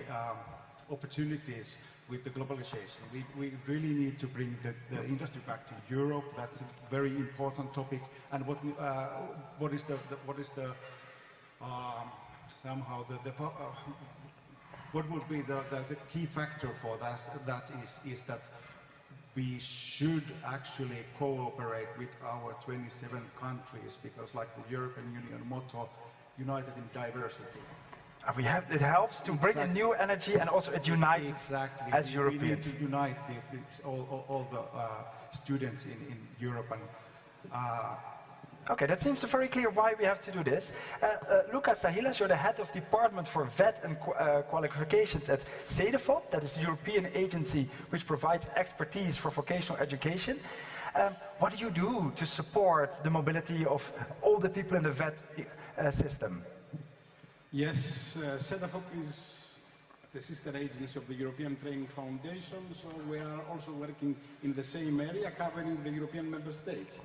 S5: opportunities with the globalization. We really need to bring the industry back to Europe. That's a very important topic. And what is the somehow what would be the key factor for that is that we should actually cooperate with our 27 countries, because like the European Union motto, united in diversity.
S20: It helps to bring a new energy, and also it unites as Europeans.
S5: We need to unite all the students in Europe. And
S20: okay, that seems very clear why we have to do this. Lucas Sahilas, you're the head of Department for VET and Qualifications at CEDEFOP, that is the European agency which provides expertise for vocational education. What do you do to support the mobility of all the people in the VET system?
S6: Yes, CEDEFOP is the sister agency of the European Training Foundation, so we are also working in the same area, covering the European member states.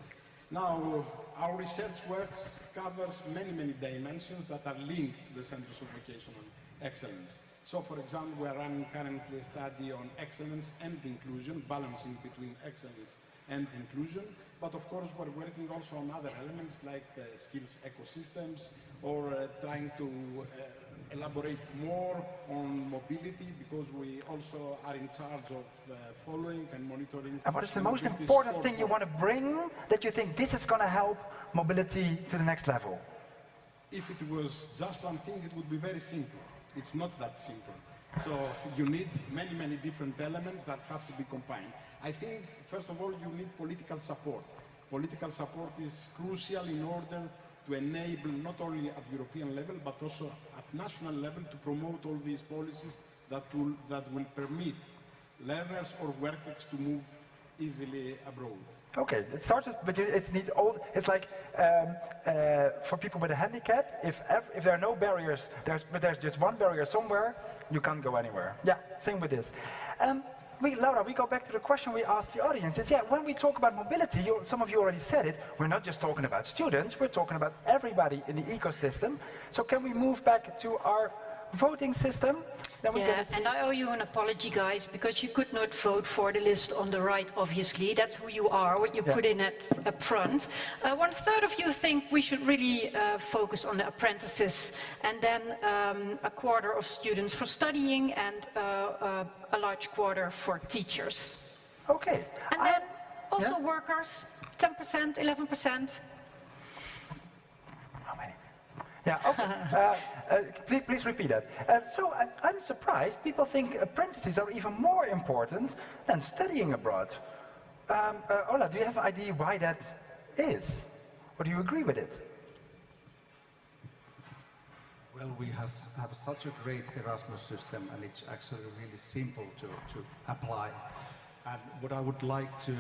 S6: Now, our research work covers many dimensions that are linked to the Centers of Vocational Excellence. So, for example, we are running currently a study on excellence and inclusion, balancing between excellence and inclusion. But of course, we're working also on other elements like skills ecosystems, or trying to elaborate more on mobility, because we also are in charge of following and monitoring.
S20: And what is the most important thing you want to bring that you think this is going to help mobility to the next level?
S6: If it was just one thing, it would be very simple. It's not that simple. So you need many different elements that have to be combined. I think, first of all, you need political support. Political support is crucial in order to enable, not only at European level, but also at national level, to promote all these policies that will permit learners or workers to move easily abroad.
S20: Okay, it started, but it's like for people with a handicap, if there are no barriers, but there's just one barrier somewhere, you can't go anywhere. Yeah, same with this. Laura, we go back to the question we asked the audience. Is, when we talk about mobility, some of you already said it, we're not just talking about students, we're talking about everybody in the ecosystem. So can we move back to our voting system?
S4: And I owe you an apology, guys, because you could not vote for the list on the right, obviously. That's who you are, what you put in up front. 1/3 of you think we should really focus on the apprentices, and then 1/4 of students for studying, and a large quarter for teachers.
S20: Okay.
S4: And then also workers, 10%, 11%.
S20: How many? Yeah, okay. Please repeat that. So I'm surprised. People think apprentices are even more important than studying abroad. Ola, do you have an idea why that is? Or do you agree with it?
S5: Well, we have such a great Erasmus system, and it's actually really simple to apply. And what I would like to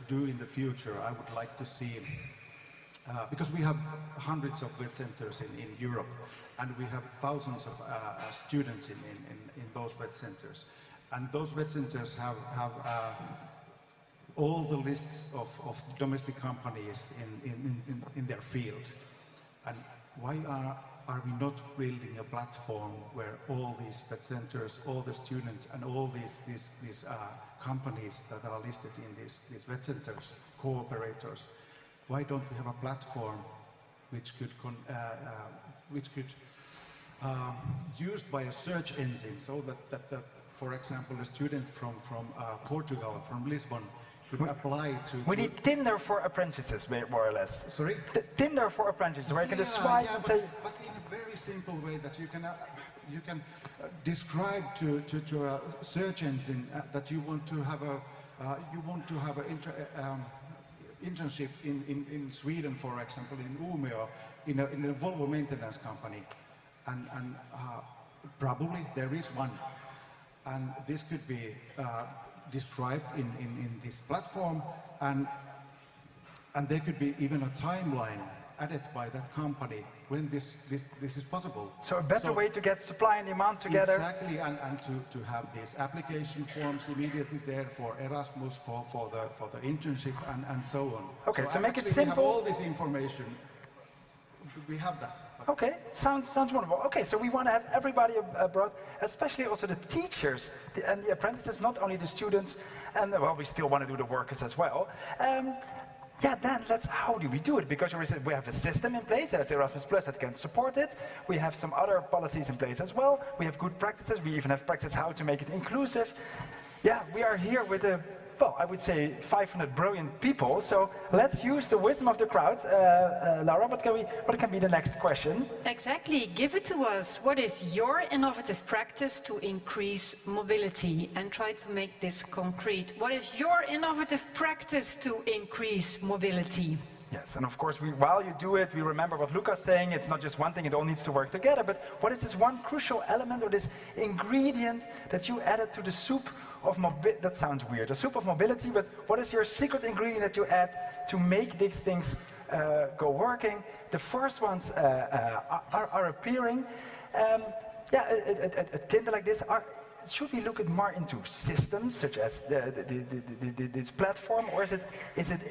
S5: do in the future, I would like to see because we have hundreds of vet centers in Europe, and we have thousands of students in those vet centers. And those vet centers have all the lists of domestic companies in their field. And why are we not building a platform where all these vet centers, all the students, and all these companies that are listed in these vet centers, cooperators, why don't we have a platform which could used by a search engine, so that for example, a student from Portugal, from Lisbon, could apply to...
S20: We need Tinder for apprentices, more or less.
S5: Sorry?
S20: Tinder for apprentices, where you can just swipe and say...
S5: But in a very simple way that you can describe to a search engine that you want to have a internship in Sweden, for example, in Umeå, in a Volvo maintenance company, and probably there is one, and this could be described in this platform, and there could be even a timeline added by that company when this is possible.
S20: So a better way to get supply and demand together.
S5: Exactly, and to have these application forms immediately there for Erasmus, for the internship, and so on.
S20: Okay, so make it simple.
S5: We have all this information. We have that.
S20: Okay, sounds wonderful. Okay, so we want to have everybody abroad, especially also the teachers and the apprentices, not only the students, and well, we still want to do the workers as well. Yeah, then how do we do it? Because we have a system in place, there's Erasmus Plus that can support it. We have some other policies in place as well. We have good practices. We even have practice how to make it inclusive. Yeah, we are here with well, I would say 500 brilliant people. So let's use the wisdom of the crowd. Laura, what can be the next question?
S4: Exactly. Give it to us. What is your innovative practice to increase mobility? And try to make this concrete. What is your innovative practice to increase mobility?
S20: Yes, and of course, while you do it, we remember what Luca's saying. It's not just one thing, it all needs to work together. But what is this one crucial element or this ingredient that you added to the soup of mobility? That sounds weird, a soup of mobility, but what is your secret ingredient that you add to make these things go working? The first ones are appearing. Yeah, a Tinder like this, should we look at more into systems such as this platform, or is it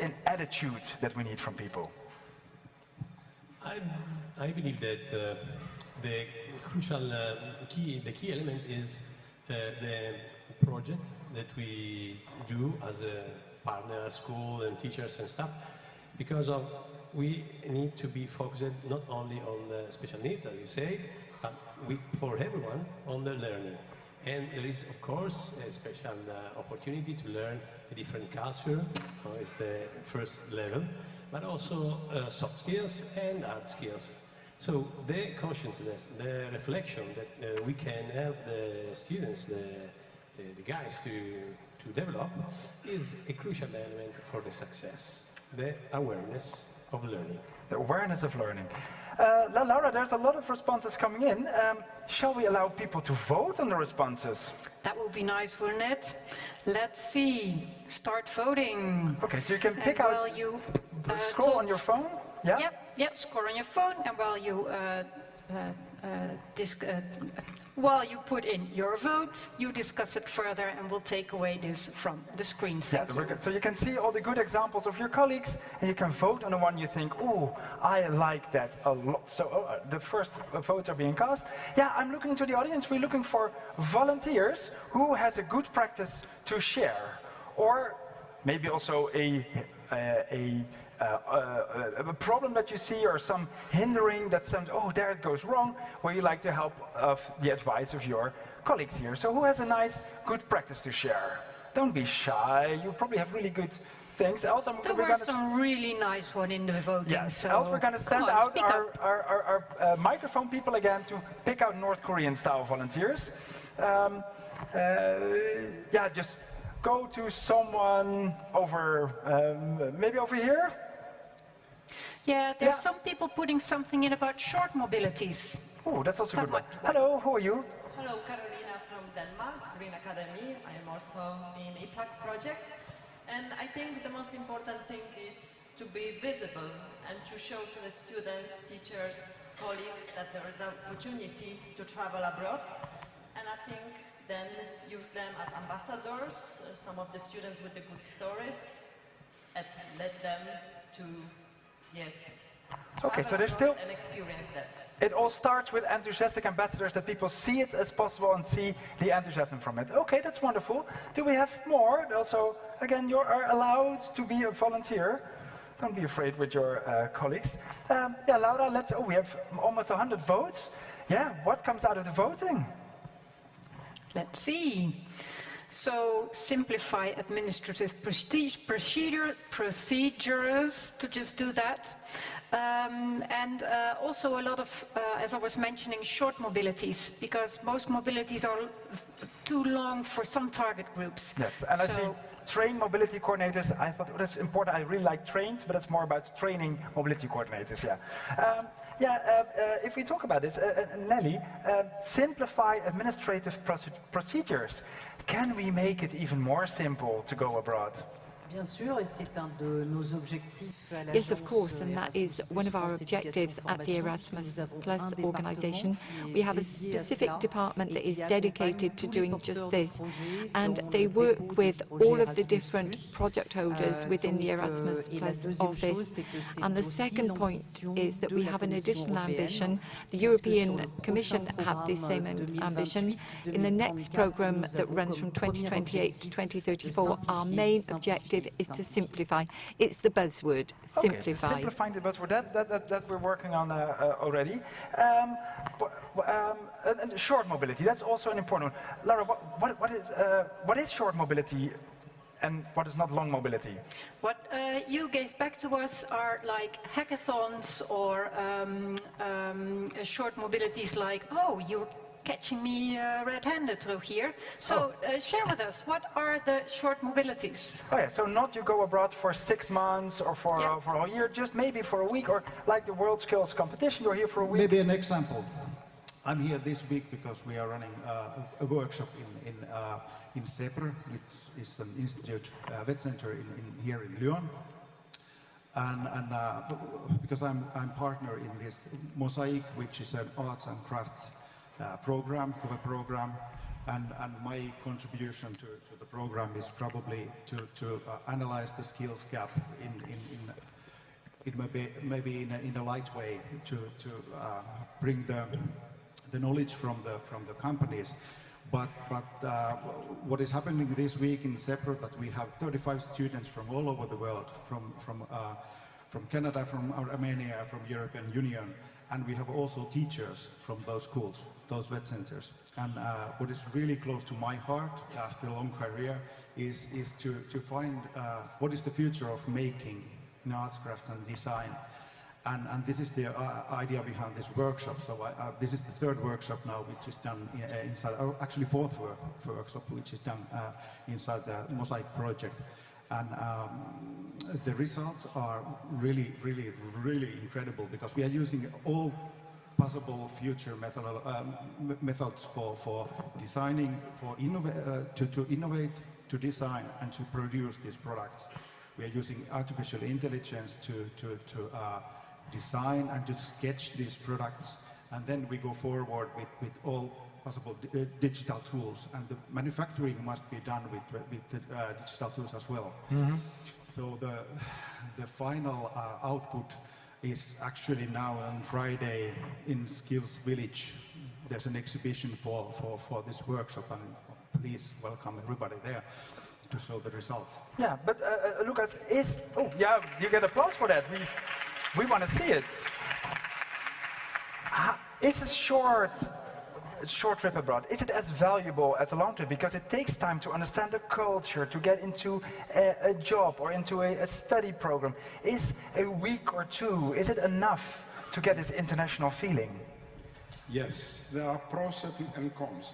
S20: an attitude that we need from people?
S22: I believe that the crucial key element is the project that we do as a partner, school and teachers and staff, because we need to be focused not only on the special needs, as you say, but for everyone on the learning. And there is, of course, a special opportunity to learn a different culture, is the first level, but also soft skills and hard skills. So the consciousness, the reflection that we can help the students, the guys to develop is a crucial element for the success, the awareness of learning.
S20: The awareness of learning. Laura, there's a lot of responses coming in. Shall we allow people to vote on the responses?
S4: That would be nice, wouldn't it? Let's see. Start voting.
S20: Okay, so you can pick out,
S4: while you
S20: scroll on your phone. Yeah?
S4: Yep, scroll on your phone, and while you while you put in your vote, you discuss it further, and we'll take away this from the screen. Thank you.
S20: So you can see all the good examples of your colleagues, and you can vote on the one you think, oh, I like that a lot. So the first votes are being cast. Yeah, I'm looking to the audience. We're looking for volunteers who has a good practice to share, or maybe also a problem that you see, or some hindering that sounds, oh, there it goes wrong, where you like to help of the advice of your colleagues here. So who has a nice, good practice to share? Don't be shy. You probably have really good things. Else,
S4: there were some really nice one in the voting.
S20: Yes.
S4: So
S20: else we're going to send out our microphone people again to pick out North Korean style volunteers. Yeah, just go to someone over, maybe over here.
S4: Yeah, there's some people putting something in about short mobilities.
S20: Oh, that's also a good one. Hello, who are you?
S12: Hello, Carolina from Denmark, Green Academy. I am also in EPLAC project. And I think the most important thing is to be visible and to show to the students, teachers, colleagues that there is an opportunity to travel abroad. And I think then use them as ambassadors, some of the students with the good stories, and let them to, yes,
S20: Okay, so
S12: travel
S20: there's
S12: abroad
S20: still...
S12: and experience that.
S20: It all starts with enthusiastic ambassadors, that people see it as possible and see the enthusiasm from it. Okay, that's wonderful. Do we have more? Also, again, you are allowed to be a volunteer. Don't be afraid with your colleagues. Yeah, Laura, let's... Oh, we have almost 100 votes. Yeah, what comes out of the voting?
S4: Let's see. So simplify administrative procedures, to just do that. And also a lot of, as I was mentioning, short mobilities, because most mobilities are too long for some target groups.
S20: Yes, and I see train mobility coordinators. I thought, oh, that's important. I really like trains, but it's more about training mobility coordinators, yeah. If we talk about this, Nelly, simplify administrative procedures. Can we make it even more simple to go abroad?
S1: Bien sûr, et c'est un de nos objectifs à l'agence.
S3: Yes, of course, and that is one of our objectives at the Erasmus Plus organisation. We have a specific department that is dedicated to doing just this, and they work with all of the different project holders within the Erasmus Plus office. And the second point is that we have an additional ambition. The European Commission have the same ambition. In the next programme that runs from 2028 to 2034, our main objective is to simplify. It's the buzzword, simplify.
S20: Okay, simplifying the buzzword, that we're working on already. And short mobility, that's also an important one. Laura, what is short mobility and what is not long mobility?
S4: What you gave back to us are like hackathons or short mobilities like, oh, you're catching me red-handed through here. So share with us, what are the short mobilities?
S20: Oh yeah, so not you go abroad for 6 months or for a whole year, just maybe for a week, or like the WorldSkills competition, you're here for a week.
S5: Maybe an example. I'm here this week because we are running a workshop in CEPR, which is an institute, vet center here in Lyon. And because I'm partner in this Mosaic, which is an arts and crafts program, CoVE program, and my contribution to the program is probably to analyze the skills gap maybe in a light way, to bring the knowledge from the companies. But what is happening this week in CEPR, that we have 35 students from all over the world, from Canada, from Armenia, from European Union, and we have also teachers from those schools, those vet centers. And what is really close to my heart after a long career is to find what is the future of making in arts, craft and design. And this is the idea behind this workshop. So this is the third workshop now, which is done inside, actually fourth workshop, which is done inside the Mosaic project. And the results are really, really, really incredible, because we are using all possible future methods for designing, to innovate, to design, and to produce these products. We are using artificial intelligence to design and to sketch these products, and then we go forward with all possible digital tools, and the manufacturing must be done with digital tools as well.
S20: Mm-hmm.
S5: So the final output is actually now on Friday in Skills Village. There's an exhibition for this workshop, and please welcome everybody there to show the results.
S20: Yeah, but Lucas, you get applause for that. We want to see it. Is a short trip abroad, is it as valuable as a long trip? Because it takes time to understand the culture, to get into a job or into a study program. Is a week or two, is it enough to get this international feeling?
S6: Yes, there are pros and cons.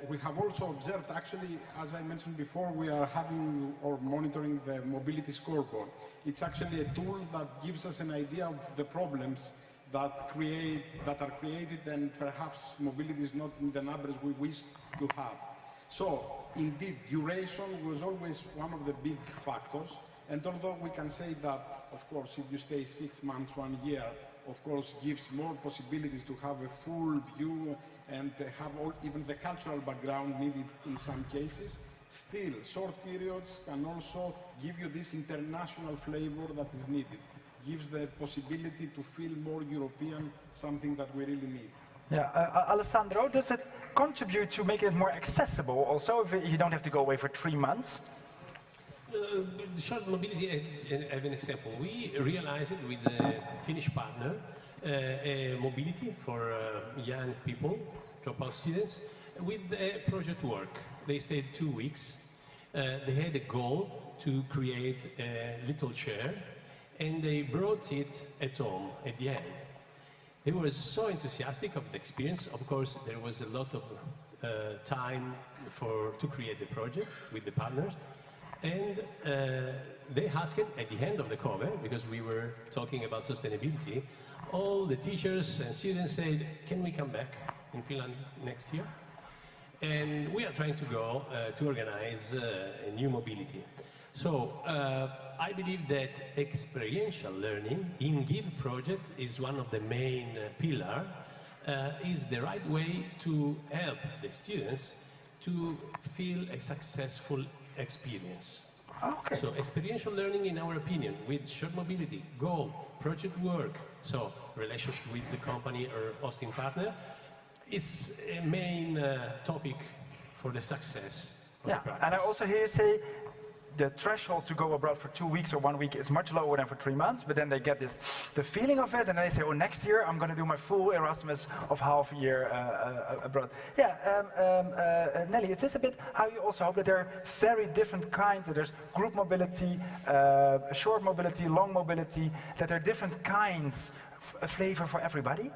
S6: We have also observed, actually, as I mentioned before, we are having or monitoring the mobility scoreboard. It's actually a tool that gives us an idea of the problems that are created, and perhaps mobility is not in the numbers we wish to have. So, indeed, duration was always one of the big factors. And although we can say that, of course, if you stay 6 months, 1 year, of course, gives more possibilities to have a full view and have even the cultural background needed in some cases, still, short periods can also give you this international flavor that is needed. Gives the possibility to feel more European, something that we really need.
S20: Yeah, Alessandro, does it contribute to make it more accessible also if you don't have to go away for 3 months?
S22: The short mobility, I have an example. We realized it with a Finnish partner, a mobility for young people, dropout students, with project work. They stayed 2 weeks. They had a goal to create a little chair, and they brought it at home at the end. They were so enthusiastic of the experience. Of course, there was a lot of time to create the project with the partners. And they asked at the end of the CoVE, because we were talking about sustainability, all the teachers and students said, can we come back in Finland next year? And we are trying to go to organize a new mobility. So I believe that experiential learning in GIVE project is one of the main pillars, is the right way to help the students to feel a successful experience.
S20: Okay.
S22: So experiential learning, in our opinion, with short mobility, goal, project work, so relationship with the company or hosting partner, is a main topic for the success of the practice.
S20: And I also hear you say the threshold to go abroad for 2 weeks or 1 week is much lower than for 3 months, but then they get the feeling of it, and then they say, oh, next year I'm going to do my full Erasmus of half a year abroad. Yeah, Nelly, is this a bit how you also hope that there are very different kinds, that there's group mobility, short mobility, long mobility, that there are different kinds, a flavor for everybody?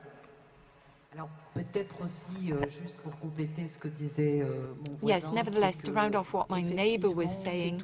S11: Alors peut-être aussi, juste pour compléter ce que disait mon voisin.
S3: Yes, nevertheless, to round off what my neighbour was saying,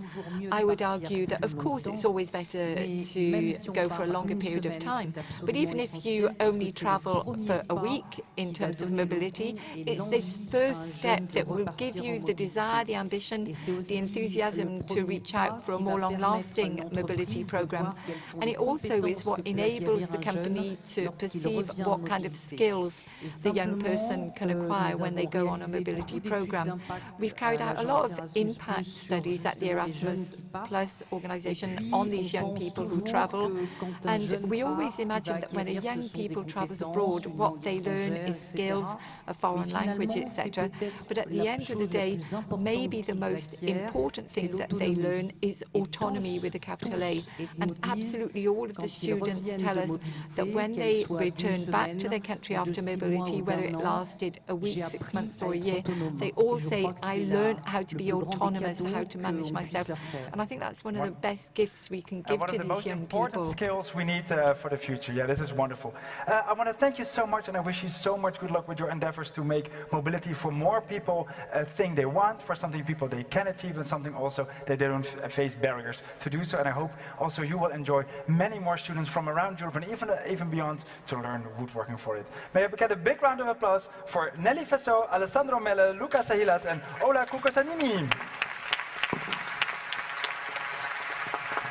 S3: I would argue that of course it's always better to go for a longer period of time. But even if you only travel for a week in terms of mobility, it's this first step that will give you the desire, the ambition, the enthusiasm to reach out for a more long-lasting mobility programme. And it also is what enables the company to perceive what kind of skills the young person can acquire when they go on a mobility programme. We've carried out a lot of impact studies at the Erasmus Plus organisation on these young people who travel, and we always imagine that when a young people travels abroad, what they learn is skills, a foreign language, etc. But at the end of the day, maybe the most important thing that they learn is autonomy with a capital A. And absolutely all of the students tell us that when they return back to their country after mobility, whether it lasted a week, 6 months or a year, they all say, I learned how to be autonomous, how to manage myself. And I think that's one of the best gifts we can give to these young people.
S20: One of the most important skills we need for the future. Yeah, this is wonderful. I want to thank you so much, and I wish you so much good luck with your endeavors to make mobility for more people a thing they want, for something people they can achieve, and something also that they don't face barriers to do so. And I hope also you will enjoy many more students from around Europe and even beyond to learn woodworking for it. May I get a big round of applause for Nelly Faso, Alessandro Melle, Luca Sahilas, and Ola Kukosanimi.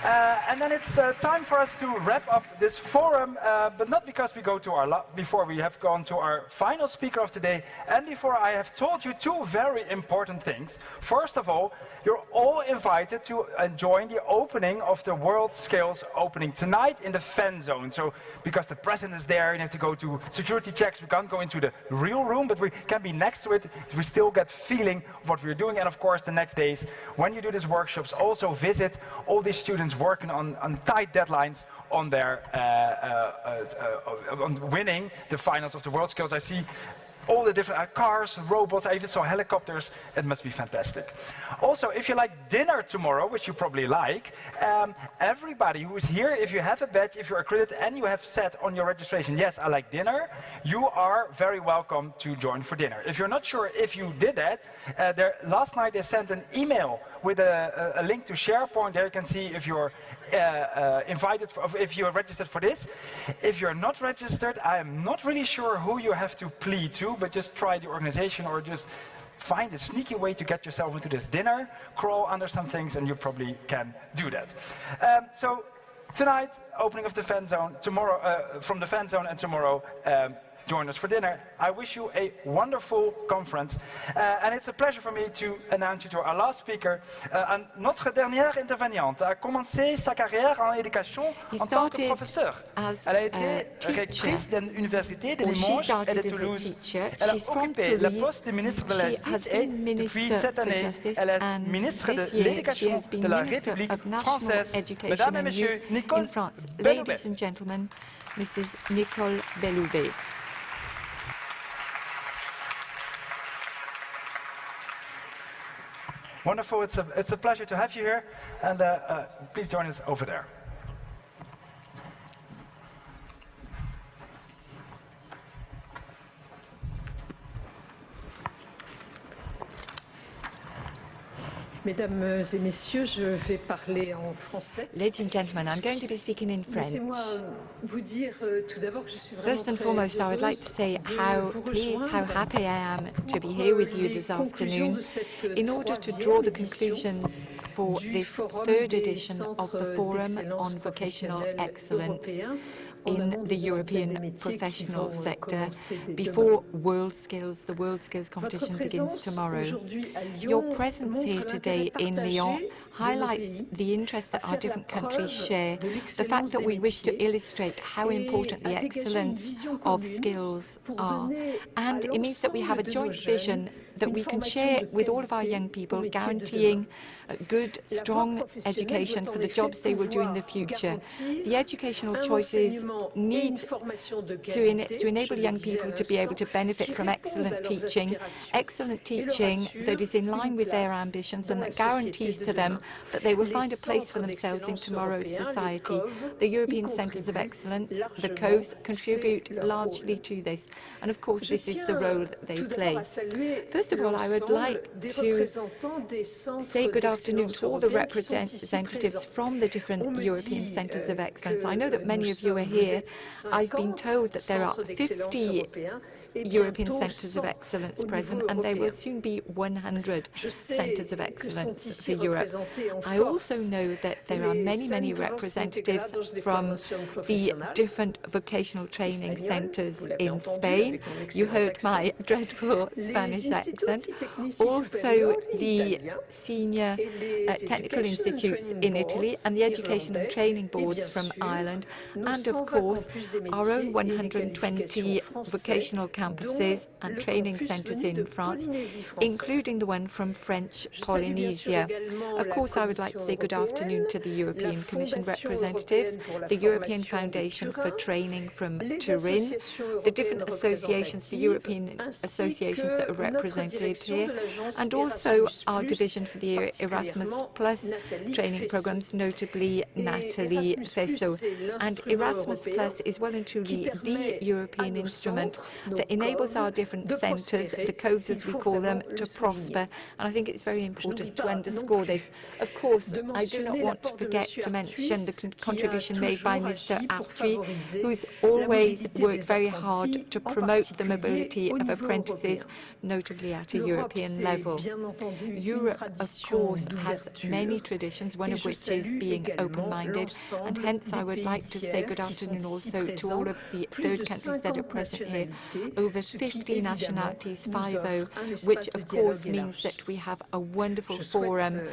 S20: And then it's time for us to wrap up this forum, but not because we go to before we have gone to our final speaker of today, and before I have told you 2 very important things. First of all, you're all invited to join the opening of the WorldSkills opening tonight in the fan zone. So, because the president is there, you have to go to security checks. We can't go into the real room, but we can be next to it. We still get feeling of what we're doing. And of course, the next days, when you do these workshops, also visit all these students working on tight deadlines on their on winning the finals of the WorldSkills. I see all the different cars, robots, I even saw helicopters. It must be fantastic. Also, if you like dinner tomorrow, which you probably like, everybody who is here, if you have a badge, if you're accredited and you have said on your registration, yes, I like dinner, you are very welcome to join for dinner. If you're not sure if you did that, last night they sent an email with a link to SharePoint. There you can see if you're invited, if you are registered for this. If you're not registered, I am not really sure who you have to plead to, but just try the organization or just find a sneaky way to get yourself into this dinner, crawl under some things, and you probably can do that. So tonight, opening of the fan zone, tomorrow from the fan zone, and tomorrow join us for dinner. I wish you a wonderful conference, and it's a pleasure for me to announce you to our last speaker. Notre dernière intervenante a commencé sa carrière en éducation en tant que professeur. Elle a été rectrice d'une université de Limoges et de Toulouse. Elle a occupé le poste de ministre de la Justice et depuis cette année, elle est ministre de l'Éducation de la République française. Mesdames et messieurs, Nicole Belloubet.
S3: Ladies and gentlemen, Mrs. Nicole Belloubet.
S20: Wonderful, it's a pleasure to have you here, and please join us over there.
S9: Mesdames et messieurs, je vais parler en français.
S3: Ladies and gentlemen, I'm going to be speaking in French.
S9: Laissez-moi vous dire tout d'abord que je suis vraiment
S3: First and foremost, I would like to say how pleased, how happy I am to be here with you this afternoon in order to draw the conclusions for this third edition of the Forum on Vocational Excellence in the European professional sector before WorldSkills. The WorldSkills competition begins tomorrow. Your presence here today in Lyon highlights the interest that our different countries share, the fact that we wish to illustrate how important the excellence of skills are, and it means that we have a joint vision that we can share with all of our young people, guaranteeing a good, strong education for the jobs they will do in the future. The educational choices need to enable young people to be able to benefit from excellent teaching that is in line with their ambitions and that guarantees to them that they will find a place for themselves in tomorrow's society. The European Centres of Excellence, the CoVEs, contribute largely to this, and of course this is the role that they play. First of all, I would like to say good afternoon to all the representatives from the different European Centres of Excellence. I know that many of you are here. I've been told that there are 50 European Centres of Excellence present, and there will soon be 100 Centres of Excellence for Europe. I also know that there are many representatives from the different vocational training centres in Spain. You heard my dreadful Spanish accent. Also the senior technical institutes in Italy and the education and training boards from Ireland, and of course our own 120 vocational campuses and training centres in France, including the one from French Polynesia. Of course, I would like to say good afternoon to the European Commission representatives, the European Foundation for Training from Turin, the different associations, the European associations that are represented here, and also our division for the Erasmus Plus training programs, notably Nathalie Fesso. And Erasmus Plus is well and truly the European instrument that enables our different centres, the CoVEs as we call them, to prosper, and I think it's very important to underscore this. Of course, I do not want to forget to mention the contribution made by Mr. Arthuis, who's always worked very hard to promote the mobility of apprentices, notably at a European level. Europe, of course, has many traditions, one of which is being open-minded, and hence I would like to say good afternoon also to all of the third countries that are present here. Over 50 nationalities, 50, which of course means that we have a wonderful forum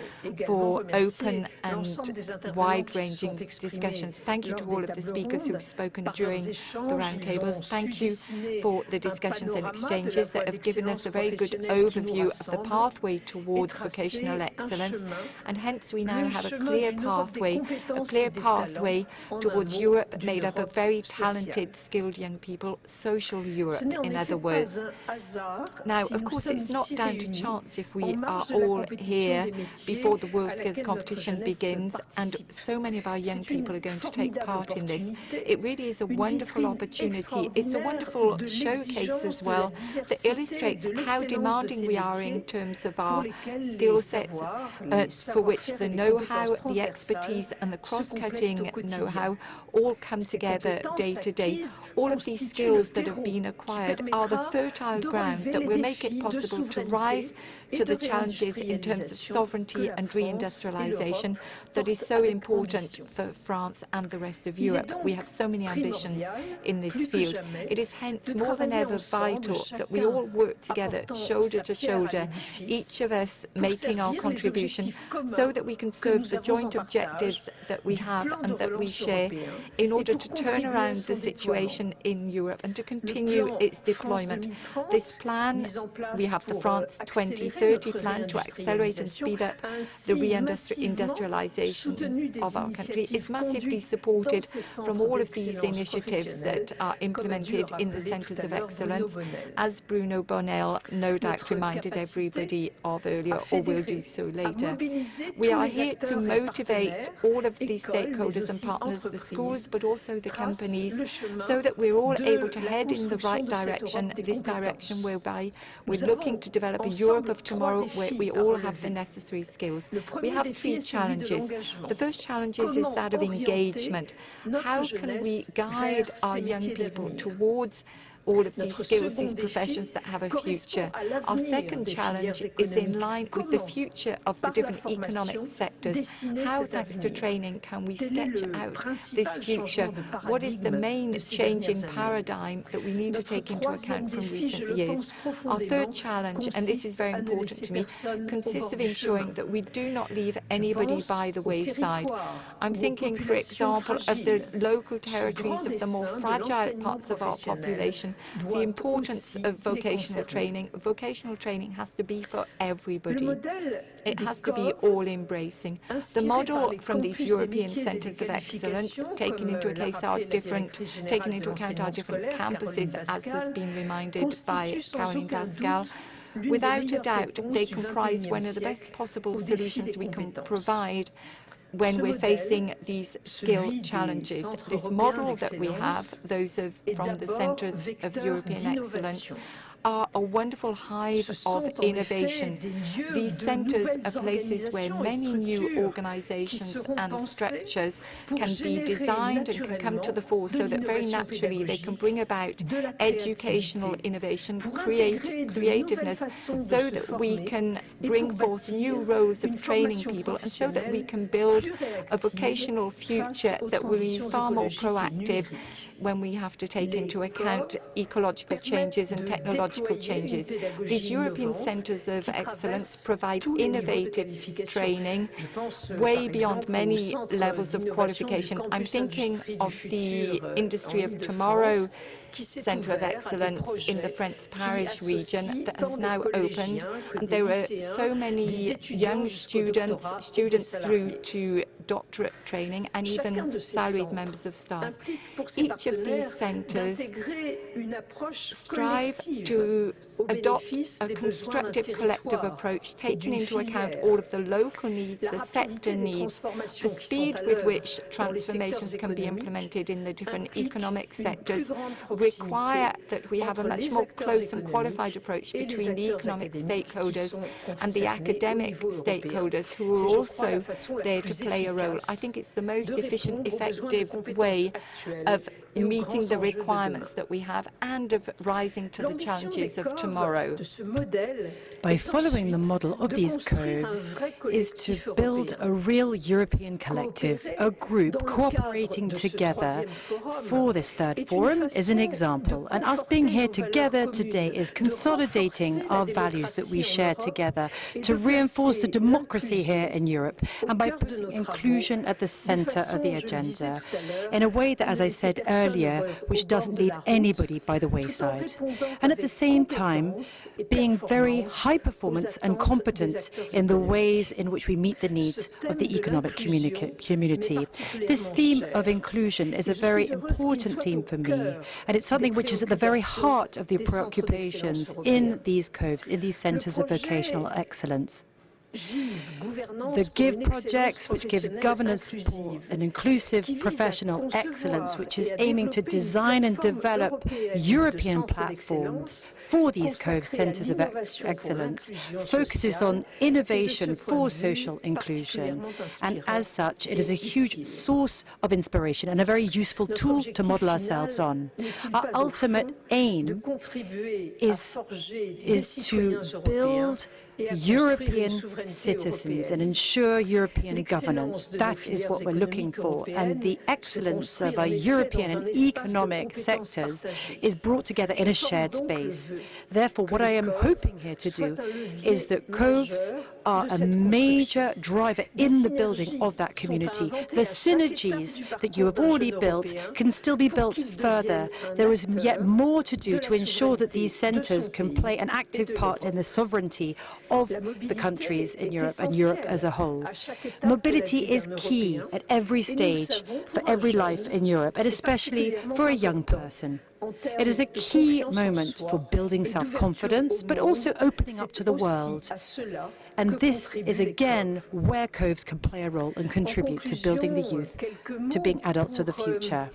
S3: for open and wide-ranging discussions. Thank you to all of the speakers who have spoken during the roundtables. Thank you for the discussions and exchanges that have given us a very good overview of the pathway towards vocational excellence, and hence we now have a clear pathway towards Europe made up of very talented, skilled young people, social Europe, in other words. Now, of course, it's not down to chance if we are all here before the WorldSkills competition begins, and so many of our young people are going to take part in this. It really is a wonderful opportunity. It's a wonderful showcase as well that illustrates how demanding we are in terms of our skill sets, for which the know-how, the expertise and the cross-cutting know-how all come together together day to day. All of these skills that have been acquired are the fertile ground that will make it possible to rise to the challenges in terms of sovereignty and reindustrialization that is so important for France and the rest of Europe. We have so many ambitions in this field. It is hence more than ever vital that we all work together, shoulder to shoulder, each of us making our contribution, so that we can serve the joint objectives that we have and that we share in order to turn around the situation in Europe and to continue its deployment. This plan, we have the France 2030 plan to accelerate and speed up the reindustrialization of our country, is massively supported from all of these initiatives that are implemented in the centres of excellence, as Bruno Bonnell no doubt reminded everybody of earlier, or will do so later. We are here to motivate all of the stakeholders and partners, the schools, but also the companies, so that we're all able to head in the right direction, this direction whereby we're looking to develop a Europe of tomorrow where we all have the necessary skills. We have three challenges. The first challenge is that of engagement. How can we guide our young people towards all of these skills, these professions that have a future? Our second challenge is in line with the future of the different economic sectors. How, thanks to training, can we sketch out this future? What is the main change in paradigm that we need to take into account from recent years? Our third challenge, and this is very important to me, consists of ensuring that we do not leave anybody by the wayside. I'm thinking, for example, of the local territories of the more fragile parts of our population. The importance of vocational training. Vocational training has to be for everybody. It has to be all-embracing. The model from these European centres of excellence, taking into account our different campuses, as has been reminded by Caroline Pascal, without a doubt, they comprise one of the best possible solutions we can provide when we're facing these skill challenges. This model that we have, those from the centres of European excellence, are a wonderful hive of innovation. These centres are places where many new organisations and structures can be designed and can come to the fore, so that very naturally they can bring about educational innovation, creativeness, so that we can bring forth new roles of training people, and so that we can build a vocational future that will be far more proactive when we have to take into account ecological changes and technological changes. These European centres of excellence provide innovative training way beyond many levels of qualification. I'm thinking of the Industry of Tomorrow Centre of Excellence in the French-Paris region that has now opened, and there are so many young students through to doctorate training, and even salaried members of staff. Each of these centres strive to adopt a constructive collective approach, taking into account all of the local needs, the sector needs, the speed with which transformations can be implemented in the different economic sectors, require that we have a much more close and qualified approach between the economic stakeholders and the academic stakeholders, who are also there to play a role. I think it's the most efficient, effective way of meeting the requirements that we have and of rising to the challenges of tomorrow.
S8: By following the model of these CoVEs is to build a real European collective, a group cooperating together for this third forum is an example. And us being here together today is consolidating our values that we share together to reinforce the democracy here in Europe, and by putting inclusion at the centre of the agenda in a way that, as I said earlier, which doesn't leave anybody by the wayside. And at the same time, being very high performance and competent in the ways in which we meet the needs of the economic community. This theme of inclusion is a very important theme for me, and it's something which is at the very heart of the preoccupations in these CoVEs, in these centres of vocational excellence. The GIVE projects, which gives governance for an inclusive professional excellence, which is aiming to design and develop European platforms for these CoVE centres of excellence, focuses on innovation for social inclusion. And as such, it is a huge source of inspiration and a very useful tool to model ourselves on. Our ultimate aim is to build European citizens and ensure European governance. That is what we're looking for. And the excellence of our European and economic sectors is brought together in a shared space. Therefore, what I am hoping here to do is that CoVEs are a major driver in the building of that community. The synergies that you have already built can still be built further. There is yet more to do to ensure that these centres can play an active part in the sovereignty of the countries in Europe and Europe as a whole. Mobility is key at every stage for every life in Europe, and especially for a young person. It is a key moment for building self-confidence, but also opening up to the world. And this is again where CoVEs can play a role and contribute to building the youth, to being adults of the future.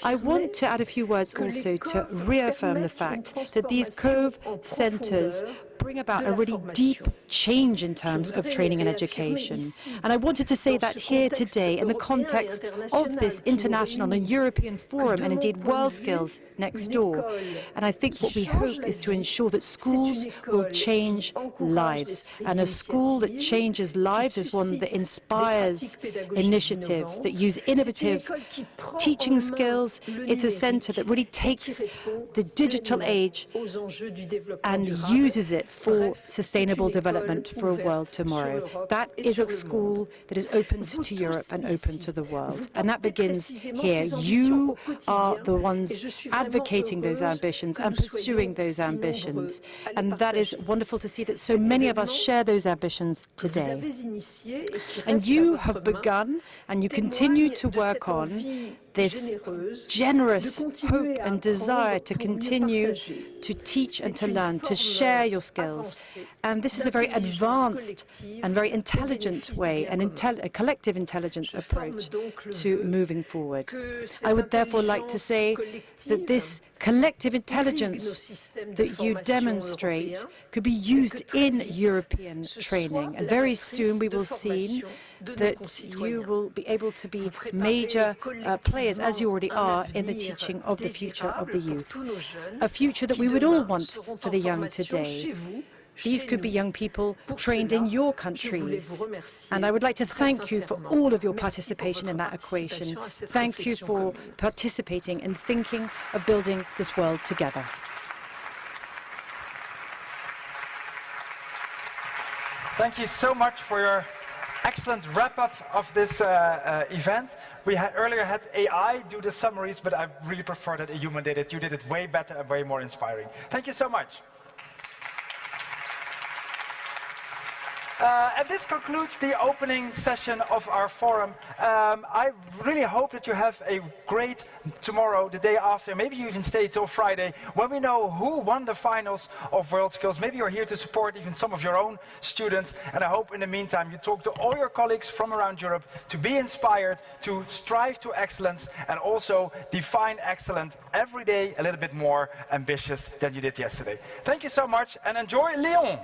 S8: I want to add a few words also to reaffirm the fact that these CoVE centres bring about a really deep change in terms of training and education. And I wanted to say that here today in the context of this international and European forum, and indeed WorldSkills next door. And I think what we hope is to ensure that schools will change lives. And a school that changes lives is one that inspires initiative, that uses innovative teaching skills. It's a centre that really takes the digital age and uses it for sustainable development for a world tomorrow. That is a school that is open to Europe and open to the world. And that begins here. You are the ones advocating those ambitions and pursuing those ambitions. And that is wonderful to see that so many of us share those ambitions today. And you have begun and you continue to work on this generous hope and desire to continue to teach and to learn, to share your skills. And this is a very advanced and very intelligent way, a collective intelligence approach to moving forward. I would therefore like to say that this collective intelligence that you demonstrate could be used in European training. And very soon we will see that you will be able to be major players, as you already are, in the teaching of the future of the youth. A future that we would all want for the young today. These could be young people trained in your countries. And I would like to thank you for all of your participation in that equation. Thank you for participating in thinking of building this world together.
S20: Thank you so much for your excellent wrap-up of this event. We earlier had AI do the summaries, but I really prefer that a human did it. You did it way better and way more inspiring. Thank you so much. And this concludes the opening session of our forum. I really hope that you have a great tomorrow, the day after. Maybe you even stay till Friday when we know who won the finals of WorldSkills. Maybe you're here to support even some of your own students. And I hope in the meantime you talk to all your colleagues from around Europe to be inspired, to strive to excellence, and also define excellence every day a little bit more ambitious than you did yesterday. Thank you so much and enjoy Lyon.